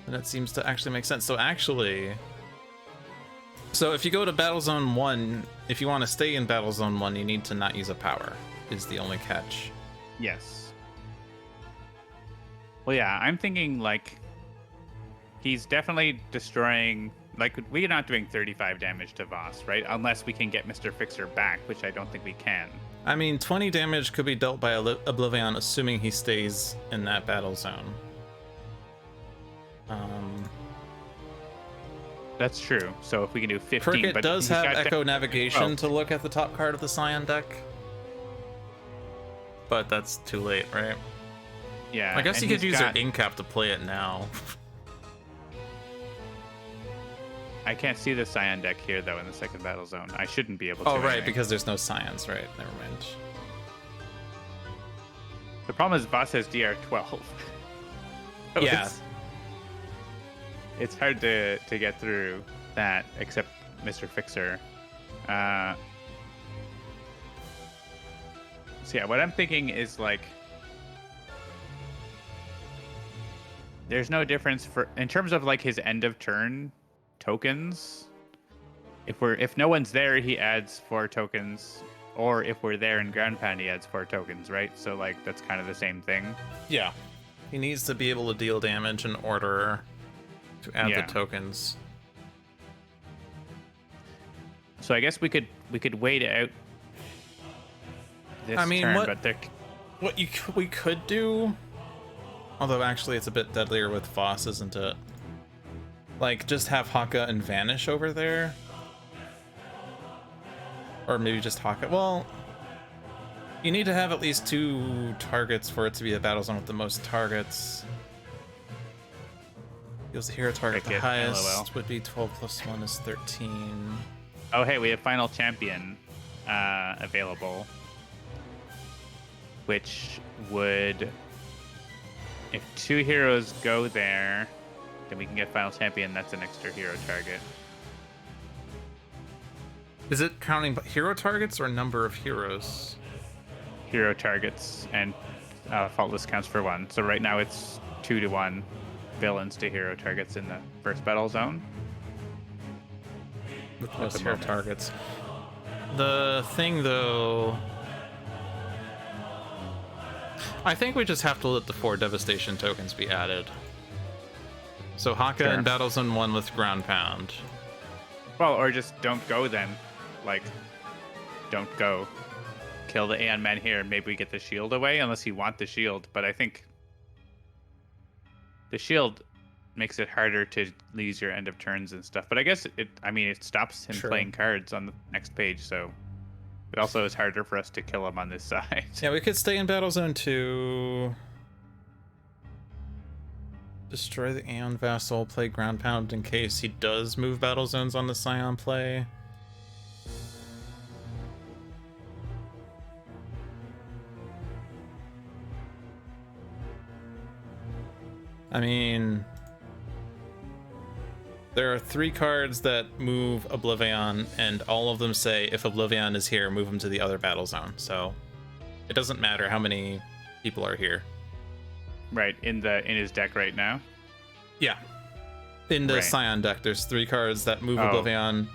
and it seems to actually make sense. So if you go to Battle Zone 1, if you want to stay in Battle Zone 1, you need to not use a power, is the only catch. Yes. Well, yeah, I'm thinking, like, he's definitely destroying... Like, we're not doing 35 damage to Voss, right? Unless we can get Mr. Fixer back, which I don't think we can. I mean, 20 damage could be dealt by OblivAeon, assuming he stays in that battle zone. That's true. So if we can do 15... Cricket but does he's have got Echo Navigation Oh. to look at the top card of the Scion deck. But that's too late, right? Yeah. I guess and you could he's use got- your Incap to play it now. I can't see the Scion deck here, though, in the second battle zone. I shouldn't be able to. Oh, right, anyway. because there's no Scions, right? Never mind. The problem is Voss has DR12. So Yeah. It's hard to get through that, except Mr. Fixer. So yeah, what I'm thinking is, like, there's no difference in terms of, like, his end of turn tokens. If no one's there, he adds 4 tokens, or if we're there in ground pound, he adds 4 tokens, right? So, like, that's kind of the same thing. Yeah. He needs to be able to deal damage in order to add Yeah. the tokens. So I guess we could wait out this turn, what- but there. What we could do, although actually it's a bit deadlier with Voss, isn't it? Like, just have Haka and Vanish over there. Or maybe just Haka. Well, you need to have at least 2 targets for it to be a battle zone with the most targets. Deals the hero target the Cricket, highest LOL. would be 12 plus 1 is 13. Oh, hey, we have Final Champion available, which would if 2 heroes go there, then we can get Final Champion. That's an extra hero target. Is it counting hero targets or number of heroes? Hero targets, and Faultless counts for 1. So right now it's 2-to-1 villains to hero targets in the first battle zone. With most hero targets. The thing, though, I think we just have to let the 4 devastation tokens be added. So Haka in Battle Zone 1 with Ground Pound. Well, or just don't go then. Like, don't go. Kill the Aeon Man here. Maybe we get the shield away, unless you want the shield. But I think the shield makes it harder to lose your end of turns and stuff. But I guess it stops him playing cards on the next page, so it also is harder for us to kill him on this side. Yeah, we could stay in Battle Zone 2. Destroy the Aeon Vassal, play Ground Pound in case he does move Battle Zones on the Scion play. I mean, there are 3 cards that move OblivAeon, and all of them say if OblivAeon is here, move him to the other battle zone. So it doesn't matter how many people are here. Right, in his deck right now? Yeah. In the Scion deck, there's 3 cards that move OblivAeon.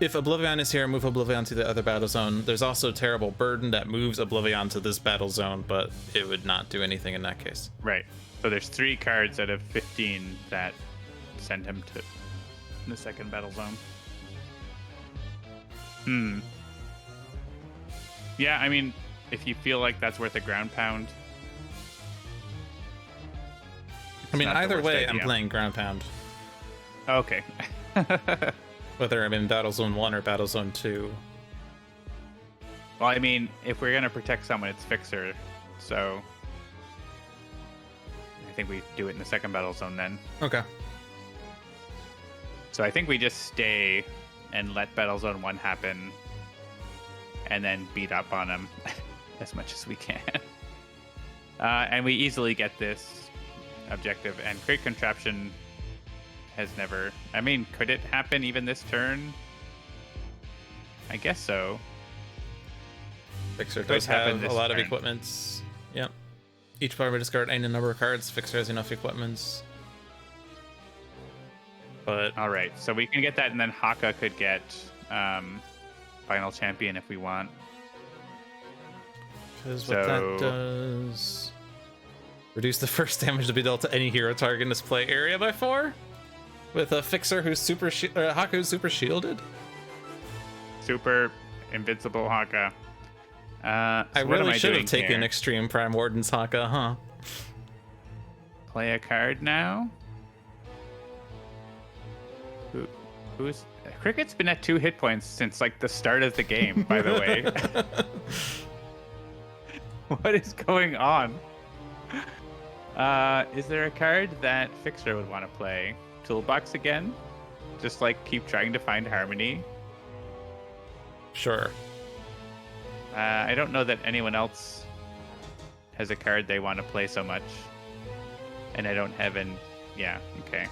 If OblivAeon is here, move OblivAeon to the other battle zone. There's also Terrible Burden that moves OblivAeon to this battle zone, but it would not do anything in that case. Right. So there's 3 cards out of 15 that send him to the second battle zone. Yeah, I mean, if you feel like that's worth a Ground Pound. I mean, either way, I'm playing Ground Pound. Okay. Whether I'm in Battle Zone 1 or Battle Zone 2. Well, I mean, if we're going to protect someone, it's Fixer. So I think we do it in the second battle zone then. Okay. So I think we just stay and let Battle Zone 1 happen and then beat up on him as much as we can. And we easily get this objective. And Crate Contraption has never... I mean, could it happen even this turn? I guess so. Fixer does have a lot of equipments. Yep. Each player may discard any number of cards. Fixer has enough equipments. But all right, so we can get that, and then Haka could get Final Champion if we want. Because what that does... reduce the first damage to be dealt to any hero target in this play area by 4? With a Fixer who's Haka who's super shielded? Super invincible Haka. So I really should have taken Extreme Prime Warden's Haka, huh? Play a card now. Who's Cricket's been at 2 hit points since like the start of the game, by the way. What is going on? Is there a card that Fixer would want to play? Toolbox again? Just like keep trying to find harmony? Sure. I don't know that anyone else has a card they want to play so much. And I don't have an... Yeah, okay.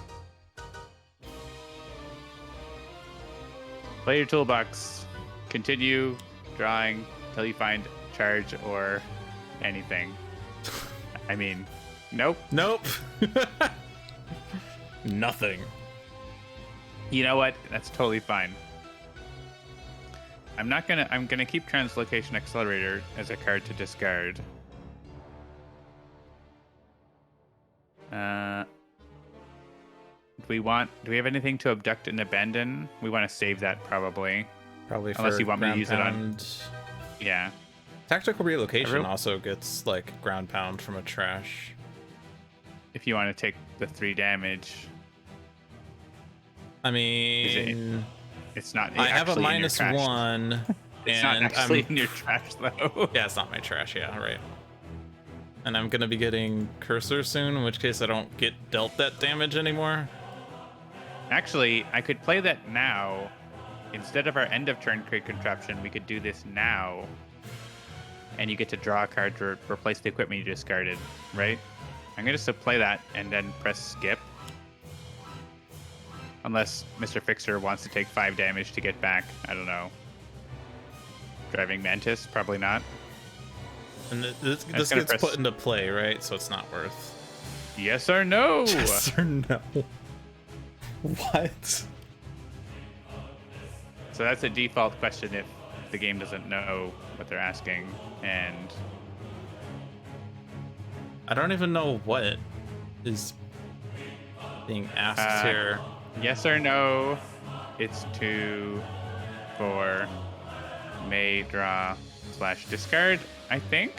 Play your toolbox. Continue drawing until you find charge or anything. I mean, nope. Nope. Nothing. You know what? That's totally fine. I'm gonna keep Translocation Accelerator as a card to discard. Do we have anything to abduct and abandon? We want to save that probably. Probably for unless you want me to use it on. Yeah. Tactical Relocation also gets like Ground Pound from a trash. If you want to take the 3 damage. I mean, it's not. I have a -1. It's not actually in your trash though. Yeah, it's not my trash. Yeah, right. And I'm gonna be getting Cursor soon, in which case I don't get dealt that damage anymore. Actually, I could play that now. Instead of our end of turn Crate Contraption, we could do this now. And you get to draw a card to replace the equipment you discarded, right? I'm going to still play that and then press skip. Unless Mr. Fixer wants to take 5 damage to get back. I don't know. Driving Mantis? Probably not. And this gets put into play, right? So it's not worth. Yes or no? Yes or no? What? So that's a default question if the game doesn't know what they're asking. And I don't even know what is being asked here. Yes or no? It's 2 for may draw / discard, I think.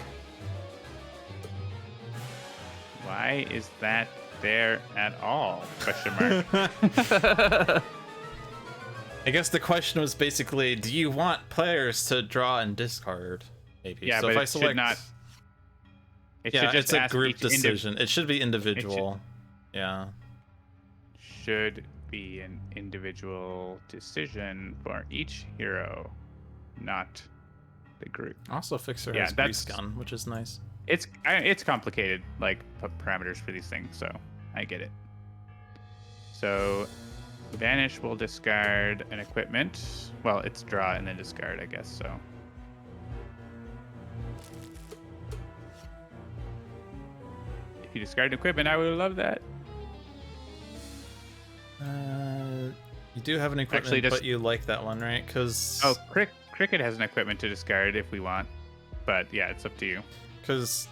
Why is that there at all? Question mark. I guess the question was basically, do you want players to draw and discard? Maybe. Yeah, so but if I it select, should not. It yeah, should just it's a ask group each decision. It should be individual. Yeah. Should be an individual decision for each hero, not the group. Also, Fixer Yeah, has Grease Gun, which is nice. It's complicated, like parameters for these things, so I get it. So Vanish will discard an equipment. Well, it's draw and then discard, I guess. So if you discard an equipment, I would love that. You do have an equipment, Actually, but you like that one, right? Because Cricket has an equipment to discard if we want, but yeah, it's up to you. Because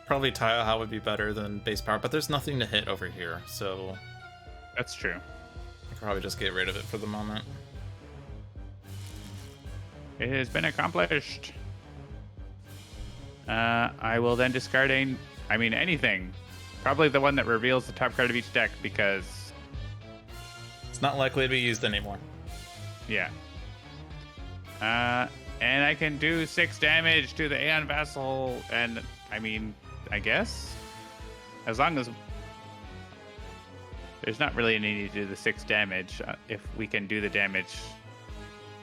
probably Taiaha would be better than base power, but there's nothing to hit over here, so That's true. I could probably just get rid of it for the moment. It has been accomplished. I will then discard anything. Probably the one that reveals the top card of each deck, because It's not likely to be used anymore. yeah. And I can do 6 damage to the Aeon Vassal, and I guess as long as there's not really any need to do the 6 damage, if we can do the damage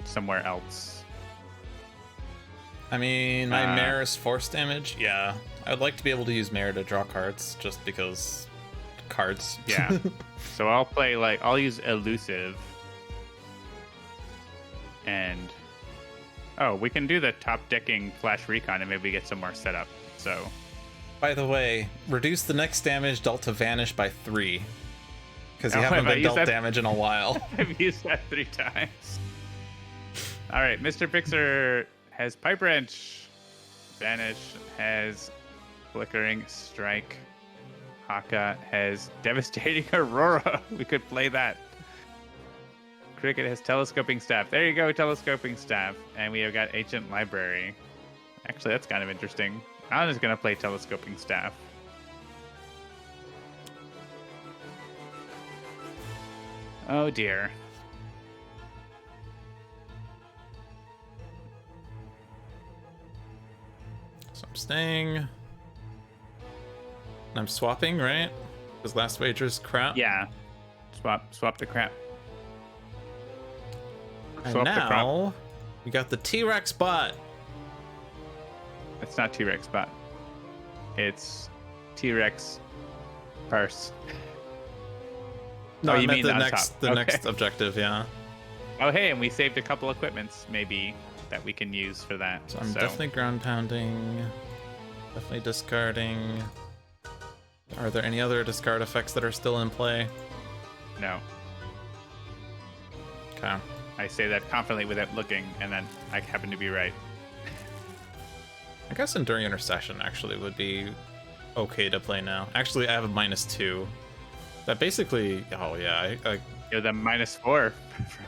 somewhere else. I mean, my Mare is force damage. Yeah, I would like to be able to use Mare to draw cards, just because cards. Yeah. So I'll use Elusive, and we can do the top decking Flash Recon and maybe get some more setup. So, By the way, reduce the next damage dealt to Vanish by 3. Because you haven't been dealt damage in a while. I've used that 3 times. All right, Mr. Fixer has Pipe Wrench. Vanish has Flickering Strike. Haka has Devastating Aurora. We could play that. Cricket has Telescoping Staff. There you go, Telescoping Staff. And we have got Ancient Library. Actually, that's kind of interesting. I'm just going to play Telescoping Staff. Oh dear. So I'm staying. I'm swapping, right? Because last wager's crap. Yeah. Swap the crap. And Swap the crap. now we got the T-Rex bot. It's not T-Rex bot. It's T-Rex purse. No, Oh, I you meant mean the on next top. the Okay. next objective, yeah. Oh hey, and we saved a couple equipments maybe that we can use for that. So I'm definitely ground pounding. Definitely discarding. Are there any other discard effects that are still in play? No. Okay. I say that confidently without looking, and then I happen to be right. I guess Enduring Intercession actually would be okay to play now. Actually, I have a -2. That basically, oh yeah, You're the -4 for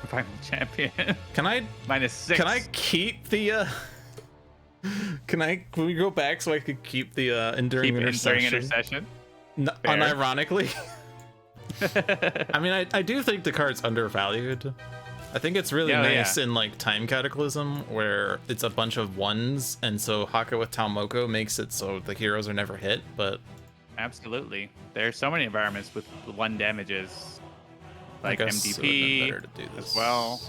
Final Champion. can I -6. Can I keep the Can we go back so I could keep the Enduring Intercession? No, Fair. unironically. I mean, I do think the card's undervalued. I think it's really nice in like Time Cataclysm, where it's a bunch of 1s, and so Haka with Talmoko makes it so the heroes are never hit, but Absolutely. There's so many environments with 1 damages, like I guess it would've been MDP better to do this. as well.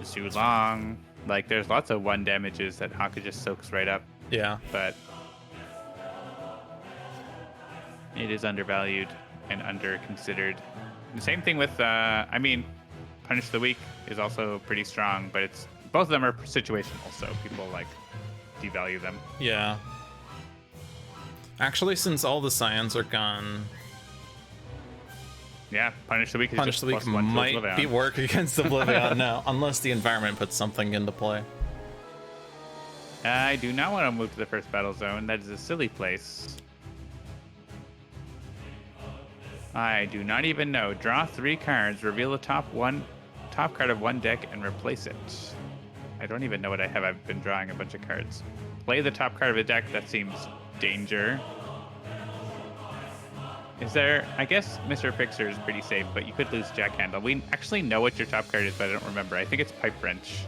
Zulong. Like, there's lots of 1 damages that Haka just soaks right up. Yeah. But It is undervalued and under-considered. The same thing with, I mean, Punish the Weak is also pretty strong, but it's both of them are situational, so people like devalue them. Yeah. Actually, since all the scions are gone, Yeah, Punish the Weak is Punish just the Weak +1 to might OblivAeon. be work against OblivAeon now, unless the environment puts something into play. I do not want to move to the first battle zone. That is a silly place. I do not even know. Draw 3 cards, reveal the top card of one deck, and replace it. I don't even know what I have. I've been drawing a bunch of cards. Play the top card of a deck. That seems danger. Is there... I guess Mr. Fixer is pretty safe, but you could lose Jack Handle. We actually know what your top card is, but I don't remember. I think it's Pipe Wrench.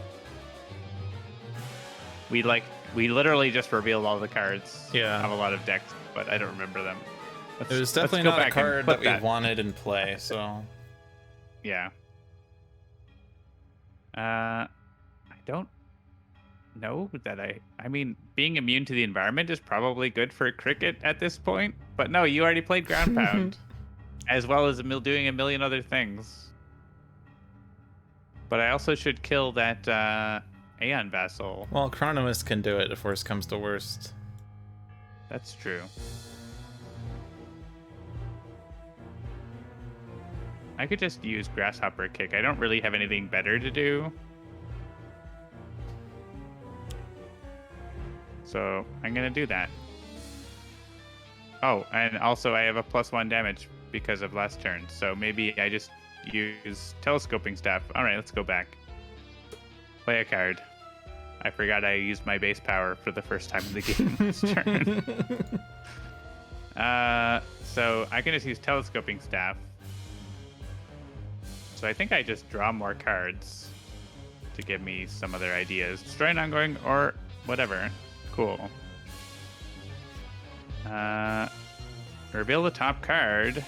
We literally just revealed all the cards of a lot of decks, but I don't remember them. It was definitely not a card that we wanted in play, so... Yeah. I don't know that I mean, being immune to the environment is probably good for Cricket at this point, but no, you already played Ground Pound, as well as doing a million other things. But I also should kill that Aeon Vassal. Well, Chronomist can do it if worst comes to worst. That's true. I could just use Grasshopper Kick. I don't really have anything better to do. So I'm going to do that. Oh, and also I have a +1 damage because of last turn. So maybe I just use Telescoping Staff. All right, let's go back. Play a card. I forgot I used my base power for the first time in the game this turn. So I can just use Telescoping Staff. So I think I just draw more cards to give me some other ideas. Destroy an ongoing or whatever. Cool. Reveal the top card.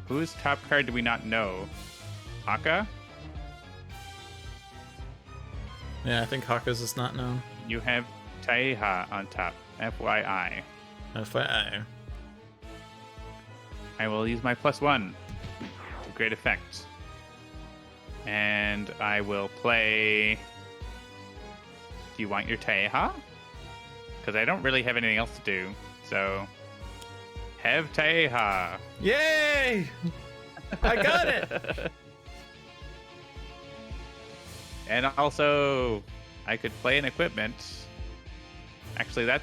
Whose top card do we not know? Haka? Yeah, I think Haka's is not known. You have Taiha on top. FYI. FYI. I will use my +1 to great effect. And I will play... Do you want your Taiha? Because I don't really have anything else to do. So, have Taiha. Yay! I got it! And also, I could play an equipment. Actually, that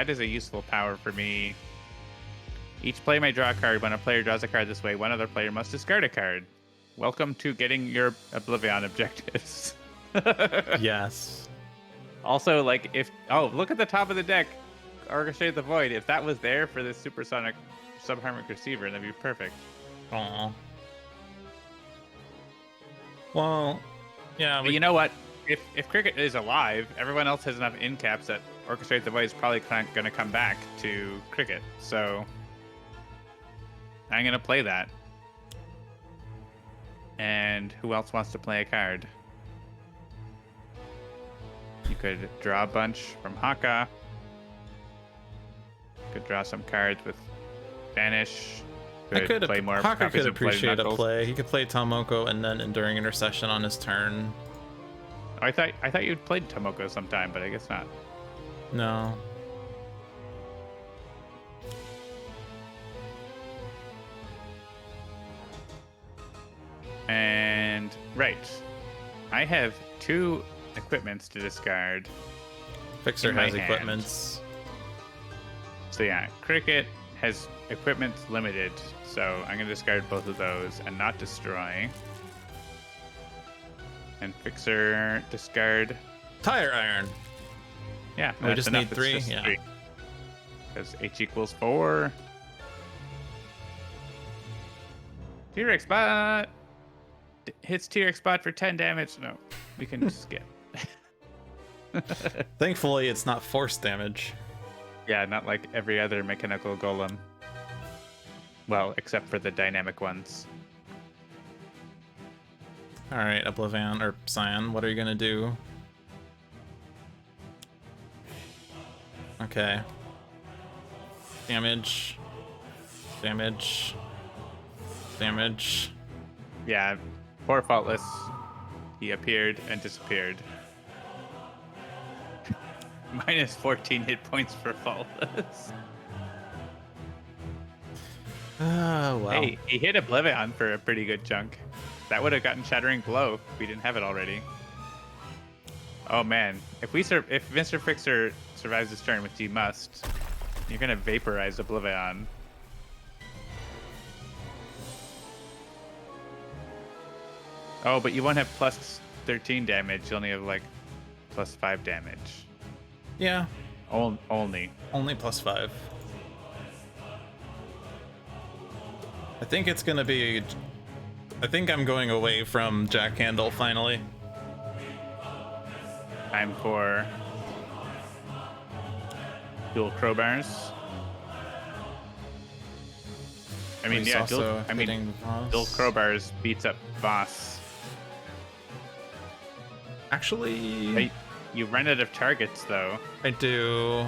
is a useful power for me. Each player may draw a card. When a player draws a card this way, one other player must discard a card. Welcome to getting your OblivAeon objectives. Yes. Also, like, if... Oh, look at the top of the deck. Orchestrate the Void. If that was there for this supersonic subharmonic receiver, that'd be perfect. Aw. Well, yeah. But you know what? If Cricket is alive, everyone else has enough in caps that Orchestrate the Void is probably going to come back to Cricket. So I'm going to play that. And who else wants to play a card? You could draw a bunch from Haka. Could draw some cards with Banish. Could play more. Haka could of Bloody appreciate a Knuckles. play. He could play Tomoko and then Enduring Intercession on his turn. I thought you'd played Tomoko sometime, but I guess not. No. And right, I have 2 equipments to discard. Fixer in my has hand. equipments. So yeah, Cricket has equipment limited, so I'm gonna discard both of those and not destroy. And Fixer discard. Tire Iron. Yeah, We just need 3. It's just Yeah. 3. Because H equals 4. T-Rex bot hits T-Rex bot for 10 damage. No, we can skip. Thankfully, it's not force damage. Yeah, not like every other mechanical golem. Well, except for the dynamic ones. All right, OblivAeon or Scion, what are you gonna do? Okay. Damage. Damage. Damage. Yeah, poor Faultless. He appeared and disappeared. Minus 14 hit points for Faultless. Oh, wow. Hey, he hit OblivAeon for a pretty good chunk. That would have gotten Shattering Blow if we didn't have it already. Oh man, if Mr. Fixer survives this turn, which he must, you're gonna vaporize OblivAeon. Oh, but you won't have plus 13 damage. You only have like plus 5 damage. Yeah. Only. Only +5. I think it's gonna be. I think I'm going away from Jack Handle finally. Time for dual crowbars. I mean, He's yeah, also dual hitting Voss. crowbars beats up Voss. Actually, Hey, you run out of targets though. I do.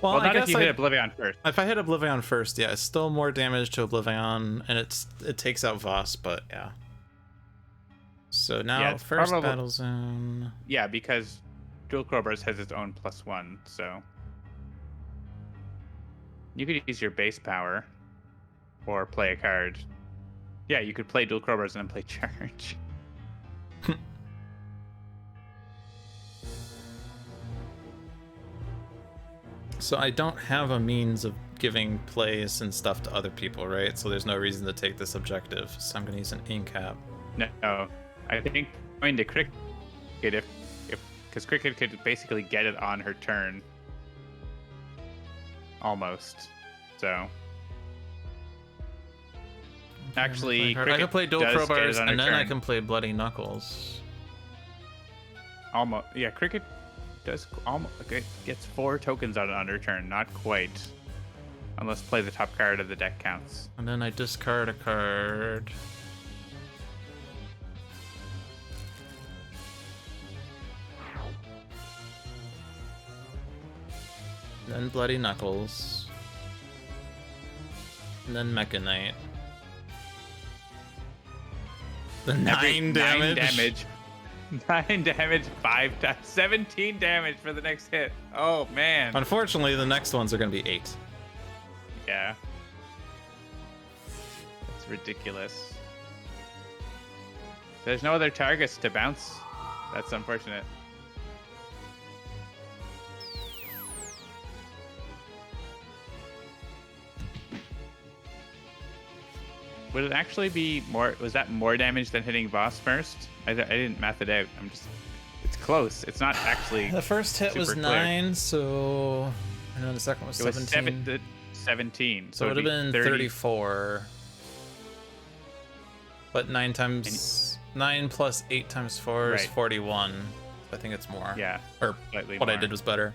Well, Well, I not guess if you hit OblivAeon first. if I hit OblivAeon first, yeah, it's still more damage to OblivAeon, and it takes out Voss, but yeah. So now Yeah, it's first probably- battle zone. Yeah, because dual crowbars has its own +1, so you could use your base power or play a card. Yeah, you could play dual crowbars and then play charge. So I don't have a means of giving plays and stuff to other people, right? So there's no reason to take this objective. So I'm gonna use an incap. No, I think going to Cricket if because Cricket could basically get it on her turn, almost. So actually, I can play dual does get it crowbars, on and her then I turn. can play bloody knuckles. Almost, yeah. Cricket does almost gets 4 tokens on it on her turn. Not quite, unless play the top card of the deck counts. And then I discard a card. Then bloody knuckles. And then Mecha Knight. The 9 damage. 9 damage. 9 damage, 5 times, 17 damage for the next hit. Oh man. Unfortunately, the next ones are going to be 8. Yeah. It's ridiculous. There's no other targets to bounce. That's unfortunate. Would it actually be more? Was that more damage than hitting Voss first? I didn't math it out. It's close. It's not actually. The first hit was super clear. 9, so. And then the second was It 17. was 17. So it would have been 30. 34. But 9 times 9 plus 8 times 4 is Right. 41. I think it's more. Yeah. Or Slightly what I more. did was better.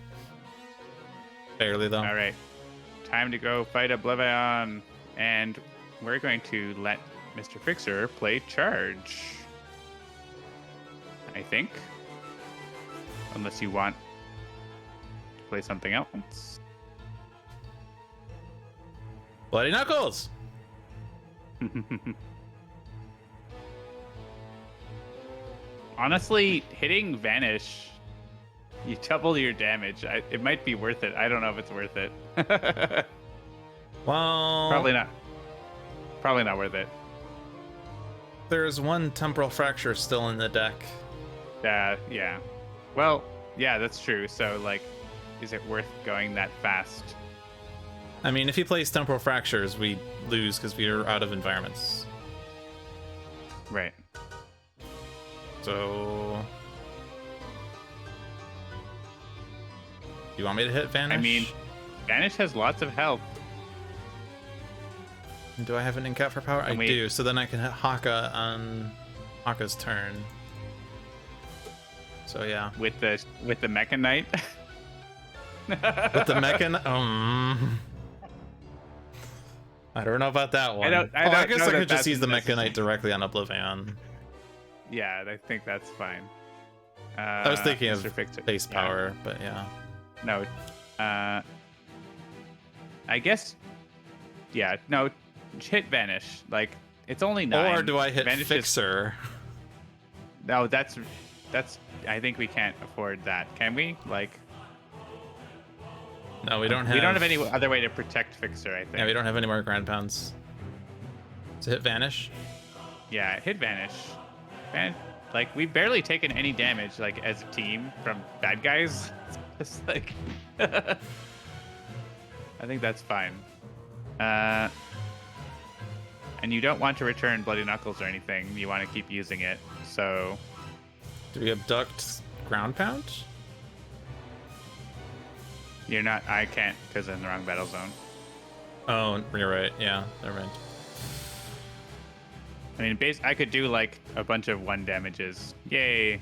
Barely though. All right. Time to go fight OblivAeon. And we're going to let Mr. Fixer play charge. I think. Unless you want to play something else. Bloody knuckles. Honestly, hitting Vanish, you double your damage. It might be worth it. I don't know if it's worth it. Well, Probably not. Probably not worth it. there's one temporal fracture still in the deck. Yeah. Well, yeah, that's true. So, like, is it worth going that fast? I mean, if he plays temporal fractures, we lose because we are out of environments. Right. So, you want me to hit Vanish? I mean, Vanish has lots of health. Do I have an incap for power? I we- do. So then I can hit Haka on Haka's turn. So yeah, With the Mecha Knight. with the Mechan. I don't know about that one. I don't I guess know I that could just that's use the Mecha necessary. Knight directly on OblivAeon. Yeah, I think that's fine. I was thinking of Mr. Fixer. base Yeah. power, but yeah. No. I guess. Yeah. No. Hit vanish. Like it's only 9. Or do I hit vanish Fixer? No, that's. I think we can't afford that. Can we? Like. No, we don't have. We don't have any other way to protect Fixer. I think. Yeah, we don't have any more ground pounds. To hit Vanish. Yeah, hit vanish. Like we've barely taken any damage, like as a team, from bad guys. It's just like. I think that's fine. And you don't want to return Bloody Knuckles or anything. You want to keep using it. So. Do we abduct ground pound? You're not. I can't because I'm in the wrong battle zone. Oh, you're right. Yeah, never mind. I mean, I could do like a bunch of 1 damages. Yay! I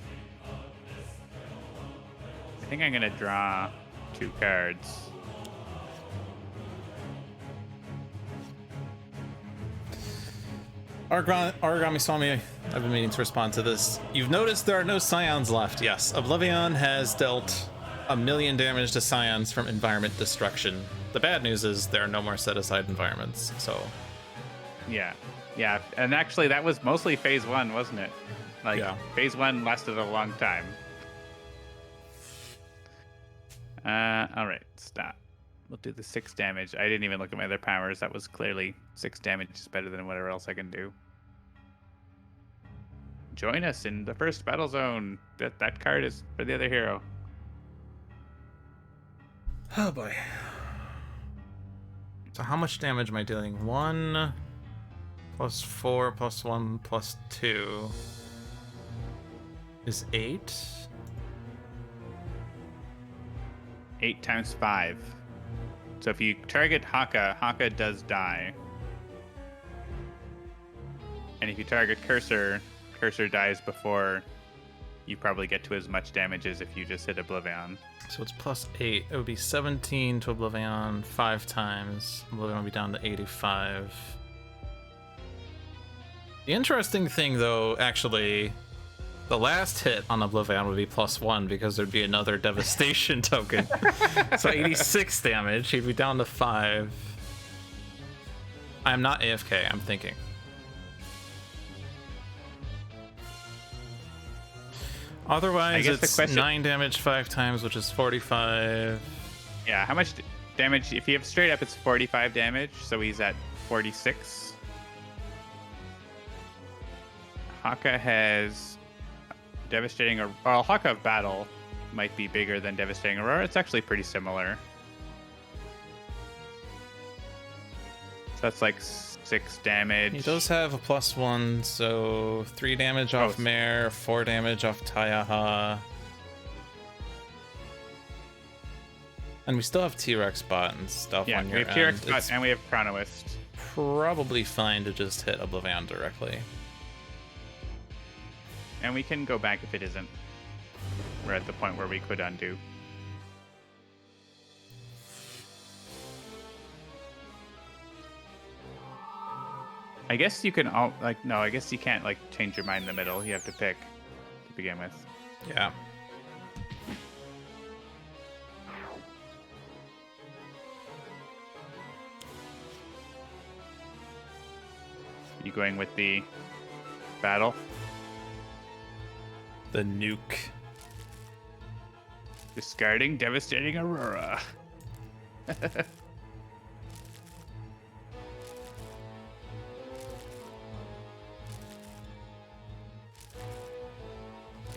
think I'm gonna draw 2 cards. Origami Swami, I've been meaning to respond to this. You've noticed there are no Scions left. Yes, OblivAeon has dealt 1,000,000 damage to Scions from environment destruction. The bad news is there are no more set-aside environments, so... Yeah. Yeah, and actually that was mostly phase 1, wasn't it? Like, yeah. Phase 1 lasted a long time. Alright, stop. We'll do the 6 damage. I didn't even look at my other powers. That was clearly 6 damage is better than whatever else I can do. Join us in the first battle zone. That card is for the other hero. Oh boy. So how much damage am I dealing? 1 plus 4 plus 1 plus 2 is 8. 8 times 5. So if you target Haka does die. And if you target Cursor dies before you probably get to as much damage as if you just hit OblivAeon. So it's plus 8. It would be 17 to OblivAeon 5 times. OblivAeon would be down to 85. The interesting thing, though, actually, the last hit on OblivAeon would be plus 1 because there'd be another devastation token. So 86 damage. He'd be down to 5. I'm not AFK. I'm thinking. Otherwise, it's 9 damage 5 times, which is 45. Yeah, how much damage? If you have straight up, it's 45 damage, so he's at 46. Haka has Devastating... Well, Haka of Battle might be bigger than Devastating Aurora. It's actually pretty similar. So that's like 6 damage. He does have a plus 1, so 3 damage off Mare, 4 damage off Tayaha. And we still have T-Rex bot and stuff on your end. Yeah, we have T-Rex bot and we have Chronoist. Probably fine to just hit OblivAeon directly. And we can go back if it isn't. We're at the point where we could undo. I guess you can no, I guess you can't change your mind in the middle. You have to pick to begin with. Yeah. You going with the battle? The nuke. Discarding Devastating Aurora.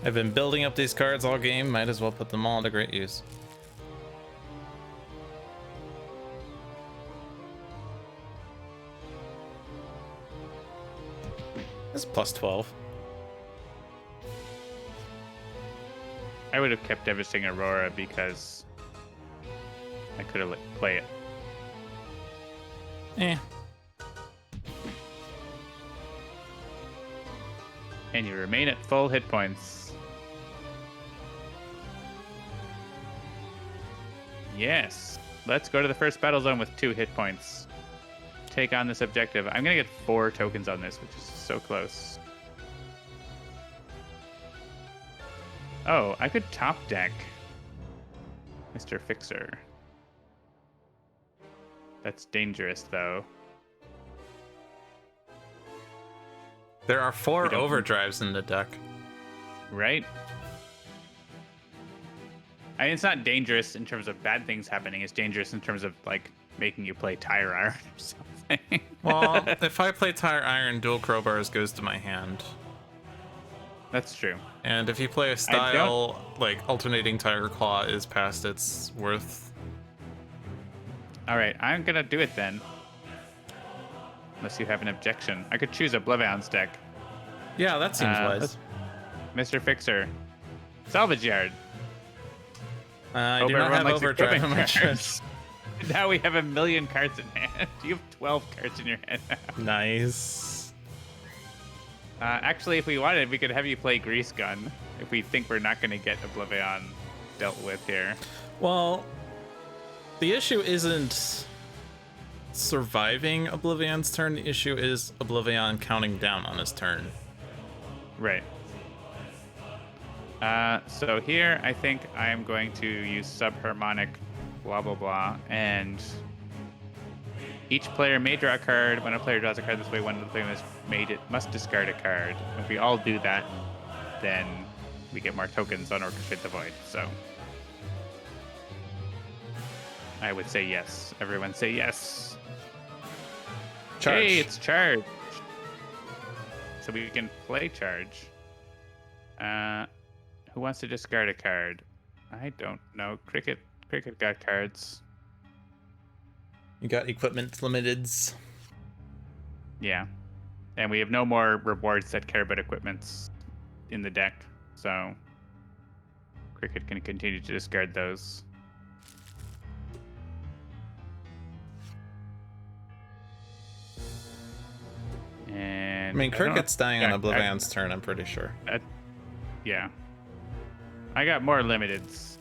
I've been building up these cards all game. Might as well put them all to great use. This is plus 12. I would have kept Devastating Aurora because I could have play it. Eh. And you remain at full hit points. Yes. Let's go to the first battle zone with 2 hit points. Take on this objective. I'm going to get 4 tokens on this, which is so close. Oh, I could top deck Mr. Fixer. That's dangerous, though. There are 4 We don't- overdrives in the deck. Right? I mean, it's not dangerous in terms of bad things happening. It's dangerous in terms of, like, making you play Tire Iron or something. Well, if I play Tire Iron, Dual Crowbars goes to my hand. That's true. And if you play a style like Alternating Tire Claw is past its worth. All right, I'm going to do it then. Unless you have an objection. I could choose OblivAeon's deck. Yeah, that seems wise. Mr. Fixer. Salvage Yard. I do not have overdrive on my chest. Now we have 1 million cards in hand. You have 12 cards in your hand now. Nice. Actually, if we wanted, we could have you play Grease Gun if we think we're not going to get OblivAeon dealt with here. Well, the issue isn't surviving OblivAeon's turn. The issue is OblivAeon counting down on his turn. Right. So here, I think I am going to use Subharmonic, blah, blah, blah, and each player may draw a card. When a player draws a card this way, one of the players must discard a card. If we all do that, then we get more tokens on Orchestrate the Void. So I would say yes. Everyone say yes. Charge. Hey, it's charge. So we can play charge. Who wants to discard a card? I don't know. Cricket got cards. You got equipment limiteds. Yeah. And we have no more rewards that care about equipments in the deck. So Cricket can continue to discard those. And I mean, Cricket's dying on yeah, OblivAeon's turn, I'm pretty sure. Yeah. I got more limiteds.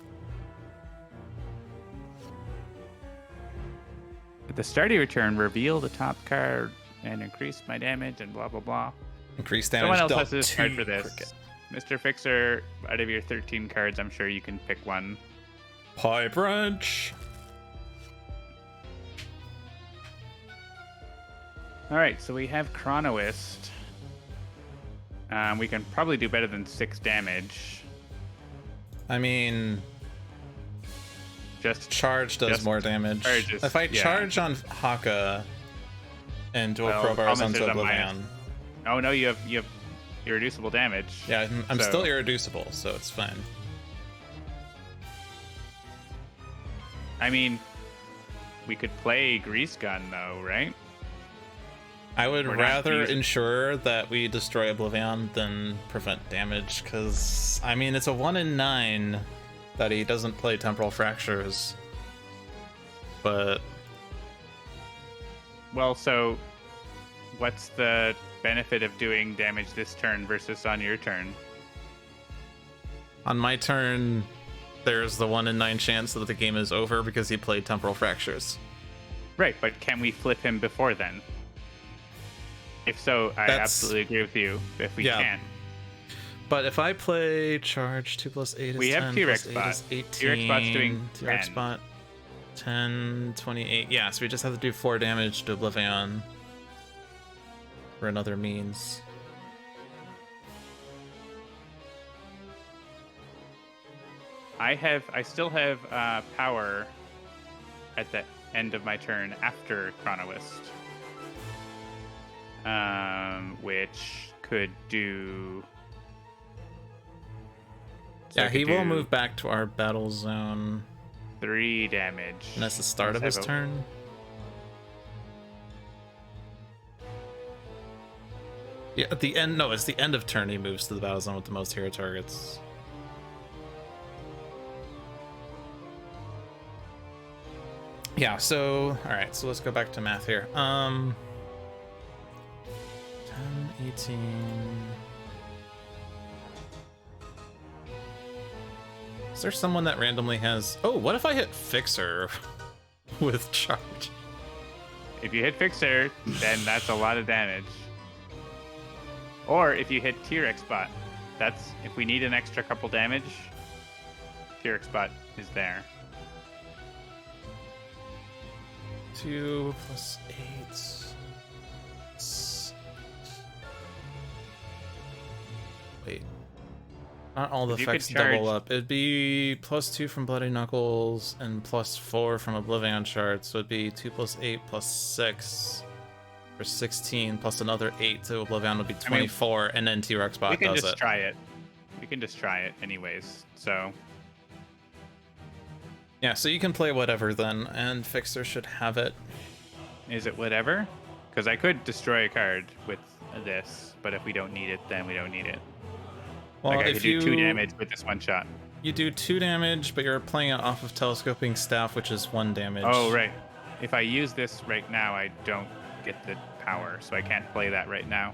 At the start of your turn, reveal the top card and increase my damage and blah, blah, blah. Increased damage. Someone else dealt has to discard to for this. Cricket. Mr. Fixer, out of your 13 cards, I'm sure you can pick one. Pipe Wrench. All right, so we have Chronoist. We can probably do better than 6 damage. I mean, Just charge does more damage. If I charge on Haka and Dual Crowbars onto OblivAeon. Oh no, you have irreducible damage. Yeah, I'm still irreducible, so it's fine. I mean, we could play Grease Gun though, right? I would We're not rather using- ensure that we destroy OblivAeon than prevent damage, because, I mean, it's a 1 in 9 that he doesn't play Temporal Fractures. But, Well, so what's the benefit of doing damage this turn versus on your turn? on my turn, there's the 1 in 9 chance that the game is over because he played Temporal Fractures. Right, but can we flip him before then? If so, I absolutely agree with you. If we can. But if I play charge 2 plus 8 is We 10, have T-Rex plus 8 is Spot. 18. T-Rex Spot's doing T-Rex 10. Spot 10, 28. Yeah, so we just have to do 4 damage to OblivAeon for another means. I still have power at the end of my turn after Chronoist, which could do. Yeah, he will move back to our battle zone. 3 damage. And that's the start of his turn. Yeah, at the end. No, it's the end of turn. He moves to the battle zone with the most hero targets. Yeah. So, all right. So let's go back to math here. 10, 18. Is there someone that randomly has? Oh, what if I hit Fixer with charge? If you hit Fixer, then that's a lot of damage. Or if you hit T-Rex Spot, that's if we need an extra couple damage, T-Rex Spot is there. 2 plus 8. Wait. Not all the If you could effects double charge- up. It'd be +2 from Bloody Knuckles and +4 from OblivAeon shards. So it'd be 2 plus 8 plus 6 for 16 plus another 8 to OblivAeon would be 24, and then T-Rex bot We can does just it. try it. We can just try it anyways. So Yeah, so you can play whatever then, and Fixer should have it. is it whatever? Because I could destroy a card with this, but if we don't need it, then we don't need it. Well, Like I if could do 2 damage with this one shot. You do 2 damage, but you're playing it off of Telescoping Staff, which is 1 damage. Oh, right. If I use this right now, I don't get the power, so I can't play that right now.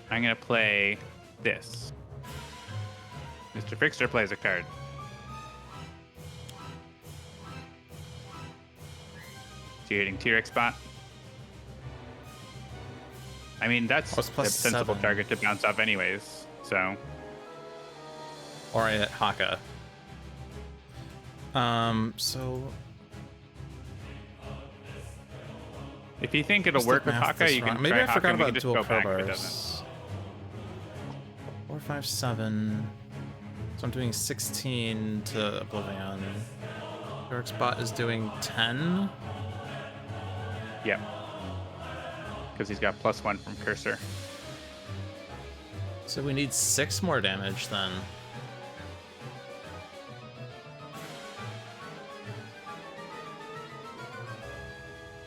I'm going to play this. Mr. Fixer plays a card. So you're hitting T-Rex bot. I mean, that's Oh, it's a plus sensible 7. target to bounce off anyways, so... Or I hit Haka. So... If you think it'll Just work the with math Haka, this you can wrong. Maybe try I forgot Haka, and we about can just dual go back if it doesn't. crowbars. 4, 5, 7. So I'm doing 16 to Oblivion. T-Rex bot is doing 10. Yep. Because he's got +1 from Cursor. So we need 6 more damage then.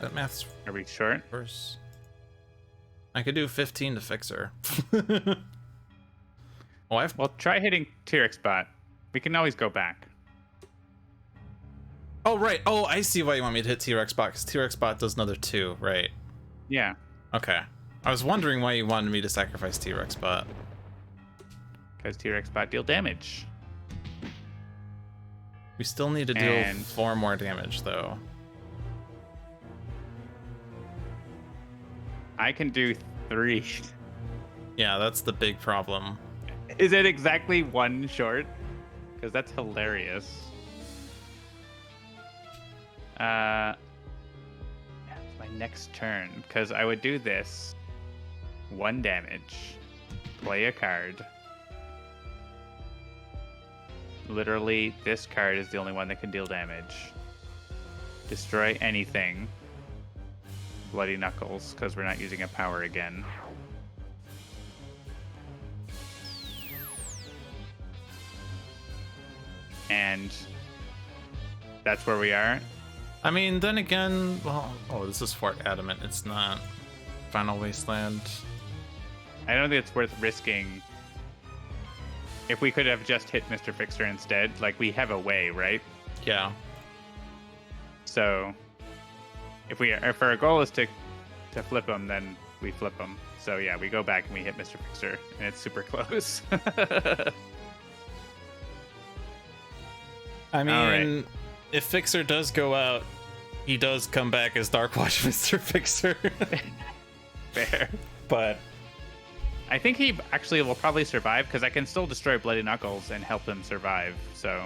That math's Are we short? worse. I could do 15 to Fixer. Oh, I've... Well, try hitting T-Rex bot. We can always go back. Oh, right. Oh, I see why you want me to hit T-Rex bot, because T-Rex bot does another 2, right? Yeah. Okay. I was wondering why you wanted me to sacrifice T-Rex bot. Because T-Rex bot deal damage. We still need to deal And- 4 more damage, though. I can do 3. Yeah, that's the big problem. Is it exactly 1 short? Because that's hilarious. It's my next turn. Because I would do this. 1 damage. Play a card. Literally, this card is the only one that can deal damage. Destroy anything. Bloody Knuckles, because we're not using a power again. And that's where we are. I mean, then again, well, oh, this is Fort Adamant. It's not Final Wasteland. I don't think it's worth risking. If we could have just hit Mr. Fixer instead, like we have a way, right? Yeah. So if our goal is to flip him, then we flip him. So yeah, we go back and we hit Mr. Fixer, and it's super close. I mean, Alright. if Fixer does go out, he does come back as Darkwatch Mr. Fixer. Fair. But I think he actually will probably survive because I can still destroy Bloody Knuckles and help him survive. So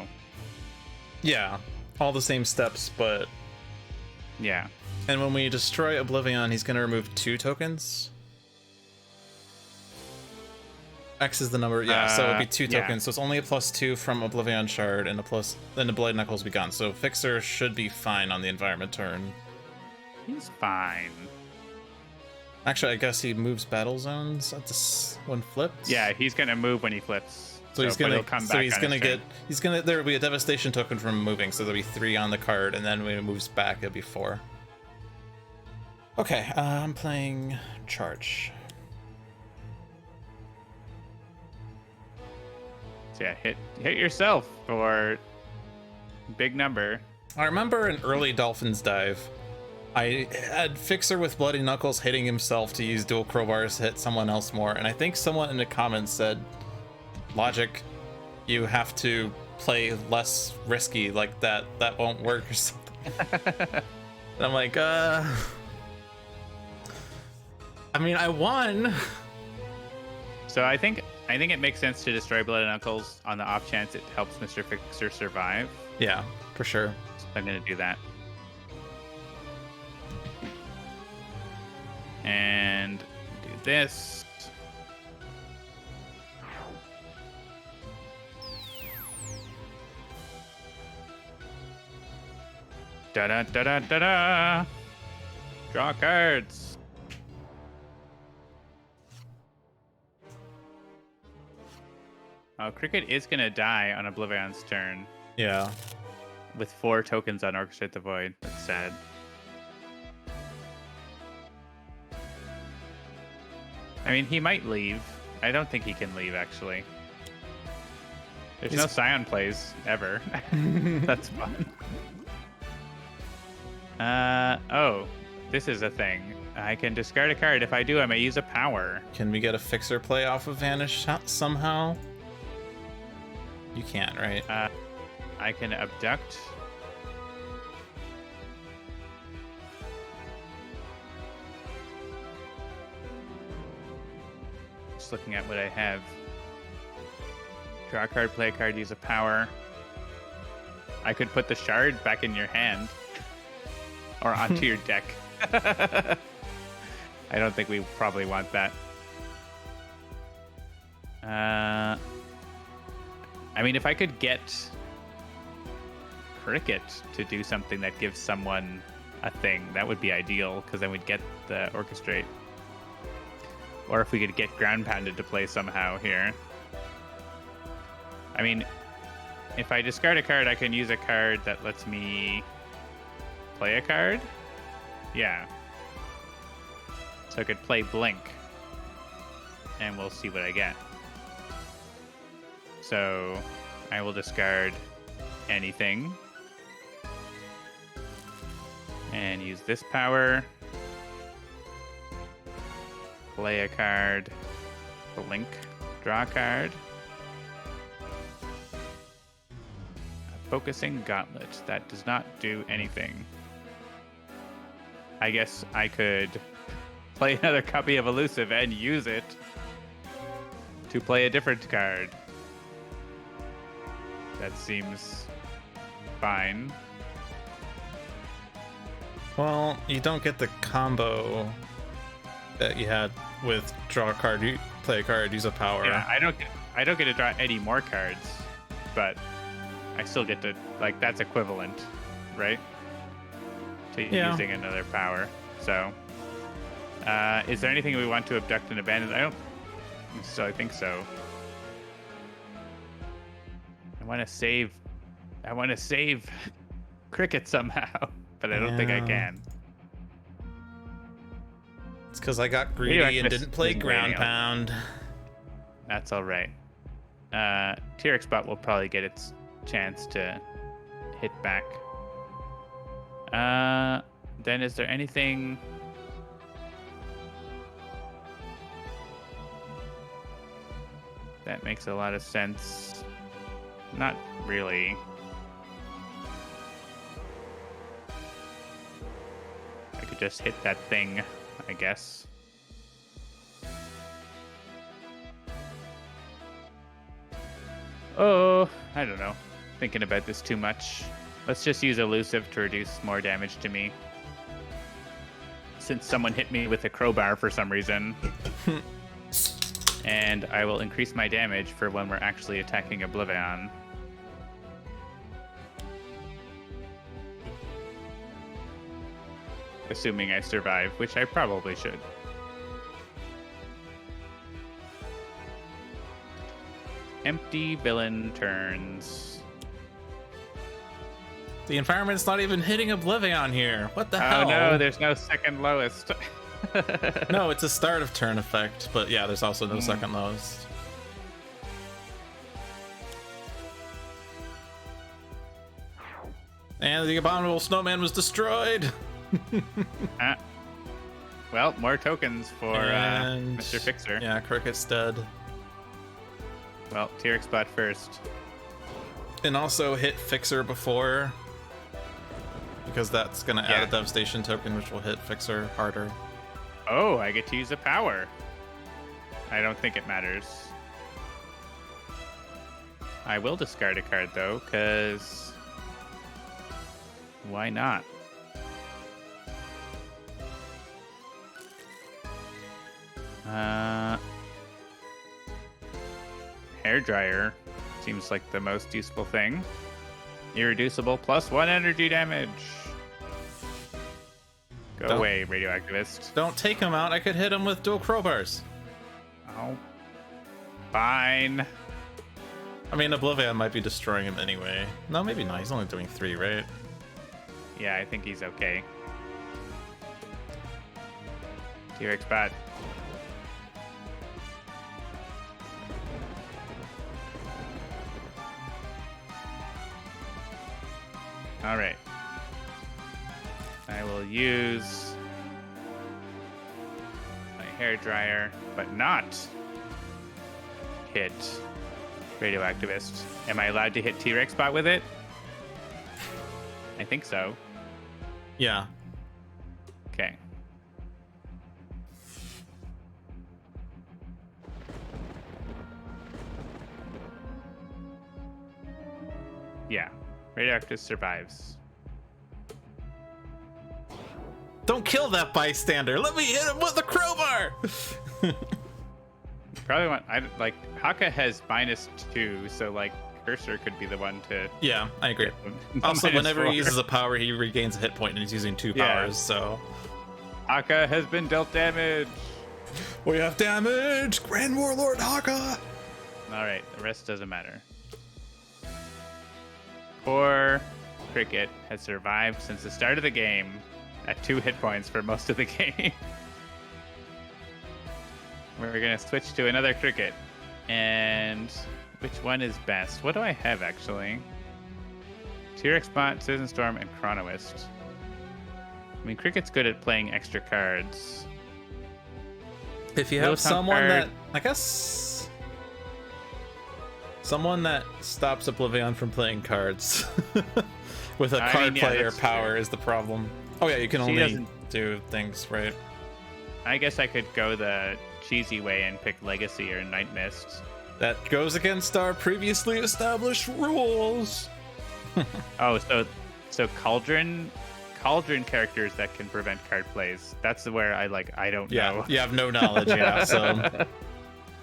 yeah, all the same steps, but... yeah. And when we destroy Oblivion, he's going to remove 2 tokens. X is the number, yeah, so it'd be 2 yeah. tokens. So it's only a +2 from Oblivion Shard, and then the Bloody Knuckles be gone. So Fixer should be fine on the environment turn. He's fine. Actually, I guess he moves battle zones at when flipped. Yeah, he's gonna move when he flips. So he's but gonna he'll come so back he's on gonna his get turn. there will be a devastation token from moving, so there'll be 3 on the card, and then when it moves back, it'll be 4. Okay, I'm playing Charge. So yeah, hit yourself for big number. I remember in early Dolphin's dive, I had Fixer with Bloody Knuckles hitting himself to use dual crowbars to hit someone else more, and I think someone in the comments said, "Logic, you have to play less risky, like that won't work," or something. And I'm like, I mean, I won. So I think it makes sense to destroy Bloody Knuckles on the off chance it helps Mr. Fixer survive. Yeah, for sure. So I'm gonna do that. And do this. Da-da-da-da-da-da! Draw cards! Oh, Cricket is going to die on OblivAeon's turn. Yeah. With 4 tokens on Orchestrate the Void. That's sad. I mean, he might leave. I don't think he can leave, actually. There's no Scion plays, ever. That's fun. Oh, this is a thing. I can discard a card. If I do, I may use a power. Can we get a fixer play off of Vanish somehow? You can't, right? I can abduct. Just looking at what I have. Draw a card, play a card, use a power. I could put the shard back in your hand. Or onto your deck. I don't think we probably want that. I mean, if I could get Cricket to do something that gives someone a thing, that would be ideal, because then we'd get the Orchestrate. Or if we could get Ground Pounded to play somehow here. I mean, if I discard a card, I can use a card that lets me play a card? Yeah. So I could play Blink. And we'll see what I get. So I will discard anything. And use this power. Play a card. Blink. Draw a card. A Focusing Gauntlet. That does not do anything. I guess I could play another copy of Elusive and use it to play a different card. That seems fine. Well, you don't get the combo that you had with draw a card, play a card, use a power. Yeah, I don't get to draw any more cards, but I still get to, like, that's equivalent, right? To using another power. So, is there anything we want to abduct and abandon? I think so. I want to save Cricket somehow, but I don't think I can. It's because I got greedy and didn't play Ground Pound. That's all right. T-Rex Bot will probably get its chance to hit back. Then is there anything... that makes a lot of sense? Not really. I could just hit that thing, I guess. Oh, I don't know. Thinking about this too much. Let's just use Elusive to reduce more damage to me. Since someone hit me with a crowbar for some reason. And I will increase my damage for when we're actually attacking OblivAeon. Assuming I survive, which I probably should. Empty villain turns. The environment's not even hitting OblivAeon here. What the hell? Oh no, there's no second lowest. No, it's a start of turn effect, but yeah, there's also no second lowest. And the abominable snowman was destroyed. Well, more tokens for Mr. Fixer. Yeah, Cricket's dead. Well, T-Rex Bot first. And also hit Fixer before, because that's going to add a Devastation token, which will hit Fixer harder. Oh, I get to use a power. I don't think it matters. I will discard a card, though, because... why not? Hairdryer seems like the most useful thing. Irreducible +1 energy damage. Go away, radioactivist. Don't take him out. I could hit him with dual crowbars. Oh. Fine. I mean, OblivAeon might be destroying him anyway. No, maybe not. He's only doing 3, right? Yeah, I think he's okay. T-Rex bot. All right. I will use my hairdryer, but not hit radioactivist. Am I allowed to hit T-Rex bot with it? I think so. Yeah. Okay. Yeah. Radioactive survives. Don't kill that bystander. Let me hit him with the crowbar. Probably want. I like Haka has -2, so like Cursor could be the one to. Yeah, I agree. Also, whenever he uses a power, he regains a hit point, and he's using 2 powers. So Haka has been dealt damage. we have damage, Grand Warlord Haka. All right, the rest doesn't matter. Poor Cricket has survived since the start of the game at 2 hit points for most of the game. We're gonna switch to another Cricket, and which one is best? What do I have actually? T-Rex Bot, Citizen Storm, and Chronoist. I mean, Cricket's good at playing extra cards. If you have someone that, I guess, someone that stops OblivAeon from playing cards with a card player power is the problem. Oh yeah, you can only do things, right? I guess I could go the cheesy way and pick Legacy or Night Mist. That goes against our previously established rules. Oh, so Cauldron characters that can prevent card plays. That's where I don't know. You have no knowledge, yeah. So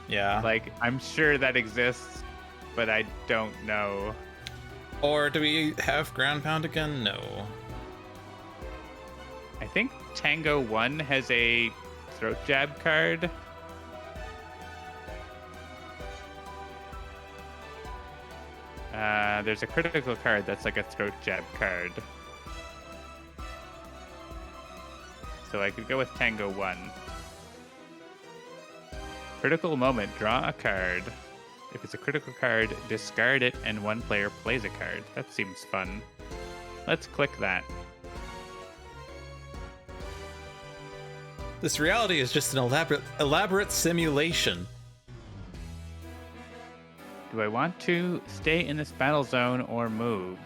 yeah. Like, I'm sure that exists, but I don't know. Or do we have Ground Pound again? No. I think Tango 1 has a Throat Jab card. There's a critical card that's like a Throat Jab card. So I could go with Tango 1. Critical moment, draw a card. If it's a critical card, discard it and one player plays a card. That seems fun. Let's click that. This reality is just an elaborate simulation. Do I want to stay in this battle zone or move?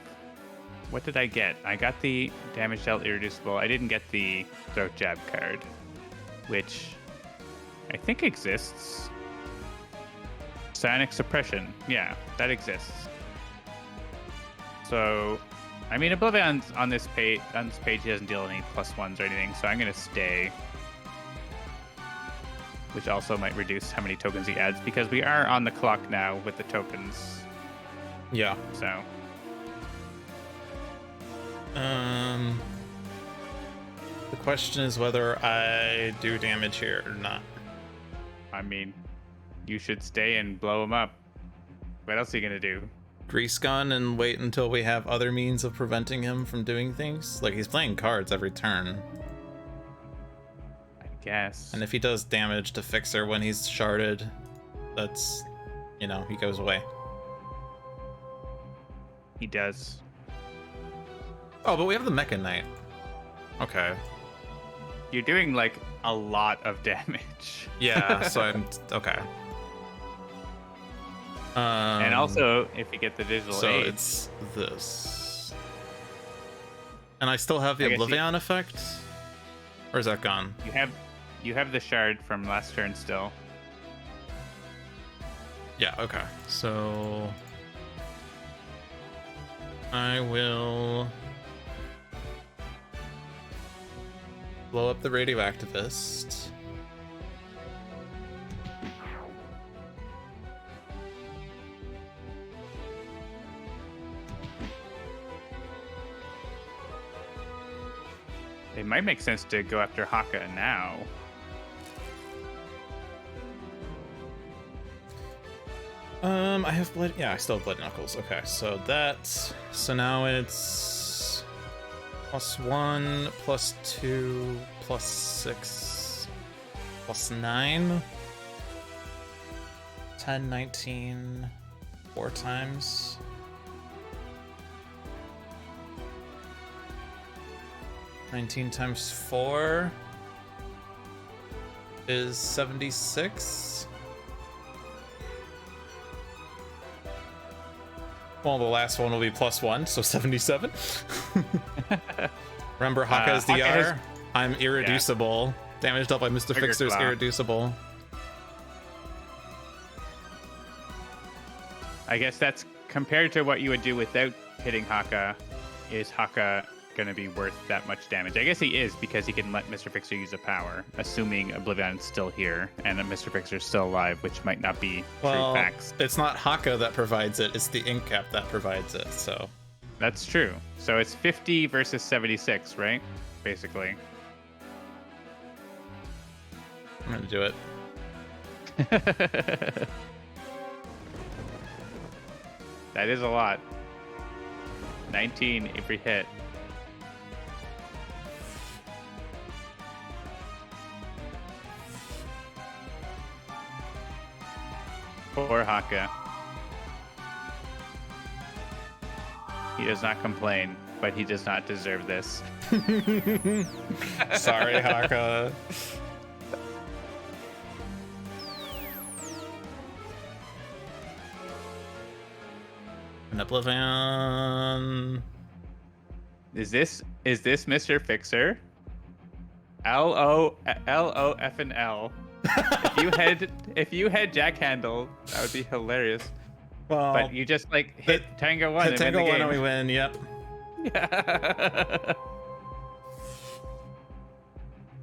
What did I get? I got the damage dealt irreducible. I didn't get the Throat Jab card, which I think exists. Psionic Suppression. Yeah, that exists. So, I mean, OblivAeon on this page he doesn't deal any +1s or anything, so I'm going to stay. Which also might reduce how many tokens he adds, because we are on the clock now with the tokens. Yeah. So. The question is whether I do damage here or not. I mean, you should stay and blow him up. What else are you gonna do? Grease gun and wait until we have other means of preventing him from doing things? Like, he's playing cards every turn. I guess. And if he does damage to Fixer when he's sharded, that's, he goes away. He does. Oh, but we have the Mecha Knight. Okay. You're doing, like, a lot of damage. Yeah, so I'm... Okay. And also, if you get the digital so aid... it's this. And I still have the OblivAeon effect? Or is that gone? You have the shard from last turn still. Yeah, okay. So... I will... blow up the radioactivist. It might make sense to go after Haka now. I have blood. Yeah, I still have blood knuckles. Okay, so now it's +1, +2, +6, +9, 10, 19, 4 times. $19 times 4 is 76. Well, the last one will be +1, so 77. Remember, Haka is DR. I'm irreducible. Yeah. Damage dealt by Mr. Fixer's irreducible. I guess that's compared to what you would do without hitting Haka. Is Haka going to be worth that much damage? I guess he is, because he can let Mr. Fixer use a power, assuming OblivAeon's still here and that Mr. Fixer's still alive, which might not be true facts. It's not Haka that provides it, it's the ink cap that provides it, so. That's true. So it's 50 versus 76, right? Basically. I'm gonna do it. That is a lot. 19 every hit. Poor Haka. He does not complain, but he does not deserve this. Sorry, Haka. An OblivAeon. Is this Mr. Fixer? L-O-F-N-L. If you had Jack Handle, that would be hilarious. Well, but you just like hit Tango 1 hit Tango 1 and we win, yep. Yeah.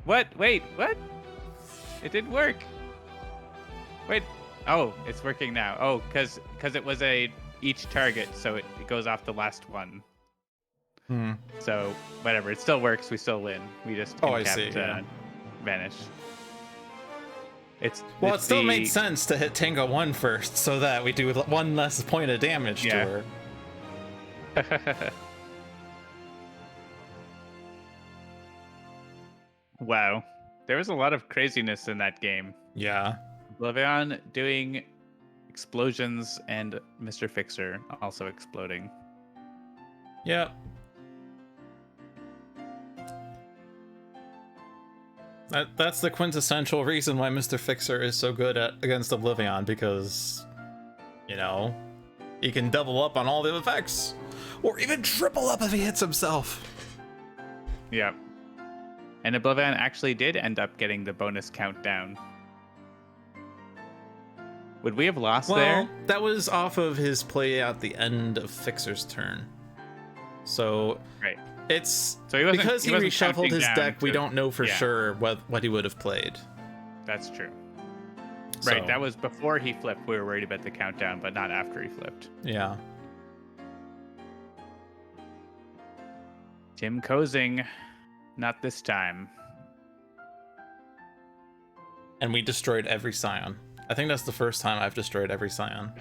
What? Wait, what? It didn't work. Wait. Oh, it's working now. Oh, because it was each target, so it goes off the last one. So whatever, it still works. We still win. We just vanish. It still made sense to hit Tango 1 first, so that we do 1 less point of damage to her. Wow, there was a lot of craziness in that game. Yeah. OblivAeon doing explosions and Mr. Fixer also exploding. Yep. That's the quintessential reason why Mr. Fixer is so good against OblivAeon, because, you know, he can double up on all the effects, or even triple up if he hits himself. Yeah. And OblivAeon actually did end up getting the bonus countdown. Would we have lost there? That was off of his play at the end of Fixer's turn. So right. It's because he reshuffled his deck, we don't know for sure what he would have played. That's true. Right, that was before he flipped. We were worried about the countdown, but not after he flipped. Yeah. Tim Kozing, not this time. And we destroyed every Scion. I think that's the first time I've destroyed every Scion.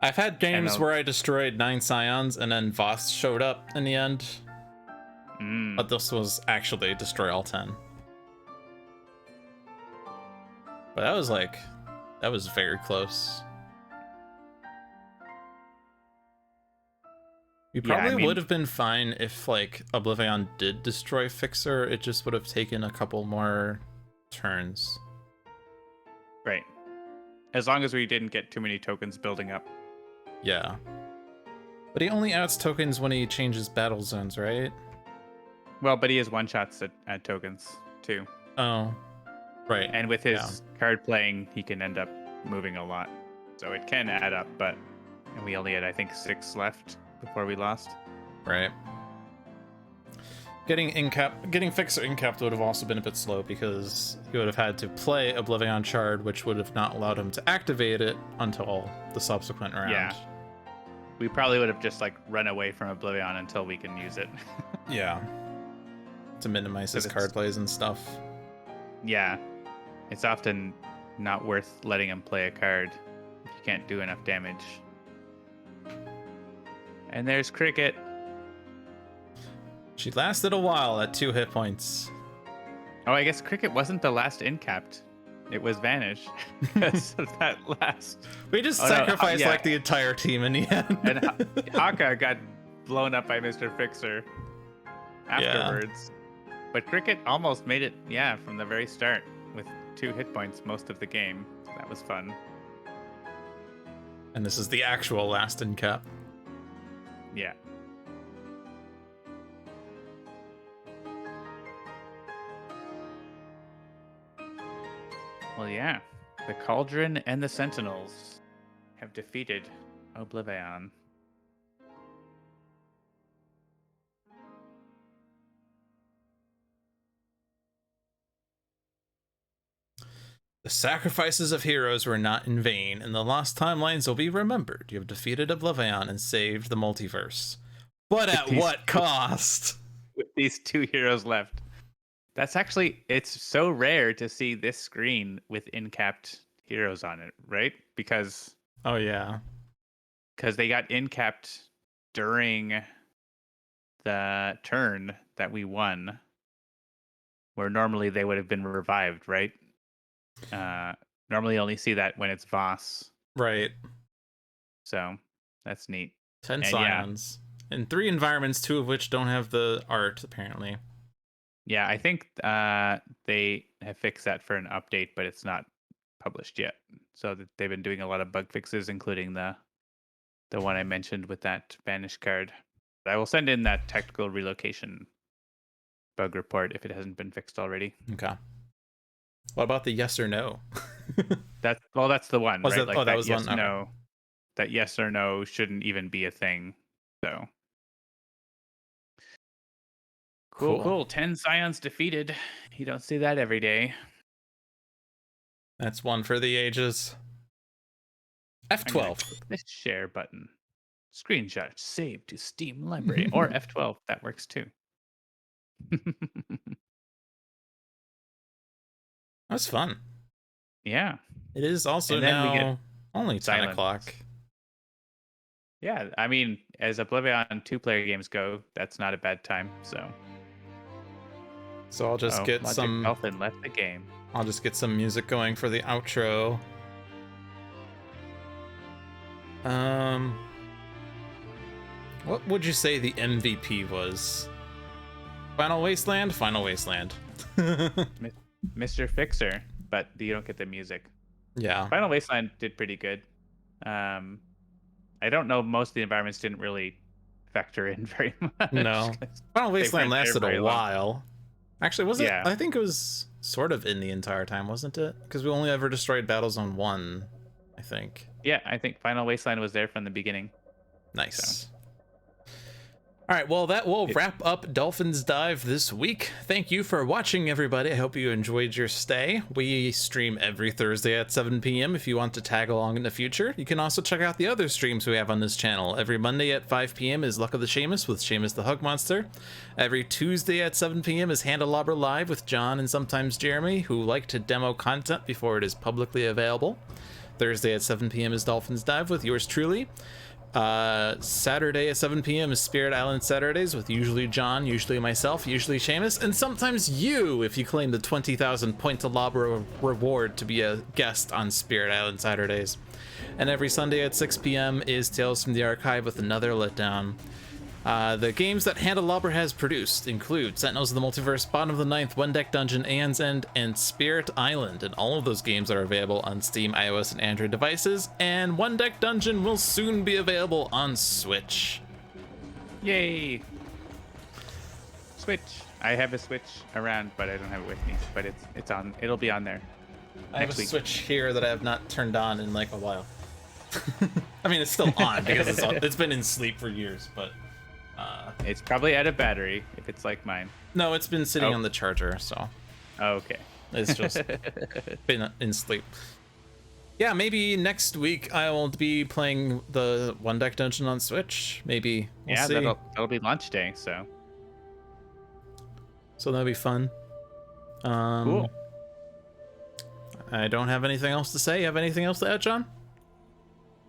I've had games where I destroyed 9 Scions and then Voss showed up in the end. But this was actually destroy all 10. But that was very close. We probably would have been fine if OblivAeon did destroy Fixer. It just would have taken a couple more turns. Right. As long as we didn't get too many tokens building up. Yeah. But he only adds tokens when he changes battle zones, right? Well, but he has one-shots at tokens, too. Oh, right. And with his card playing, he can end up moving a lot. So it can add up, and we only had, I think, 6 left before we lost. Right. Getting Fixer incapped would have also been a bit slow, because he would have had to play OblivAeon Shard, which would have not allowed him to activate it until the subsequent round. Yeah. We probably would have just run away from OblivAeon until we can use it. Yeah. to minimize his it's- card plays and stuff. Yeah, it's often not worth letting him play a card if you can't do enough damage. And there's Cricket. She lasted a while at 2 hit points. Oh, I guess Cricket wasn't the last incapped. It was Vanish because of that last. We just Oh, no, sacrificed yeah. like the entire team in the end. And Haka got blown up by Mr. Fixer afterwards. But Cricket almost made it, from the very start with 2 hit points most of the game. So that was fun. And this is the actual last in cap. Yeah. Well, yeah. The Cauldron and the Sentinels have defeated OblivAeon. The sacrifices of heroes were not in vain, and the lost timelines will be remembered. You have defeated OblivAeon and saved the multiverse. But at what cost? With these 2 heroes left. That's actually, it's so rare to see this screen with incapped heroes on it, right? Because Oh, yeah. they got incapped during the turn that we won, where normally they would have been revived, right? Normally you only see that when it's Voss. Right. So that's neat. 10 And scions. And 3 environments, 2 of which don't have the art, apparently. Yeah, I think they have fixed that for an update, but it's not published yet. So they've been doing a lot of bug fixes, including the one I mentioned with that Vanish card. I will send in that technical relocation bug report if it hasn't been fixed already. Okay. What about the yes or no? That's the one, Was right? that- that was the yes, one? Okay. no. That yes or no shouldn't even be a thing. So cool. 10 scions defeated. You don't see that every day. That's one for the ages. I'm gonna F12. click this share button. Screenshot save to Steam library or F12. That works too. That's fun. Yeah. It is also And then we now get only 10 silence. o'clock. Yeah, I mean, as OblivAeon 2-player games go, that's not a bad time. So So I'll just get Logic some. Dolphin left the game. I'll just get some music going for the outro. What would you say the MVP was? Final Wasteland? Final Wasteland. Mr. Fixer, but you don't get the music. Yeah. Final Wasteland did pretty good. I don't know, most of the environments didn't really factor in very much. No. Final Wasteland weren't there lasted very a long. while. Actually, was it? Yeah. I think it was sort of in the entire time, wasn't it? Because we only ever destroyed battles on 1, I think. Yeah, I think Final Wasteland was there from the beginning. Nice. All right, well, that will wrap up Dolphin's Dive this week. Thank you for watching, everybody. I hope you enjoyed your stay. We stream every Thursday at 7 p.m. if you want to tag along in the future. You can also check out the other streams we have on this channel. Every Monday at 5 p.m. is Luck of the Seamus with Seamus the Hug Monster. Every Tuesday at 7 p.m. is Handelabra Live with John and sometimes Jeremy, who like to demo content before it is publicly available. Thursday at 7 p.m. is Dolphin's Dive with yours truly. Saturday at 7 p.m. is Spirit Island Saturdays with usually John, usually myself, usually Seamus, and sometimes you if you claim the 20,000 Pointalabra reward to be a guest on Spirit Island Saturdays. And every Sunday at 6 p.m. is Tales from the Archive with another letdown. The games that Handelabra has produced include Sentinels of the Multiverse, Bottom of the Ninth, One Deck Dungeon, Aeon's End, and Spirit Island, and all of those games are available on Steam, iOS, and Android devices, and One Deck Dungeon will soon be available on Switch. Yay! Switch. I have a Switch around, but I don't have it with me. But it's on. It'll be on there. I have next a week. Switch here that I have not turned on in like a while. I mean, it's still on because it's been in sleep for years, but... It's probably out of battery if it's like mine. No, it's been sitting on the charger, so Okay. it's just been in sleep. Yeah, maybe next week I will be playing the One Deck Dungeon on Switch. Maybe we'll see. That'll be launch day. So So that'll be fun. Cool. I don't have anything else to say. You have anything else to add, John?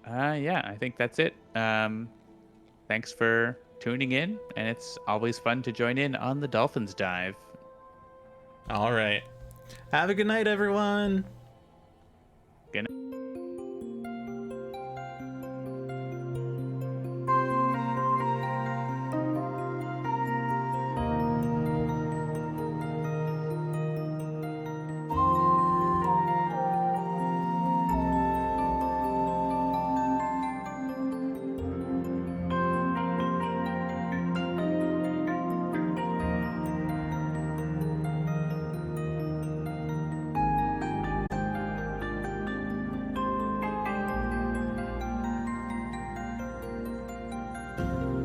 Yeah, I think that's it. Thanks for tuning in, and it's always fun to join in on the Dolphins Dive. All right. Have a good night, everyone. Good night.